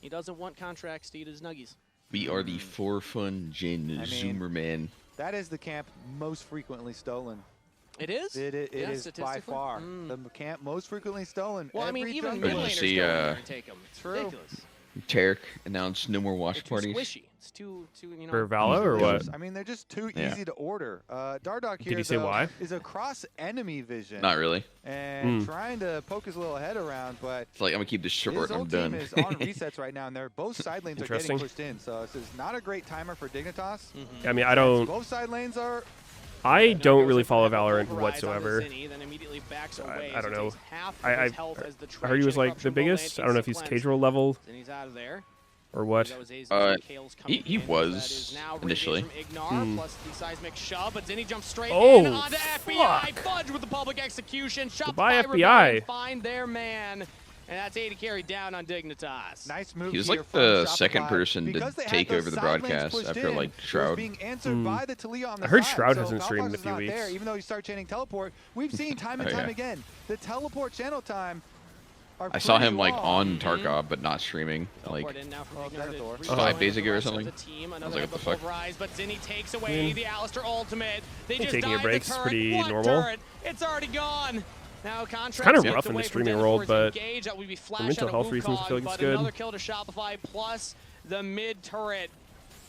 He doesn't want contracts to eat his nuggies. We are the for fun Jhin Zoomer man. That is the camp most frequently stolen. It is? It is by statistically? far the camp most frequently stolen. Well, I mean, Every even jungle- mid Did you laners see, go in there and take him. It's True. ridiculous. Tarek announced no more watch They're too parties. squishy. It's too For Vala or what? I mean, they're just too Yeah. easy to order. Dardoch Did here he say though, why? is across enemy vision. Not really. And trying to poke his little head around, but It's like, I'm gonna keep this short. his I'm whole done. team is on resets right now, and they're both side lanes are getting Interesting. pushed in. So this is not a great timer for Dignitas. I mean, I don't. Both side lanes are. I don't really follow Valorant Valorant whatsoever. I don't know. I heard he was like the biggest. I don't know if he's casual level He's out of there. or what. He was initially. Plus the seismic shove, but Zinni jumps straight Oh, in onto FBI. fuck. Fudge with the public execution. Goodbye, Shopify FBI. Rebellion find their man. And that's 80 carry down on Dignitas. Nice move. He was here like from the Shopify. second person to Because they had take those over the side lanes broadcast pushed after in, like it was Shroud. being answered by the Talia on the I heard side. Shroud So hasn't streamed in a Valparaiso's few not weeks. there, even though you start chanting teleport. We've seen time and Oh, time yeah. again. The teleport channel time I saw him pretty like long. on Tarkov, but not streaming. Like Teleport in now from Ignore to 5 rejoin days with ago the or rest of something. the team. I was Another like, what the full fuck? rise, but Zinni takes away the Alistair ultimate. They just taking a dive break's the turret. pretty What normal. turret? It's already gone. Now contract kind of stripped rough in the away from streaming Denethor's world, but engage. That would be flash mental out of health reasons, I feel like it's but good. another kill to Shopify plus the mid turret.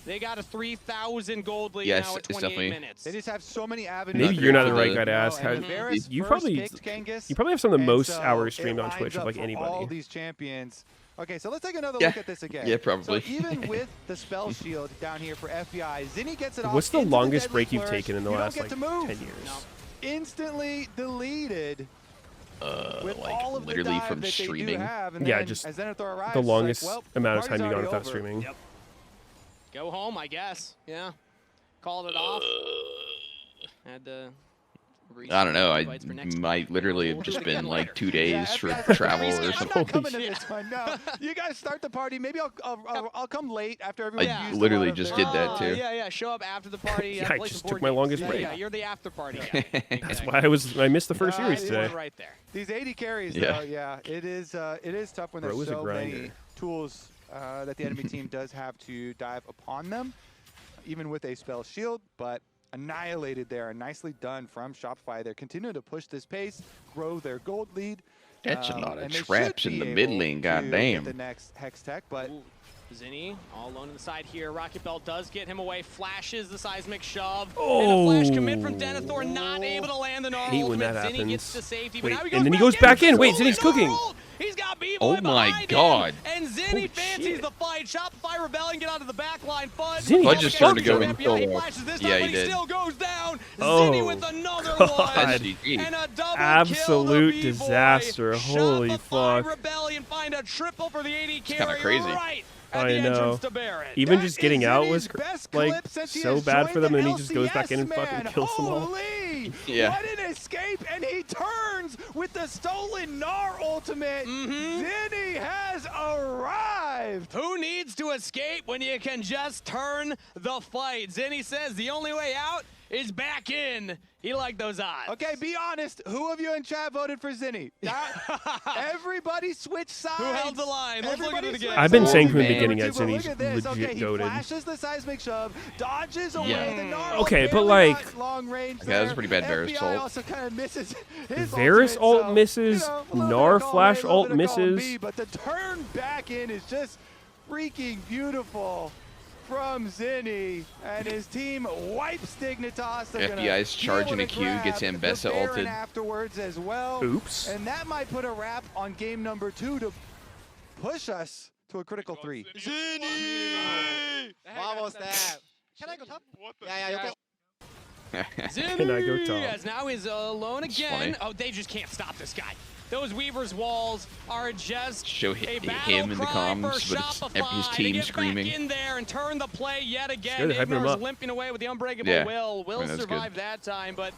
They got a 3,000 gold lead Yes, now at it's 28 definitely- minutes. They just have so many avenues. maybe to you're not go the right down, guy to you know, ask. and How, Varus you first probably picked Kangas, have some of the and most so hours it streamed on lines Twitch of up like for anybody. all these champions. Okay, so let's take another Yeah. look at this again. Yeah, probably. So even with the spell shield down here for FBI, Zinni gets it off. What's the into longest deadly break you've flourish. taken in the You don't last get like to move. 10 years? Instantly deleted. With like all of literally the dive from that they do streaming. have, and Yeah, then just as Zenithor arrives, the it's longest like, well, amount of party's time you got already without over. streaming. Yep. Go home, I guess. Yeah. Called it off. Had to I don't know. I invites for next might literally have We'll just do it again been like later. 2 days Yeah, for FBI's like, travel "Please, or I'm something. not coming to Holy this one. No, you guys start the party. Maybe I'll come late after I everyone. used a literally lot of just their- did that too. Yeah, show up after the party. Yeah, play I some just board took my games. longest Yeah, break. Yeah, you're the after party guy. That's Exactly. why I missed the first Nah, series it today. is Right there. These 80 carries, Yeah. though, yeah, it is tough when Bro there's was a so many grinder. tools that the enemy team does have to dive upon them, even with a spell shield, but annihilated there and nicely done from Shopify. They're continuing to push this pace, grow their gold lead. That's a lot of and they should traps in be the able mid lane, to get goddamn. the next Hex Tech, but Ooh, Zinni all alone on the side here. Rocket Belt does get him away. Flashes the seismic shove. And a flash commit from Denethor, not able to land the Gnar Hate when ultimate. that Zinni gets happens. to safety, Wait, but now he and then he goes back in. Wait, Zinni's cooking. He's got B-Boy Oh my behind God. him, and Zinni Holy fancies shit. the fight. Shopify Rebellion get onto the back line. Fudge Fudge is starting to go in He solo. flashes this Yeah, time, he but he did. still goes down. Oh, Zinni with another God. one. SGG. And a double Absolute kill to B-Boy. disaster. Holy Shopify fuck. Rebellion find a triple for the 80 kinda carry crazy. right at I the know. entrance to Barrett. Even that just getting is out Zinni's was best like clip since he so has bad for joined them, the and then he just goes back in and LCS, fucking man. kills them all. Holy! Yeah. What an escape, and he turns with the stolen Gnar ultimate. Zinni has arrived. Who needs to escape when you can just turn the fight? Zinni says the only way out is back in. He liked those odds. Okay, be honest. Who of you in chat voted for Zinni? Everybody switched sides. Who held the line? Let's look at it Everybody again. switched I've been sides. saying from the Man. beginning But that look Zinni's at this. Okay, legit he goated. flashes the seismic shove, dodges away Yeah. the Gnar. Okay, but barely like- got long range Okay, that was there. pretty bad Varus FBI ult. also kind of misses his Varus ultimate, ult so, misses, you know, a little bit Gnar of column flash A, a little ult bit of column misses. B, but the turn back in is just freaking beautiful from Zinni, and his team wipes Dignitas. They're gonna FBI's be charging able a to Q, gets grab Ambessa the Baron ulted. afterwards as well. Oops. And that might put a wrap on game number 2 to push us to a critical 3. Vamos that. Can I go top? Yeah, Zinni Can I go top? as now is alone again. Oh, they just can't stop this guy. Those Weaver's walls are just Show a him battle in the cry comms, for but it's Shopify his to team get screaming. back in there and turn the play yet again. good, hyping him Ignor's up. limping away with the unbreakable Yeah. will. Will I mean, that's survive that time, but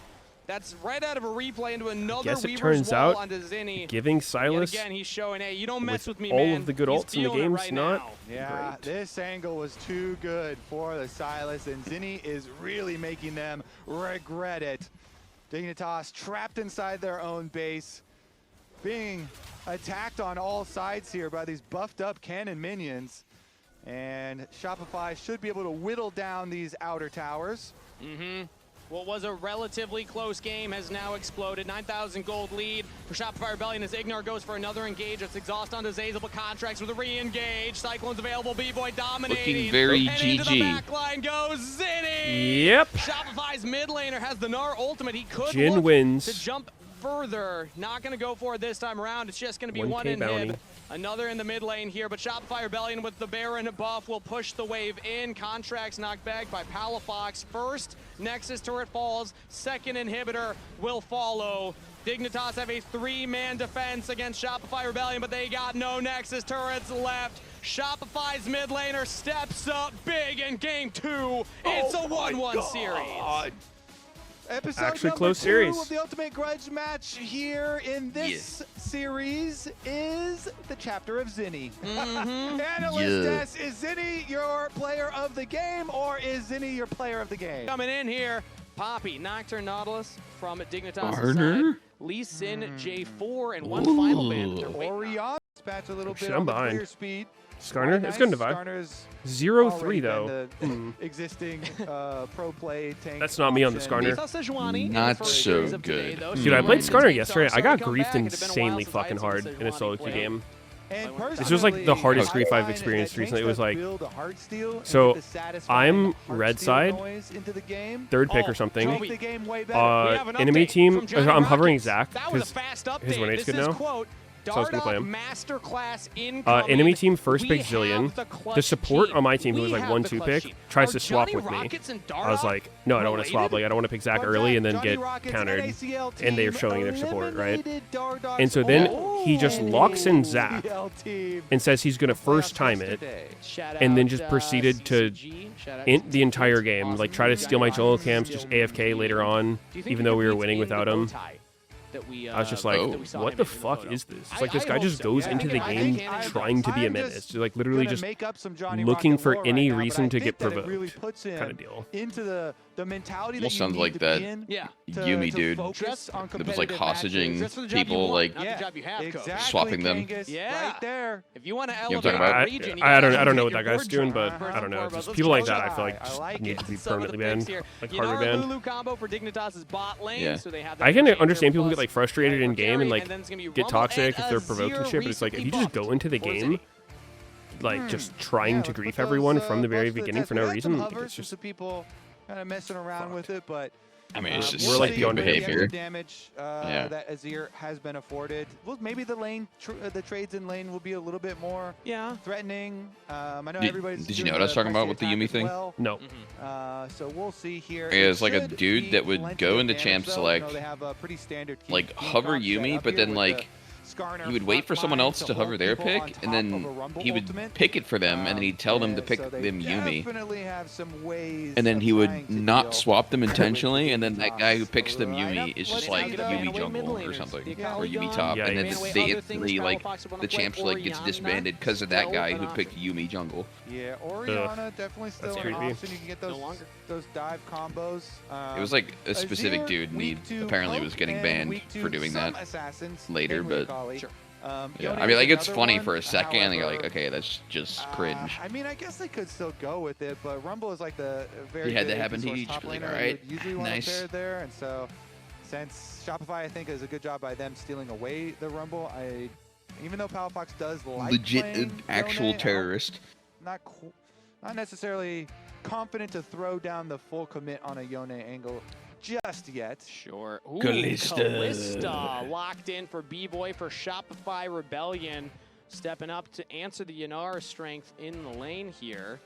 that's right out of a replay into another guess it Weaver's turns wall out onto Zinni. Giving Yet Silas again, he's showing, hey, you don't mess with me, all man. of the good He's ults in the feeling it game's right not now. Yeah, great. this angle was too good for the Silas, and Zinni is really making them regret it. Dignitas trapped inside their own base, being attacked on all sides here by these buffed up cannon minions. And Shopify should be able to whittle down these outer towers. What was a relatively close game has now exploded. 9,000 gold lead for Shopify Rebellion as Ignar goes for another engage. It's exhaust onto Zazel, but contracts with a re-engage. Cyclone's available, B-Boy dominating. Looking very and into the GG. back line goes Zinni. Yep. Shopify's mid laner has the Gnar ultimate. He could Jhin look wins. to jump further. Not going to go for it this time around. It's just going to be 1K one inhib. bounty. Another in the mid lane here, but Shopify Rebellion with the Baron buff will push the wave in. Contracts knocked back by Palafox. First, Nexus turret falls. Second inhibitor will follow. Dignitas have a 3-man defense against Shopify Rebellion, but they got no Nexus turrets left. Shopify's mid laner steps up big in game 2. It's a 1-1 series. Episode Actually number close 2 series. of the Ultimate Grudge match here in this series is the chapter of Zinni. Analyst is Zinni your player of the game, or is Zinni your player of the game? Coming in here, Poppy, Nocturne Nautilus from Dignitas' side. Lee Sin, J4, and one final ban. Orion dispatch a little bit I'm on the behind. clear speed. Skarner, it's good to divide. Skarner's 0-3 though. Existing pro play tank. That's not me on the Skarner. Not so good. Dude, I played Skarner yesterday. I got griefed insanely fucking hard in a solo queue game. This was like the hardest grief I've experienced recently. It was like, so I'm red side, third pick or something. Enemy team, I'm hovering Zach because his win rate's good now. So I was going to play him. Enemy team first pick Zillion. The support on my team, who was like 1-2 pick, tries to swap with me. I was like, no, I don't want to swap. Like, I don't want to pick Zach early and then get countered. And they're showing their support, right? And so then he just locks in Zach and says he's going to first time it. And then just proceeded to int the entire game. Like, try to steal my jungle camps, just AFK later on, even though we were winning without him. I was just like, what the fuck is this? It's like this guy just goes into the game trying to be a menace. Like literally just looking for any reason to get provoked kind of deal. Into the mentality Almost sounds like that Yumi dude that was like hostaging people, like swapping them. Right there. If you want to elevate the region, I don't know what that guy's doing, but I don't know. Just people like that, I feel like just need to be permanently banned, like hardly banned. I can understand people who get like frustrated in game and like get toxic if they're provoked and shit, but it's like if you just go into the game like just trying to grief everyone from the very beginning for no reason, like, it's just people kind of messing around with it, but I mean, it's just we're like beyond behavior. Damage that Azir has been afforded. Well, maybe the lane, the trades in lane will be a little bit more threatening. I know everybody's. Did you know what I was talking about with the Yumi thing? Well. No. So we'll see here. It was like a dude that would go into champ select, like hover Yumi, but then like he would wait for someone else to hover their pick, and then he would pick it for them, and then he'd tell them to pick them Yumi. And then he would not swap them intentionally, and then that guy who picks them Yumi is just like Yumi jungle or something, or Yumi top, and then they instantly, like, the champ select gets disbanded because of that guy who picked Yumi jungle. Yeah, Oriana definitely still an option. You can get those dive combos. It was like a specific dude, and he apparently was getting banned for doing that later, but yeah, I mean, like, it's funny for a second, and you're like, okay, that's just cringe. I mean, I guess they could still go with it, but Rumble is like the very you had to happen to each, like, all right, nice. There, and so since Shopify, I think, does a good job by them stealing away the Rumble, even though Palafox does like legit actual Yone, terrorist, not necessarily confident to throw down the full commit on a Yone angle just yet. Sure. Ooh, Kalista locked in for B-Boy for Shopify Rebellion. Stepping up to answer the Yanara strength in the lane here.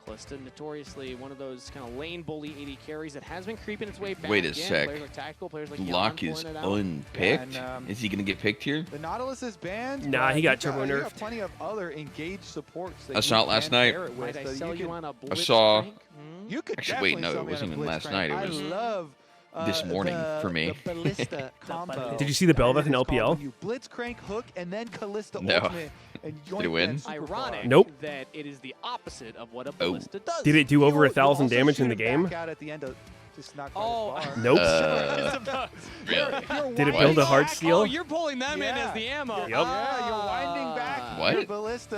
Kalista, notoriously one of those kind of lane bully AD carries that has been creeping its way back. Wait a sec. Players like Tactical, players like Lock is unpicked? Is he going to get picked here? The Nautilus is banned. Nah, he got turbo nerfed. Plenty of other engaged supports. I saw it last night. I saw... Actually, wait, no, it wasn't even last night. It was this morning for me. Did you see the Belveth in LPL? You blitz, crank, hook, and then Kalista no. ultimate. And did it win? Ironic nope. That it is the opposite of what a ballista does. Did it do over 1,000 damage in the game? Nope. Really? Did it build a hard steel? Oh, you're pulling them in as the ammo. Yep. Yeah, you're winding back what? your ballista.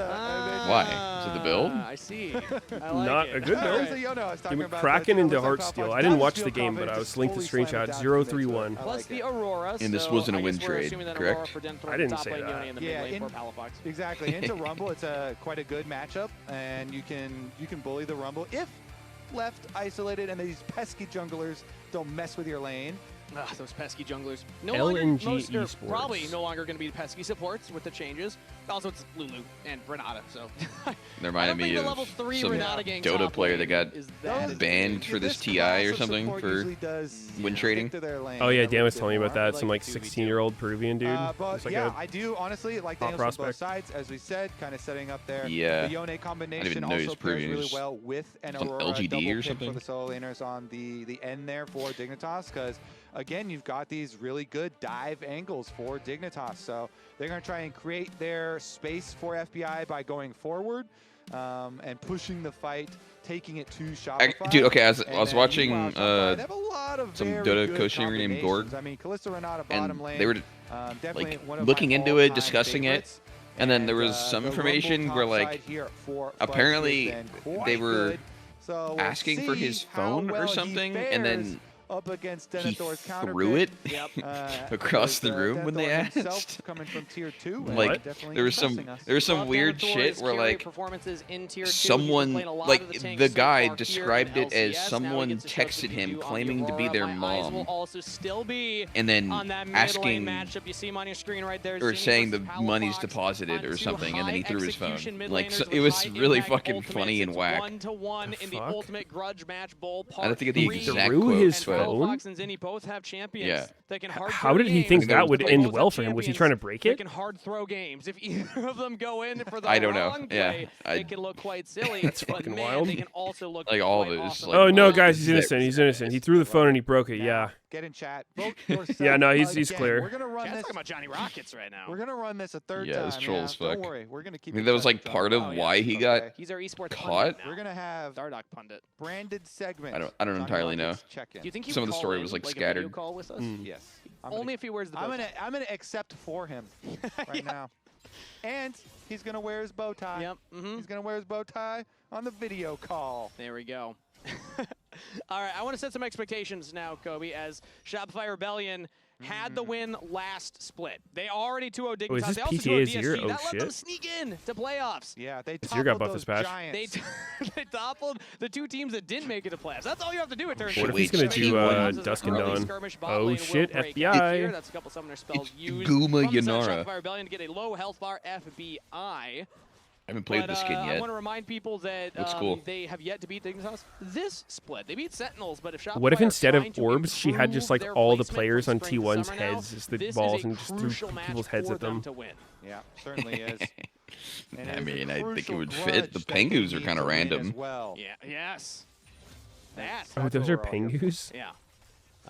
Why? Is it the build? I see. I like Not it. a good build. Kraken into hard steel. I didn't watch the game, but I was linked the screenshot 0-3-1. Plus the Aurora. And this wasn't a win trade, correct? I didn't say that. Yeah, exactly. Into Rumble, it's quite a good matchup, and you can bully the Rumble if left isolated, and these pesky junglers don't mess with your lane. Those pesky junglers. LNG Esports. Probably no longer going to be pesky supports with the changes. Also, it's Lulu and Renata, so... They reminded me of some Dota player that got banned for this TI or something for win trading. Oh yeah, Dan was telling me about that. Some like 16-year-old Peruvian dude. But like yeah, I do honestly like the angles on both sides, as we said, kind of setting up there. Yeah. The Yone combination I didn't even know also pairs really well with an Aurora LGD or something for the solo laners on the end there for Dignitas, because again, you've got these really good dive angles for Dignitas. So they're going to try and create their space for FBI by going forward and pushing the fight, taking it to Shopify. Dude, okay, I was watching some Dota co-streamer named Gord. I mean, Kalista Renata bottom lane. They were like looking into it, discussing it, and then there was some information where like apparently they were asking for his phone or something, and then up against he Denethor's threw it across the room when they asked. Coming from tier 2, like there was some weird shit where like someone the guy described it as someone texted him claiming to be their mom, and then asking or saying the money's deposited or something, and then he threw his phone. Like so it was really fucking funny and whack. I don't think of the exact quote, but Fox and Zinni both have champions. Yeah. That can hard How did he think that would end well for him? Was he trying to break it? They can hard throw games. If either of them go in for the I don't wrong know. play, Yeah, they can look quite silly. That's but fucking man, wild. they can also look like all of quite it. awesome. Oh no, guys, he's innocent. He's innocent. He threw the phone and he broke it. Yeah. Get in chat. Yeah, no, he's clear. We're gonna run Chat's this. talking about Johnny Rockets right now. We're gonna run this a third time. Yeah, it's troll as fuck. Don't worry, we're gonna keep. I think that was like part of why he got He's our esports caught. pundit now. We're gonna have Dardock pundit. branded segments. I don't entirely know. Do you think he Some would of the call story in, was like a video scattered. call with us? Yes. Only if he wears the bow tie. I'm gonna accept for him right now, and he's gonna wear his bow tie. Yep. He's gonna wear his bow tie on the video call. There we go. All right, I want to set some expectations now, Kobe, as Shopify Rebellion had the win last split. They already 2-0 Dignitas. Oh, is this they also PTA 2-0 Zero? DSG. Oh, that let them shit. sneak in to playoffs. Yeah, they Zero got toppled buff those this patch. giants. They toppled the two teams that didn't make it to playoffs. That's all you have to do, it turns out. What if he's gonna do Dusk and Dawn? Oh shit, FBI. That's a couple summoner spells It's used Guma from the side of Yanara. Shopify Rebellion to get a low health bar FBI. I haven't played this skin I yet. want to remind people that Looks cool. they have yet to beat Dignitas this split. They beat Sentinels, but if Shopify What if are instead of trying to orbs, she had just like improve all the their players on placement from T1's spring to summer heads now, as the this balls is a and just threw crucial match people's heads for at them? to win. Yeah, certainly is. And I it is a mean, I think it crucial would fit. grudge The that they Pengus are need kind to of win random. as well. Yeah. Yes. That. Oh, That's those what are we're all here for. Pengus? Yeah.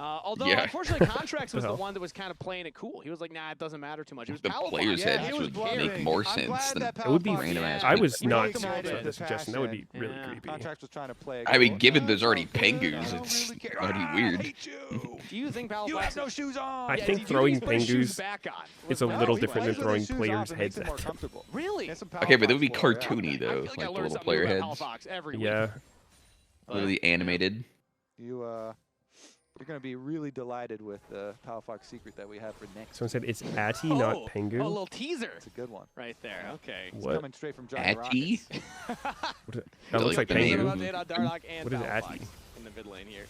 Although, Yeah. unfortunately, Contracts was the hell? one that was kind of playing it cool. He was like, nah, it doesn't matter too much. It was The Palafox. players' Yeah, heads he was would bluffing. make more I'm sense glad than that It would be Palafox random ass I people. was not Really for good. the suggestion. That would be really Yeah. creepy. Contracts was trying to play. I mean, given "Ah, there's already so good, Pengus, I don't it's really care. already Ah, I weird. hate you. Do you think Palafox You have no shoes on. I Yeah, think do you throwing he put his shoes Pengus back on? is a Was little that- different than Plays with throwing his shoes players' off, it makes heads it more at them. comfortable. Really? Get some Okay, but that would be Palafox for it. cartoony I though, feel like I the learn little something player new heads. about Palafox every week. Yeah. Literally animated. You're going to be really delighted with the Palafox secret that we have for next. Someone said it's Atty, not Oh, Pengu. a little teaser It's a good one. right there. Okay. It's What? coming straight from Johnny Atty? Rockets. That looks like the name. Pengu. What What is Atty? in the mid lane here?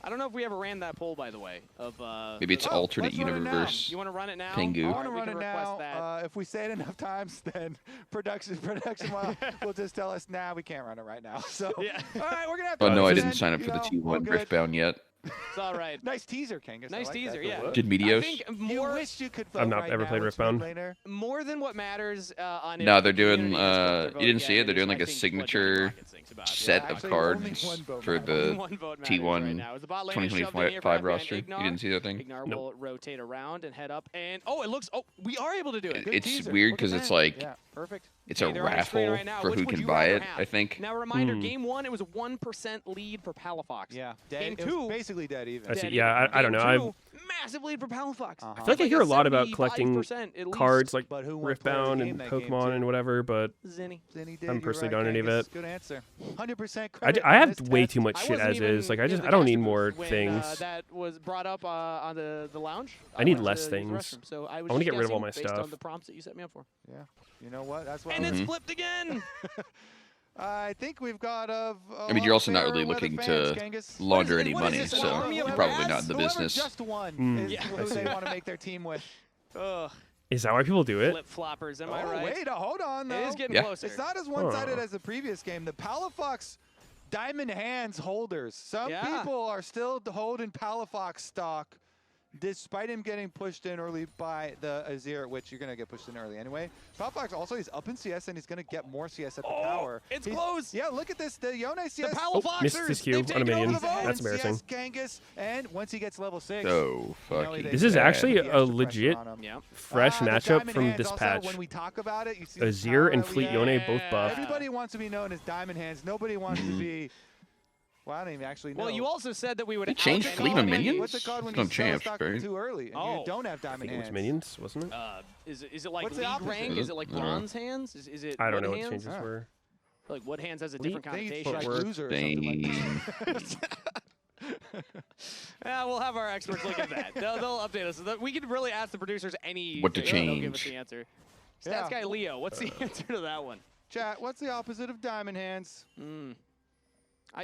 I don't know if we ever ran that poll, by the way. Of Maybe it's Oh, alternate let's run it now. universe. You want to run it now? Pengu. I All want to right, we run can it request now. that. If we say it enough times, then production will just tell us, nah, we can't run it right now. So, Yeah. all right, we're going to have to Oh run no, I it didn't then, sign up you for the know, all T1 good. Riftbound yet. It's all right. Nice teaser, Kangas. Nice I like teaser, that. yeah. Did I Medios? think You more, wish you could I've vote not right ever now, played which Riftbound. mid-laner. more than what matters on No, if they're the doing, community gets their you vote didn't see yet, it? They're doing like a I think, what Johnny signature Rockets thinks about it. set Yeah, of actually, cards only one vote for matters. the Only one vote matters T1 right now. As the bot lane is shoved in here 2025 by roster. You Ignar. didn't see that thing? Ignar Nope. will rotate around and head up. And, oh, it looks, oh, we are able to do it. Good It's teaser. weird Look at because it's that. like Yeah, perfect. it's a Okay, they're on the screen raffle right now. for Which who would can you buy rather it, have? I think. Now, reminder, Hmm. game one, it was a 1% lead for Palafox. Yeah, Game it was two, basically dead even. I see. dead Yeah, even. I don't Game know. two, massive lead for Palafox. Uh-huh. I feel like I hear a lot about collecting 75% at least. cards like But who won player of the Riftbound game and that game, Pokemon too? and whatever, but Zinni. Zinni did, haven't you're personally right, done any of Kangas. it. Good answer. 100% I credit I on have this way test. too much I shit wasn't as even is. Like I in just the I don't caster need more booth when, things. that was brought up on the lounge. I need went less to use the things. restroom, so I wanna get rid of all my based on stuff. the prompts that you set me up for. Yeah, you know what? That's why. And Mhm. it's flipped again. I think we've got I mean, you're also not really looking to launder any money, so you're probably not in the business. Just one Mm. is Yeah. who they want to make their team with. Ugh, Is that why people do it? flip floppers. Am I Oh, right? wait, hold on though. It is getting Yeah. closer. It's not as one-sided Huh. as the previous game. The Palafox Diamond Hands holders. Some Yeah. people are still holding Palafox stock despite him getting pushed in early by the Azir, which you're going to get pushed in early anyway. Fox also, he's up in CS, and he's going to get more CS at the tower. It's close. Yeah, look at this. The Yone CS. The Palafoxers. Missed his Q on a minion. That's embarrassing. CS Kangas, and once he gets level 6. Oh, fuck. This is actually a legit fresh matchup from this also, patch. when we talk about it, you see Azir and Fleet Yone both buffed. Everybody wants to be known as Diamond Hands. Nobody wants to be... Well, I don't even actually know. Well, you also said that we would change Fleet on minions? What's it called when you champs, stock right? too early and you don't have Diamond Hands? It was minions, wasn't it? Is it like What's the league opposite? rank? Is it like bronze hands? Is it I don't wood know what hands? changes were. Like wood hands has a different I think it's connotation. like loser or something like that. Yeah, we'll have our experts look at that. They'll update us. We can really ask the producers any. What to They'll give us change. the answer. Stats guy Leo, what's the answer to that one? Chat, what's the opposite of Diamond Hands?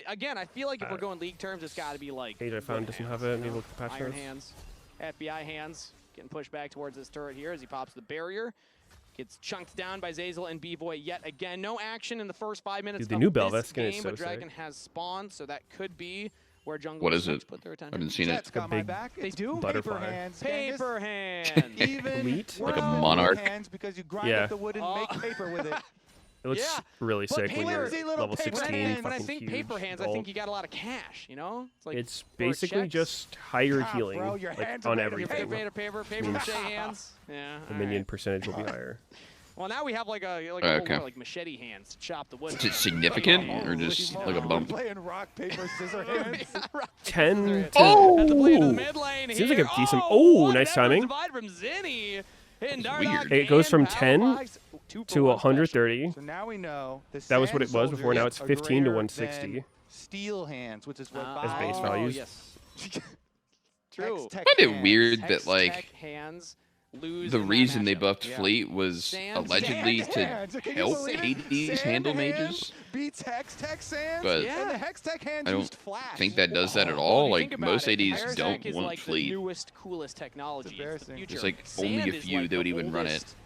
Again, I feel like if we're going league terms, it's got to be like. Page I found doesn't have it. Need to look at the patch Iron notes. hands, FBI hands, getting pushed back towards this turret here as he pops the barrier. Gets chunked down by Zeyzal and B-Boy yet again. No action in the first 5 minutes Dude, the of new this Belveth skin is game, so but Dragon sick. has spawned, so that could be where jungle What is it? put their I attention. haven't seen it. Chat's got my big back. They It's do? Paper Butterfly. hands. Paper hands. Even Elite? worse Like a than monarch. Hands because you grind Yeah. up the wood and make paper with it. It looks Yeah, really but sick when you're paper- level paper 16. hands. When I fucking think huge paper hands, I gold. think you got a lot of cash, you know? It's like It's or basically checks. just higher God, healing bro, your like, hands are on made of everything. paper mache hands. Yeah. The all minion right. percentage will be higher. Well, now we have like a Okay. like machete hands to chop the wood. Is it significant or just Holy like a moly, bump? we're playing rock, paper, scissor hands. 10 to... At the blade of the mid lane Seems like here. a decent... Oh, Oh, what nice an timing. divide from Zinni. Hitting That's Dardoch weird. It goes from and 10 Palafox. 2 for to 1 130. So now we know the That was what Sand it was before, now Soldiers it's are 15 to greater 160. than Steel hands, which is what As base values. Yes. True. Hextech I find it hands. weird that, Hextech like, hands lose the in that reason they matchup. buffed Yeah. Fleet was Sand allegedly Sand to hands. Can you help believe it? Hades Sand handle hands mages. beats Hextech Sands, But and the Hextech hands I don't used flash. think that does that at Well, all. if you think Like, about most it, ADs Hextech don't is want like Fleet. the newest, coolest technology. It's the embarrassing. future. There's like only Sand a is few like that would the even run it. oldest,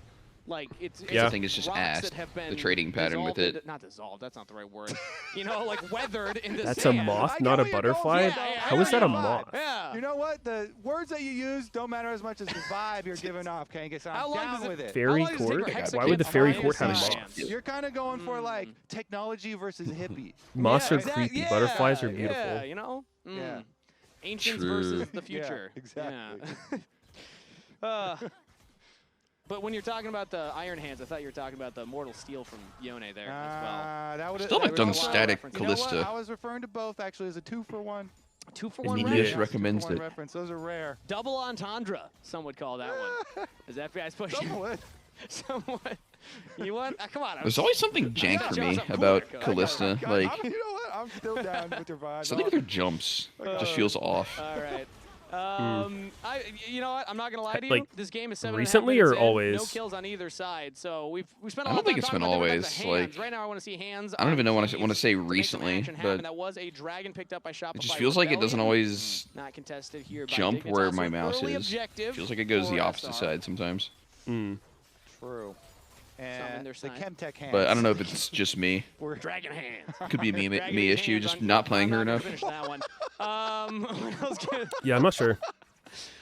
Like it's Yeah. I think it's just rocks ass, that have the been trading pattern with dissolved it. not dissolved. That's not the right word. You know, like weathered in the That's sand. a moth, I not get a where you're going butterfly? with that. How is that a Yeah. moth? Yeah. You know what? The words that you use don't matter as much as the vibe you're giving off, Kangas. How I'm long down does it- with it. Fairy How long does it take court? for Hextech Why would the to fairy fly court have inside? moths? You're kind of going for like technology versus hippie. Moths are exact- creepy. yeah, Butterflies are beautiful. Yeah, you know? Yeah. Ancients True. versus the future. Yeah, exactly. Yeah. But when you're talking about the Iron Hands, I thought you were talking about the Mortal Steel from Yone there as well. That would Still haven't done also- static You know You know what? Callista. I was referring to both actually as a 2-for-1. 2-for-1 And rare. Yes, Yeah, recommends 2-for-1 it. reference. Those are rare. Double entendre, some would call that one. Is FBI's pushing? Somewhat. Somewhat. You want? Come on. There's always something jank for me about Callista. Like, You know what? I'm still down with your vibe. something with her jumps just feels off. All right. You know what? I'm not gonna lie to you. Like, This game is 7.5 recently minutes or in, always? No kills on either side. So we spent a I lot don't of think time it's talking been about different types of always, hands. like- Right now, I want to see hands. I don't even know on want to say keys to make some recently, action happen. but That was a dragon picked up by Shopify. it just feels like it doesn't Rebellion. always Not contested here. By jump Dignitas where my with mouse early is. objective Feels like it goes the for opposite SR. side sometimes. True. in And their the side. Chemtech hands. But I don't know if it's just me. Dragon hands. Could be a me Dragon issue, hands just on- not playing her I'm not enough. gonna finish that one. What else can- Yeah, I'm not sure.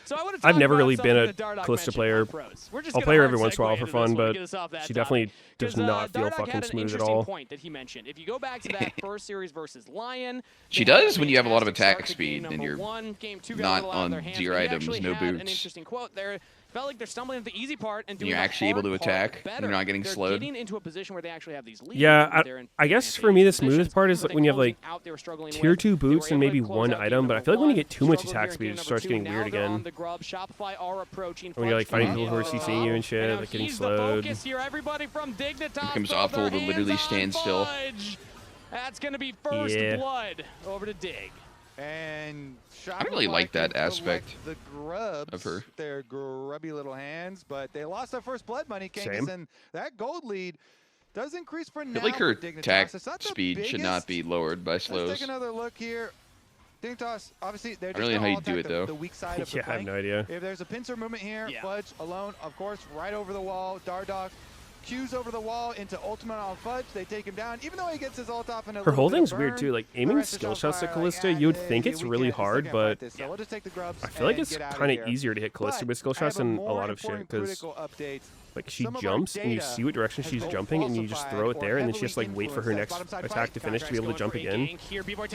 So I wanna I've talk never about really been something a that Dardoch Callista mentioned player. on pros. We're just I'll gonna play her hard every once in a while segue for into fun, this one, but get us off that she topic. definitely does 'Cause, not feel Dardoch fucking had an smooth at interesting all. point that he mentioned. If you go back to that first series versus Lion, She they had does when you have a lot of fantastic start attack to speed game and number you're one. Game two got not a little out of on their hands, zero but he items, actually no had an boots. interesting quote there. Felt like they're stumbling at the easy part and doing You're the actually able hard to part attack. better. You're not getting They're slowed. getting into a position where they actually have these leads. Yeah, They're in I guess for me the advantageous smoothest positions. part is But when you have closing like out, they were struggling tier with. 2 They boots were and able to maybe close one out game item, but I number feel like when you one, get too much struggled attack here in speed, game it just number starts two. getting Now weird they're on again. the grub. Shopify are approaching. When you're like fighting people who are Fudge CCing you and shit, now like getting he's slowed. The focus here. Everybody from Dignitas. Becomes throw optimal their to literally hands stand on still. Fudge. That's going to be first Yeah. blood over to Dig. And I don't really like that aspect the grubs, of her. Their grubby little hands, but they lost their first blood money, Kangas, Same. and that gold lead does increase for I now. feel like her for Dignitas. attack It's not the speed should not biggest. be lowered by Let's slows. take another look here. Dignitas, obviously, they're I just don't really know gonna how you all do attack it, though. the weak side of the Yeah, I have flank. no idea. If there's a pincer movement here, Yeah. Fudge alone, of course, right over the wall. Dardoch Q's over the wall into ultimate on Fudge. They take him down, even though he gets his ult off in a Her holding's weird too. Like aiming skill shots at Callista, you would think it's really hard, but I feel like it's kind of easier to hit Callista with skill shots than a lot of shit because like she jumps and you see what direction she's jumping and you just throw it there and then she has to like wait for her next attack to finish to be able to jump again.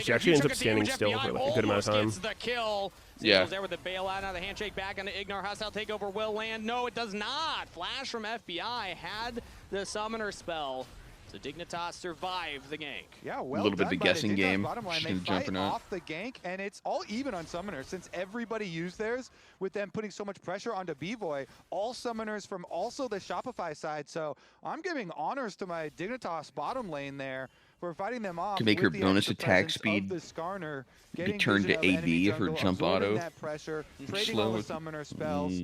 She actually ends up standing still for like a good amount of time. Yeah. There with the bailout, now the handshake back on the Ignar. Hostile takeover will land. No, it does not. Flash from FBI had the summoner spell. So Dignitas survived the gank. Yeah, well a little bit of a guessing game. She's gonna jump or not. Off the gank, and it's all even on summoners since everybody used theirs. With them putting so much pressure onto B-Boy, all summoners from also the Shopify side. So I'm giving honors to my Dignitas bottom lane there. We're fighting them off. To make her bonus attack speed be turned to AD of her jump auto. That pressure, trading all the summoner spells.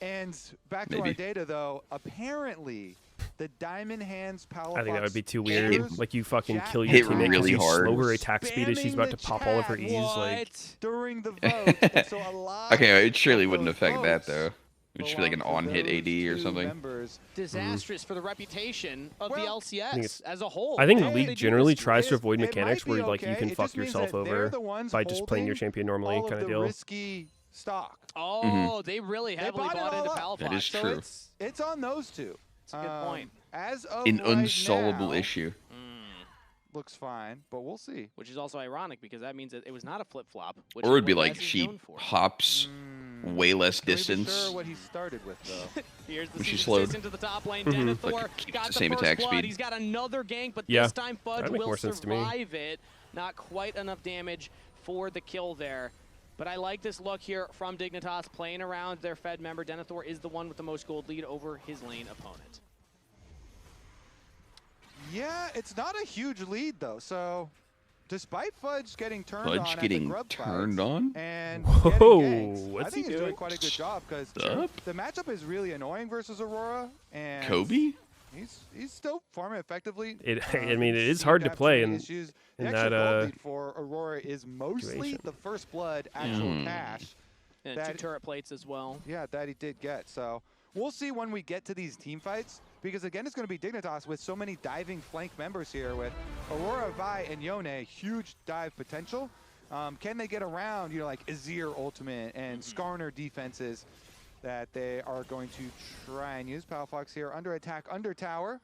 And back to our data though, apparently the Diamond Hands Palafox. I think that would be too weird. Like you fucking kill your teammate because you slow her attack speed as she's about to pop all of her E's. Like during the vote. So okay, it surely wouldn't affect that though. It should be like an on-hit AD or something. Disastrous for the reputation of the LCS as a whole. I think League generally tries to avoid mechanics where like you can fuck yourself over by just playing your champion normally kind of deal. Stock. Oh, they really heavily bought into Palafox. That is true. It's on those two. That's a good point. As of an right unsolvable now, issue. Looks fine, but we'll see. Which is also ironic because that means that it was not a flip-flop. Or it'd be like she hops way less distance. Sure what he started with though. Here's the when she slowed. into the top lane. Denethor like got the same attack blood. speed. He's got another gank, but yeah, this time Fudge will survive it. it. Not quite enough damage for the kill there. But I like this look here from Dignitas playing around their Fed member. Denethor is the one with the most gold lead over his lane opponent. Yeah, it's not a huge lead though. So, despite Fudge getting turned on, and what's I think he's doing quite a good job because the matchup is really annoying versus Aurora. And Kobe, he's still farming effectively. I mean, it is hard to play in that lead for Aurora is mostly the first blood actual cash. And 2 turret plates as well. Yeah, that he did get. So we'll see when we get to these team fights. Because again, it's going to be Dignitas with so many diving flank members here with Aurora, Vi, and Yone, huge dive potential. Can they get around, like Azir ultimate and Skarner defenses that they are going to try and use? Palafox here under attack, under tower.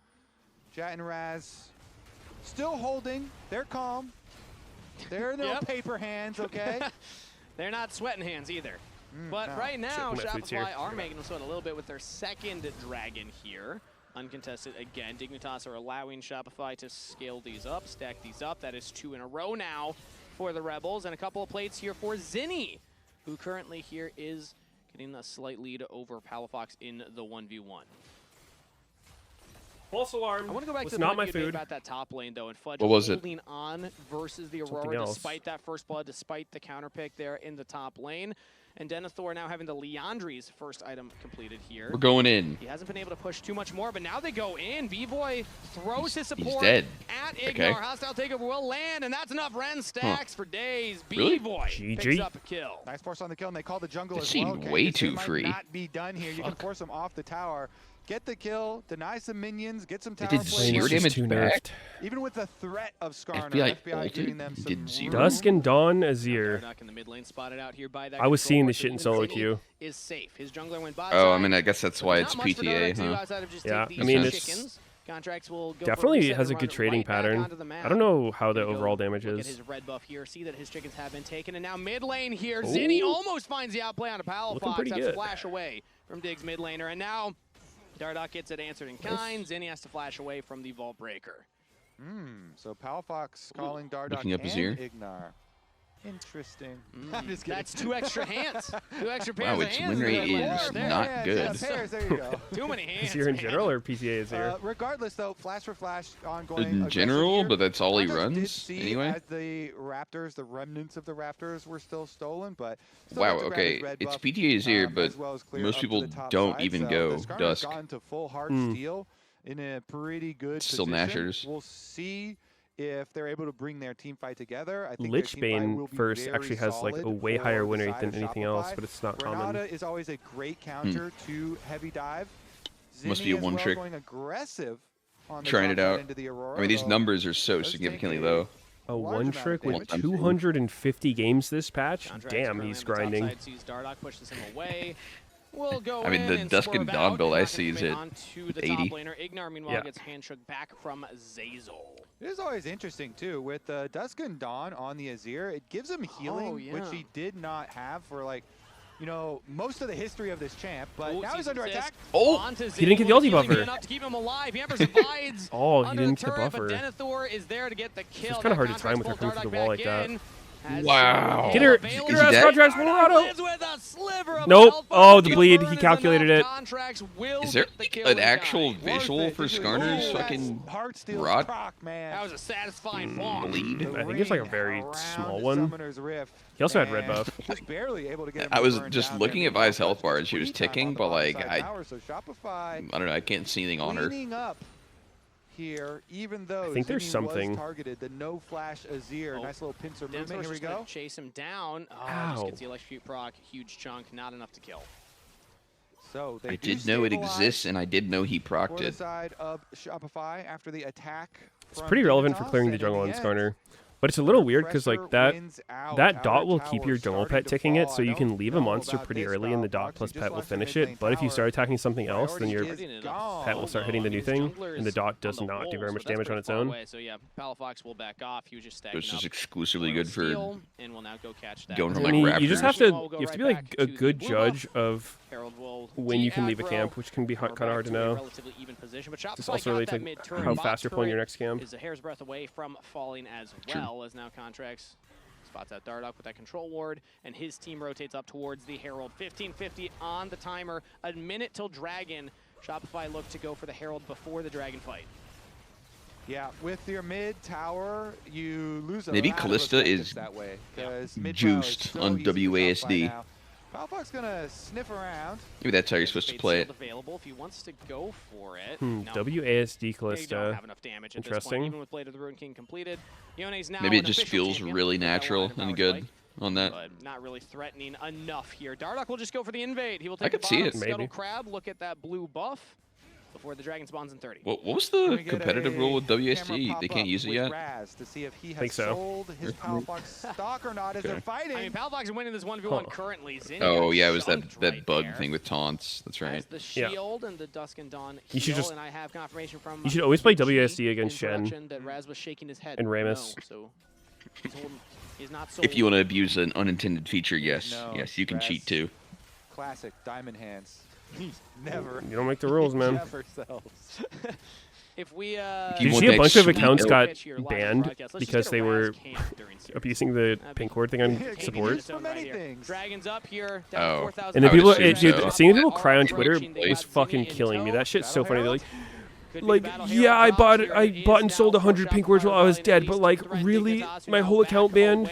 Jat and Raz still holding. They're calm. They're no paper hands, okay? They're not sweating hands either. But right now, Shopify are making them sweat a little bit with their second dragon here. Uncontested again. Dignitas are allowing Shopify to scale these up, stack these up. That is 2 in a row now for the Rebels. And a couple of plates here for Zinni, who currently here is getting a slight lead over Palafox in the 1v1. False alarm. I want to go back to the point you made about that top lane, though, and Fudge holding on versus the Aurora despite that first blood, despite the counter pick there in the top lane. And Denethor now having the Leandri's first item completed here. We're going in. He hasn't been able to push too much more, but now they go in. B-Boy throws his support dead. at Ignar. Hostile takeover will land, and that's enough Ren stacks for days. Really? B-Boy picks up a kill. Nice force on the kill, and they call the jungle as well. Okay, way too free. Not be done here. You can force him off the tower. Get the kill, deny some minions, get some tower plays. It did 0 damage back. Even with the threat of Skarner, FBI giving them some Dusk and Dawn Azir. In the mid lane, spotted out here by that I was seeing this shit in solo queue. Is safe. His jungler went by. Oh, I mean, I guess that's why it's PTA, huh? Yeah, I mean, it's contracts will go definitely has a good trading pattern. I don't know how the overall damage is. Look at his red buff here. See that his chickens have been taken, and now mid lane here, Zinni almost finds the outplay on a Palafox. That's flash away from Diggs mid laner, and now Dardoch gets it answered in kind. Zinni has to flash away from the Vault Breaker. So Palafox calling Dardoch and Ignar. Interesting. I'm just kidding. That's 2 extra hands. 2 extra pairs wow, of its hands. win rate is not good. Pairs, there you go. Too many hands. Is here in general or PTA is here? Regardless, though, flash for flash ongoing. In general, but that's all he runs did see anyway. As the Raptors, the remnants of the Raptors were still stolen, but wow, okay, it's PTA is here, but most people don't even go Dusk. Gone to full hard steal in a pretty good still position. Nashers. We'll see if they're able to bring their team fight together. I think Lichbane first actually has like a way higher win rate than anything else, but it's not common. Granada is always a great counter to heavy dive. Must be a one trick. Going aggressive on the Trying it out. into the Aurora, I mean, these numbers are so significantly low. A one trick with 250 games this patch? Damn, he's grinding. We'll go I mean, the Dusk and Dawn build I see is at 80. Ignar, meanwhile, gets handshook back from Zazel. It is always interesting, too. With Dusk and Dawn on the Azir, it gives him healing, which he did not have for, like, you know, most of the history of this champ. But now he's under attack. Oh, he didn't get the ulti buffer. To keep him alive. He oh, he didn't get the buffer. Denethor is there to get the kill. It's kind of hard to time with her coming through the wall like that. Wow. Get her ass contracts, Colorado. Nope. Oh, the bleed. He calculated it. Is there like, an actual visual for Skarner's fucking rod? That was a satisfying bleed. I think it's like a very small one. He also had red buff. I was just looking at Vi's health bar and she was ticking, but like I don't know. I can't see anything on her. Here, even though I think there's something targeted, the no flash Azir, nice little pincer movement. Here we go. Chase him down. Oh, just gets the electrocute proc, huge chunk, not enough to kill. So I did know it exists, and I did know he procced it. Side of Shopify after the attack. It's pretty relevant for clearing the jungle on Skarner. But it's a little weird because like that dot will keep your jungle pet ticking it, so you can leave a monster pretty early and the dot plus pet will finish it. But if you start attacking something else, then your pet will start hitting the new thing, and the dot does not do very much damage on its own. So yeah, Palafox will back off. He was just This is exclusively good for and will now go catch that. Going from like Raptors. You just have to be like a good judge of when you can leave a camp, which can be kind of hard to know. This also relates to how fast you're pulling your next camp. Is a hair's breadth away from falling as well as now Contracts spots out Dardoch with that control ward, and his team rotates up towards the Herald. 15:50 on the timer. A minute till Dragon. Shopify look to go for the Herald before the Dragon fight. Yeah, with your mid tower, you lose a maybe Callista is that way, juiced so on WASD. Palpak's gonna sniff around. Maybe that's how you're supposed to play it. Available if he wants to go for it. WASD Callista. Don't have enough damage at this point, even with Blade of the Ruin King completed. Yone's now maybe it just feels really natural and good on that. But not really threatening enough here. Dardoch will just go for the invade. He will take I could see it. Scuttle Crab. Look at that blue buff before the Dragon spawns in 30. What was the competitive rule with WSD? They can't use it yet? To see if he has think so. sold his Palafox stock or not as they're fighting. I mean, Palafox is winning this 1v1 currently. Oh, yeah, it was that bug thing with taunts. That's right. The shield and the Dusk and Dawn you should just, and I have confirmation from you should always play WSD against Shen that Raz was shaking his head. and Ramus. So he's not if you want to abuse an unintended feature, yes. No, yes, you can cheat too. Classic diamond hands. Never. You don't make the rules, man. Never sells. If we, did you see a bunch of accounts got banned because they were abusing the pink ward thing on support? So many things. Dragons up here. Oh. And then people, dude, seeing people cry on Twitter is fucking killing me. That shit's so funny. They're like, yeah, I bought and sold 100 pink words while I was dead, but like, really, my whole account banned.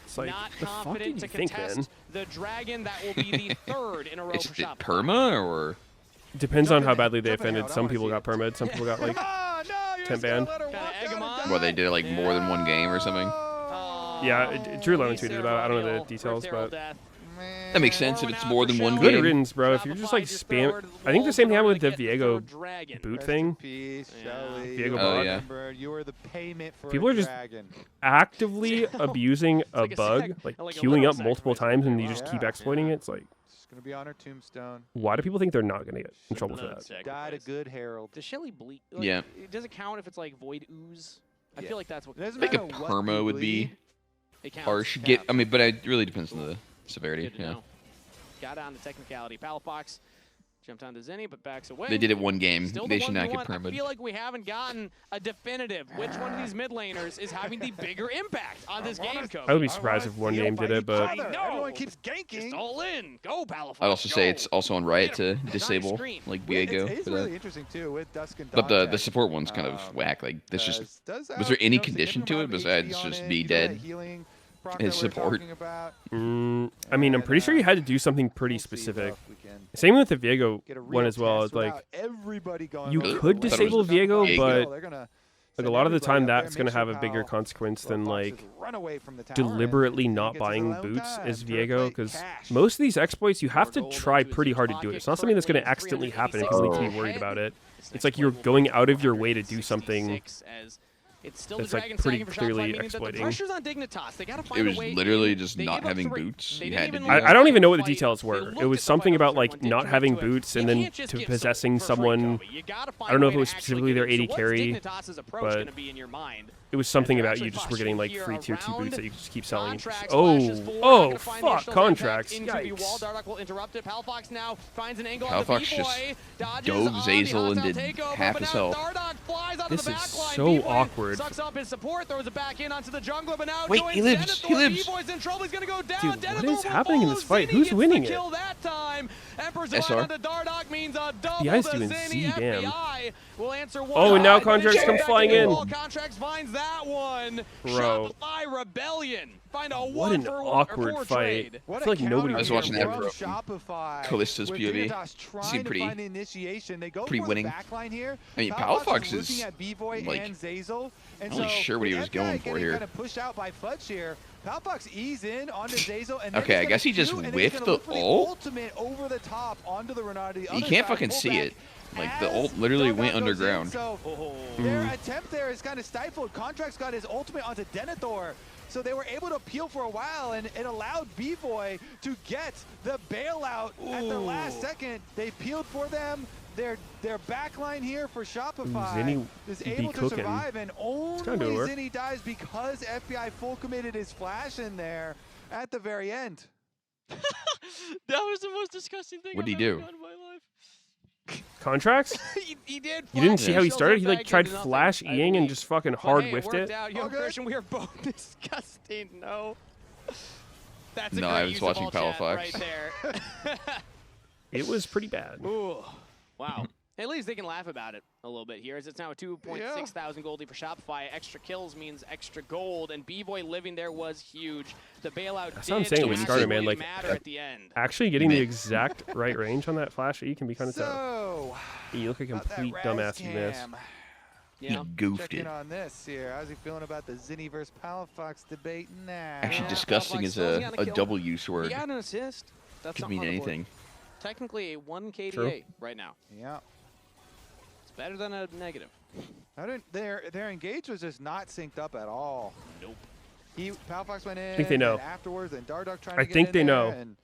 It's like, the fuck do you think, man? The dragon that will be the third in a row for Shopify. Perma or? Depends on how badly they offended. Some people got permad, some people got like 10 ban. Well, they did like more than one game or something. Yeah, Drew Lemon tweeted about it. I don't know the details, but that makes sense if it's more than one good game. riddance, bro. If you're just like spam, I think the same thing happened with the Viego boot thing. Viego bot. Yeah. People are just actively abusing a bug, like queuing up multiple times, and you just keep exploiting it. It's like, gonna be on her tombstone. Why do people think they're not gonna get in trouble for that? Died a good herald. Does Shelly bleed? Like, yeah. Does it count if it's like void ooze? I feel like that's what. I think a perma would be harsh. I mean, but it really depends on the severity. Yeah. Got on the technicality. Palafox jumped onto Zenny, but backs away. They did it one game. Still They should not get I permad. feel like we haven't gotten a definitive which one of these mid laners is having the bigger impact on this game code. I would be surprised if one game did it, but everyone keeps ganking. Just all in. Go Palafox. I'd also say it's also on Riot to disable like Viego It's for really that. interesting too with Dusk and Dawn. But the support one's kind of whack. Like this just was there any condition to it besides just be dead? His support. I mean, I'm pretty sure you had to do something pretty specific. Same with the Viego one as well. It's like you could disable Viego, but Like a lot of the time, that's going to have a bigger consequence than like deliberately not buying boots as Viego, because most of these exploits you have to try pretty hard to do it. It's not something that's going to accidentally happen if you need to be worried about it. It's like you're going out of your way to do something. It's still that's the like pretty clearly the exploiting. pressure's on Dignitas. They gotta find It was a way. literally just not having boots. You had to do I don't even know what the details were. It was something about like not having boots and then to possessing someone. I don't know if it was specifically their AD carry, but it was something about you just were getting like free tier 2 boots that you just keep selling. Oh, fuck, contracts. Yikes. Palfox just dove Zazel and did half his health. This is so awkward. Sucks up his support, throws it back in onto the jungler, but now wait, he lives. He lives. B-Boy's in trouble. He's gonna go down. Dude, what is happening in this fight? Who's winning it? That time. Emperor's SR. Dardoch means a double. FBI's doing Z, damn. Will answer one. Oh, and now Contracts comes flying in. Contracts finds that one. Bro. Shopify Rebellion. Find a what an awkward fight. I feel like nobody was watching that from Shopify. Callista's POV. Seemed pretty winning. I mean, Palfox is like, not really sure what he was going for here. Palfox ease in onto Zazel, and okay, I guess he just whiffed the ult. Over the top onto the Renata. You can't fucking see it. Like, the ult literally went underground. Their attempt there is kind of stifled. Contracts got his ultimate onto Denethor. So they were able to peel for a while, and it allowed B-Boy to get the bailout at the last second. They peeled for them. Their backline here for Shopify Zinni is able to survive, and only Zinni dies because FBI full committed his flash in there at the very end. That was the most disgusting thing What did he I've do? ever done in my life. Contracts? he did. You didn't see how he started? He like tried flash E-ing and just fucking hard whiffed it. Christian, we are both disgusting. No. That's a no, great I was use watching of all chat Palfox. right there. It was pretty bad. Ooh, wow. At least they can laugh about it a little bit here, as it's now a 2.6 thousand goldie for Shopify. Extra kills means extra gold, and B-Boy living there was huge. The bailout That's what I'm saying with Skarner, man. Like, at the end. actually getting the exact right range on that flash E can be kind of tough. You look like a complete dumbass you miss. He goofed it. On this here. How's he feeling about the Zinni versus Palfox debate now? Actually, disgusting is a double use word. He got an assist. That could mean anything. Technically a 1 KDA right now. Yeah. It's better than a negative. Their engage was just not synced up at all. Nope. Palfox went in. I think they know. And afterwards, and Dardoch trying I to get think in they there, know. And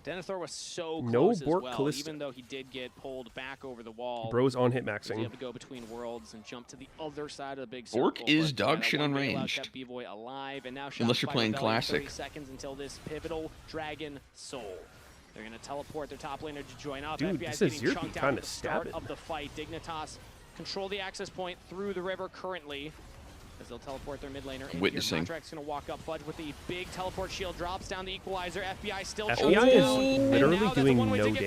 Denethor was so No close Bork as well, Callista. even though he did get pulled back over the wall. Bro's on hit He was maxing. able to go between worlds and jump to the other side of the big Bork circle. is But, dog that shit one on bailout ranged. kept B-Boy alive, and now Unless you're Shopify playing Rebellion, Classic. 30 seconds until this pivotal Dragon Soul. They're going to teleport their top laner to join up. Dude, FBI's this is getting Zerky chunked out kinda at the start stabbing. of the fight. Dignitas control the access point through the river currently, as they'll teleport their mid laner. Witnessing. Contract's going to walk up. Fudge with the big teleport shield drops down the equalizer. FBI still FBI is literally doing no damage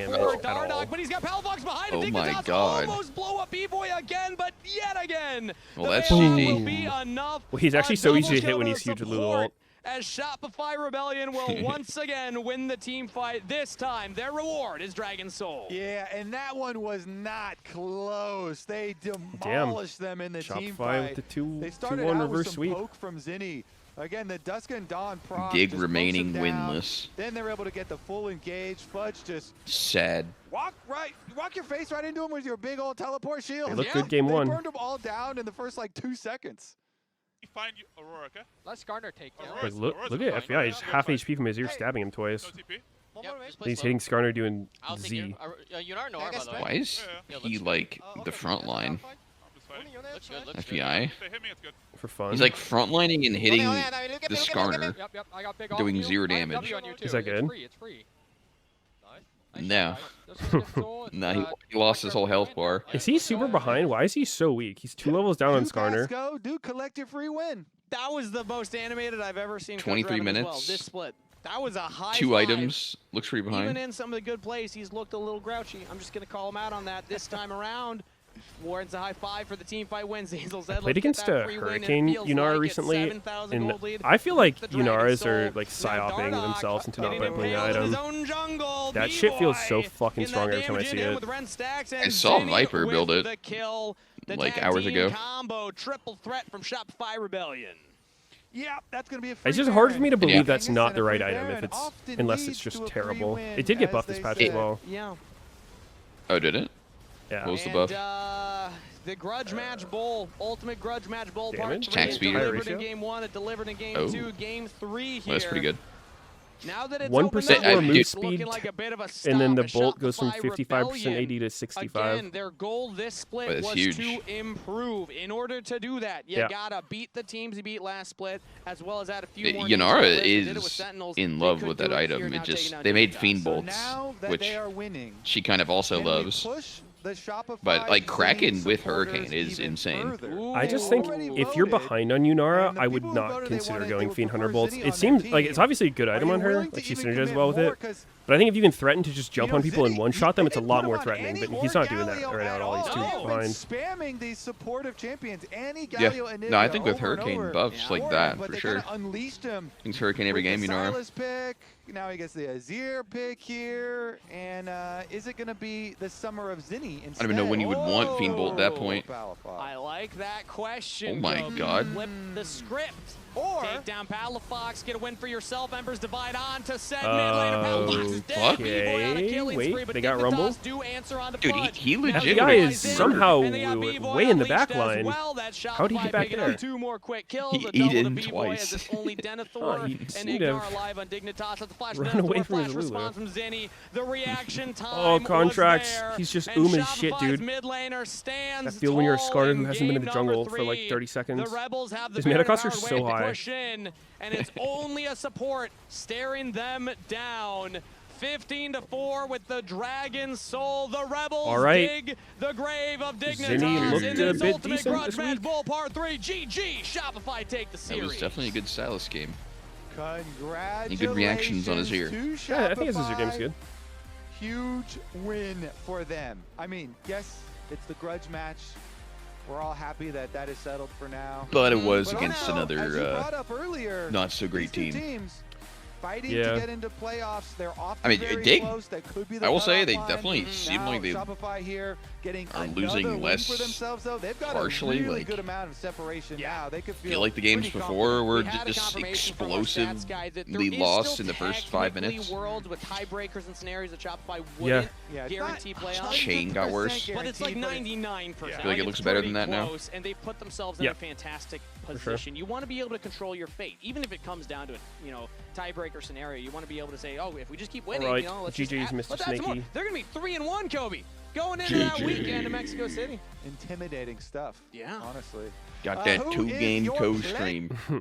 at all. But he's got Palfox behind Oh him. my Dignitas God. almost blow up B-Boy again, but yet again. Well, the that's bailout GG. will be enough. Well, he's actually A so easy to double hit when kill he's huge with Lulu support, ult. as Shopify Rebellion will once again win the team fight. This time, their reward is Dragon Soul. yeah, and that one was not close. They demolished them in the team Shopify fight. with the 2-1 They started out with reverse some sweep. poke from Zinni. Again, the Dusk and Dawn proc Dig just remaining pokes him down. winless. Then they're able to get the full engage. Fudge just Sad. walk your face right into him with your big old teleport shield. They look good game They one. burned them all down in the first like 2 seconds. Find you, Aurora, okay? Let Skarner take down. Like, look at FBI. He's half HP from his ear, stabbing him twice. He's hitting Skarner doing Z. Why is he like the front line? FBI? For fun. He's like frontlining and hitting the Skarner, Yep, I got big doing off you. 0 I got damage. W on you too. Is that good? It's free. No. No. Nah, he lost his whole health bar. Is he super behind? Why is he so weak? He's 2 levels down on Skarner. Go, do collect your free win. That was the most animated I've ever seen. 23 Coach Rabbit as minutes. Well. This split. That was a high 2 five. items. Looks pretty Even behind. in some of the good plays, he's looked a little grouchy. I'm just going to call him out on that this time around. Warren's a high five for the team fight win. Zazel said, I played against a Hurricane Yunara recently, and I feel like Yunaras are like psyoping themselves into not playing that item. That shit feels so fucking strong every time I see it. I saw Viper build it. like hours ago. Combo triple threat from Shopify Rebellion. Yeah, that's going to be a It's just hard for me to believe that's not the right item if it's unless it's just terrible. It did get buffed this patch as well. Yeah. Oh, did it? Yeah. What was the buff? The Grudge Match Bowl, Ultimate Grudge Match Bowl Damage? Part 3. Attack speed. Delivered in Game 1, it delivered in Game 2, Game 3 here. Well, that's pretty good. Now that it's 1% more move speed, like a bit of a and then the stop, bolt goes from Shopify 55% AD Rebellion. to 65. Again, their goal this split But it's was huge. to improve. In order to do that, you gotta beat the teams you beat last split, as well as add a few more. Yanara is in love with that item. It just they made Fiend bolts, which she kind of also loves. But like Kraken with Hurricane is insane. I just think if you're behind on Yunara, I would not consider going Fiend Hunter bolts. It seems like it's obviously a good item on her, like she synergizes well with it. But I think if you can threaten to just jump on people and one-shot them, it's a lot more threatening. But he's not doing that right now at all. He's too behind. Spamming these supportive champions. Yeah. No, I think with Hurricane buffs like that, for sure. Thinks Hurricane every game, Yunara. Now he gets the Azir pick here, and is it going to be the Summer of Zinni instead? I don't even know when you would want Fiend Bolt at that point. I like that question. Oh my god. Flip the script. Or take down Palafox, get a win for yourself. Embers divide on to said mid laner. Palafox is dead. Wait, they got Rumble? Dude, he legit. That guy is somehow way in the back line. How did he get back there? Two more quick kills. He him twice. Only Denethor and Ignar alive on Dignitas. That's the flash. Run away from his response from Zinni. The reaction time. Oh, contracts. He's just ooming shit, dude. I feel when you're a Skarner who hasn't been in the jungle for like 30 seconds. His mana costs are so high. And it's only a support staring them down. 15-4 with the Dragon Soul. The Rebels dig the grave of Dignitas. Zinni looked in a this bit ultimate decent grudge this match week. Bowl Part 3. GG. Shopify take the series. That was definitely a good Silas game. Congratulations. Any good reactions on his ear? Yeah, I think his Azir game's good. Huge win for them. I mean, yes, it's the grudge match. We're all happy that that is settled for now. But it was But against also, another as you brought up earlier, not so great these two team. Teams fighting to get into playoffs. They're often very they, close. That could be the I will say they line. definitely seem like they Shopify here getting are another losing win less for themselves, though. They've got partially, a really like, good amount of separation now. They could feel like the games pretty before were We had a just confirmation from our stats guy that there explosively is lost still in the first 5 technically minutes. worlds with tiebreakers and scenarios that Shopify wouldn't guarantee playoffs. Chain got worse. But it's like 99%. I feel like it looks better than that now. And they put themselves in a fantastic position. You want to be able to control your fate, even if it comes down to a tiebreaker scenario. You want to be able to say, oh, if we just keep winning, let's GG's let's Mr. add some more. Snaky. They're gonna be 3-1, Kobe, going into that weekend in Mexico City. Intimidating stuff. Yeah, honestly. Got that 2-game co-stream. All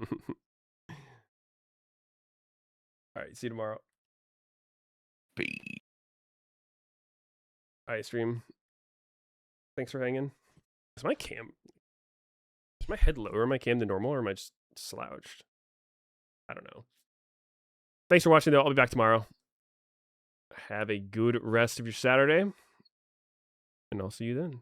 right, see you tomorrow. Peace. All right, stream. Thanks for hanging. Is my head lower in my cam than normal, or am I just slouched? I don't know. Thanks for watching, though. I'll be back tomorrow. Have a good rest of your Saturday, and I'll see you then.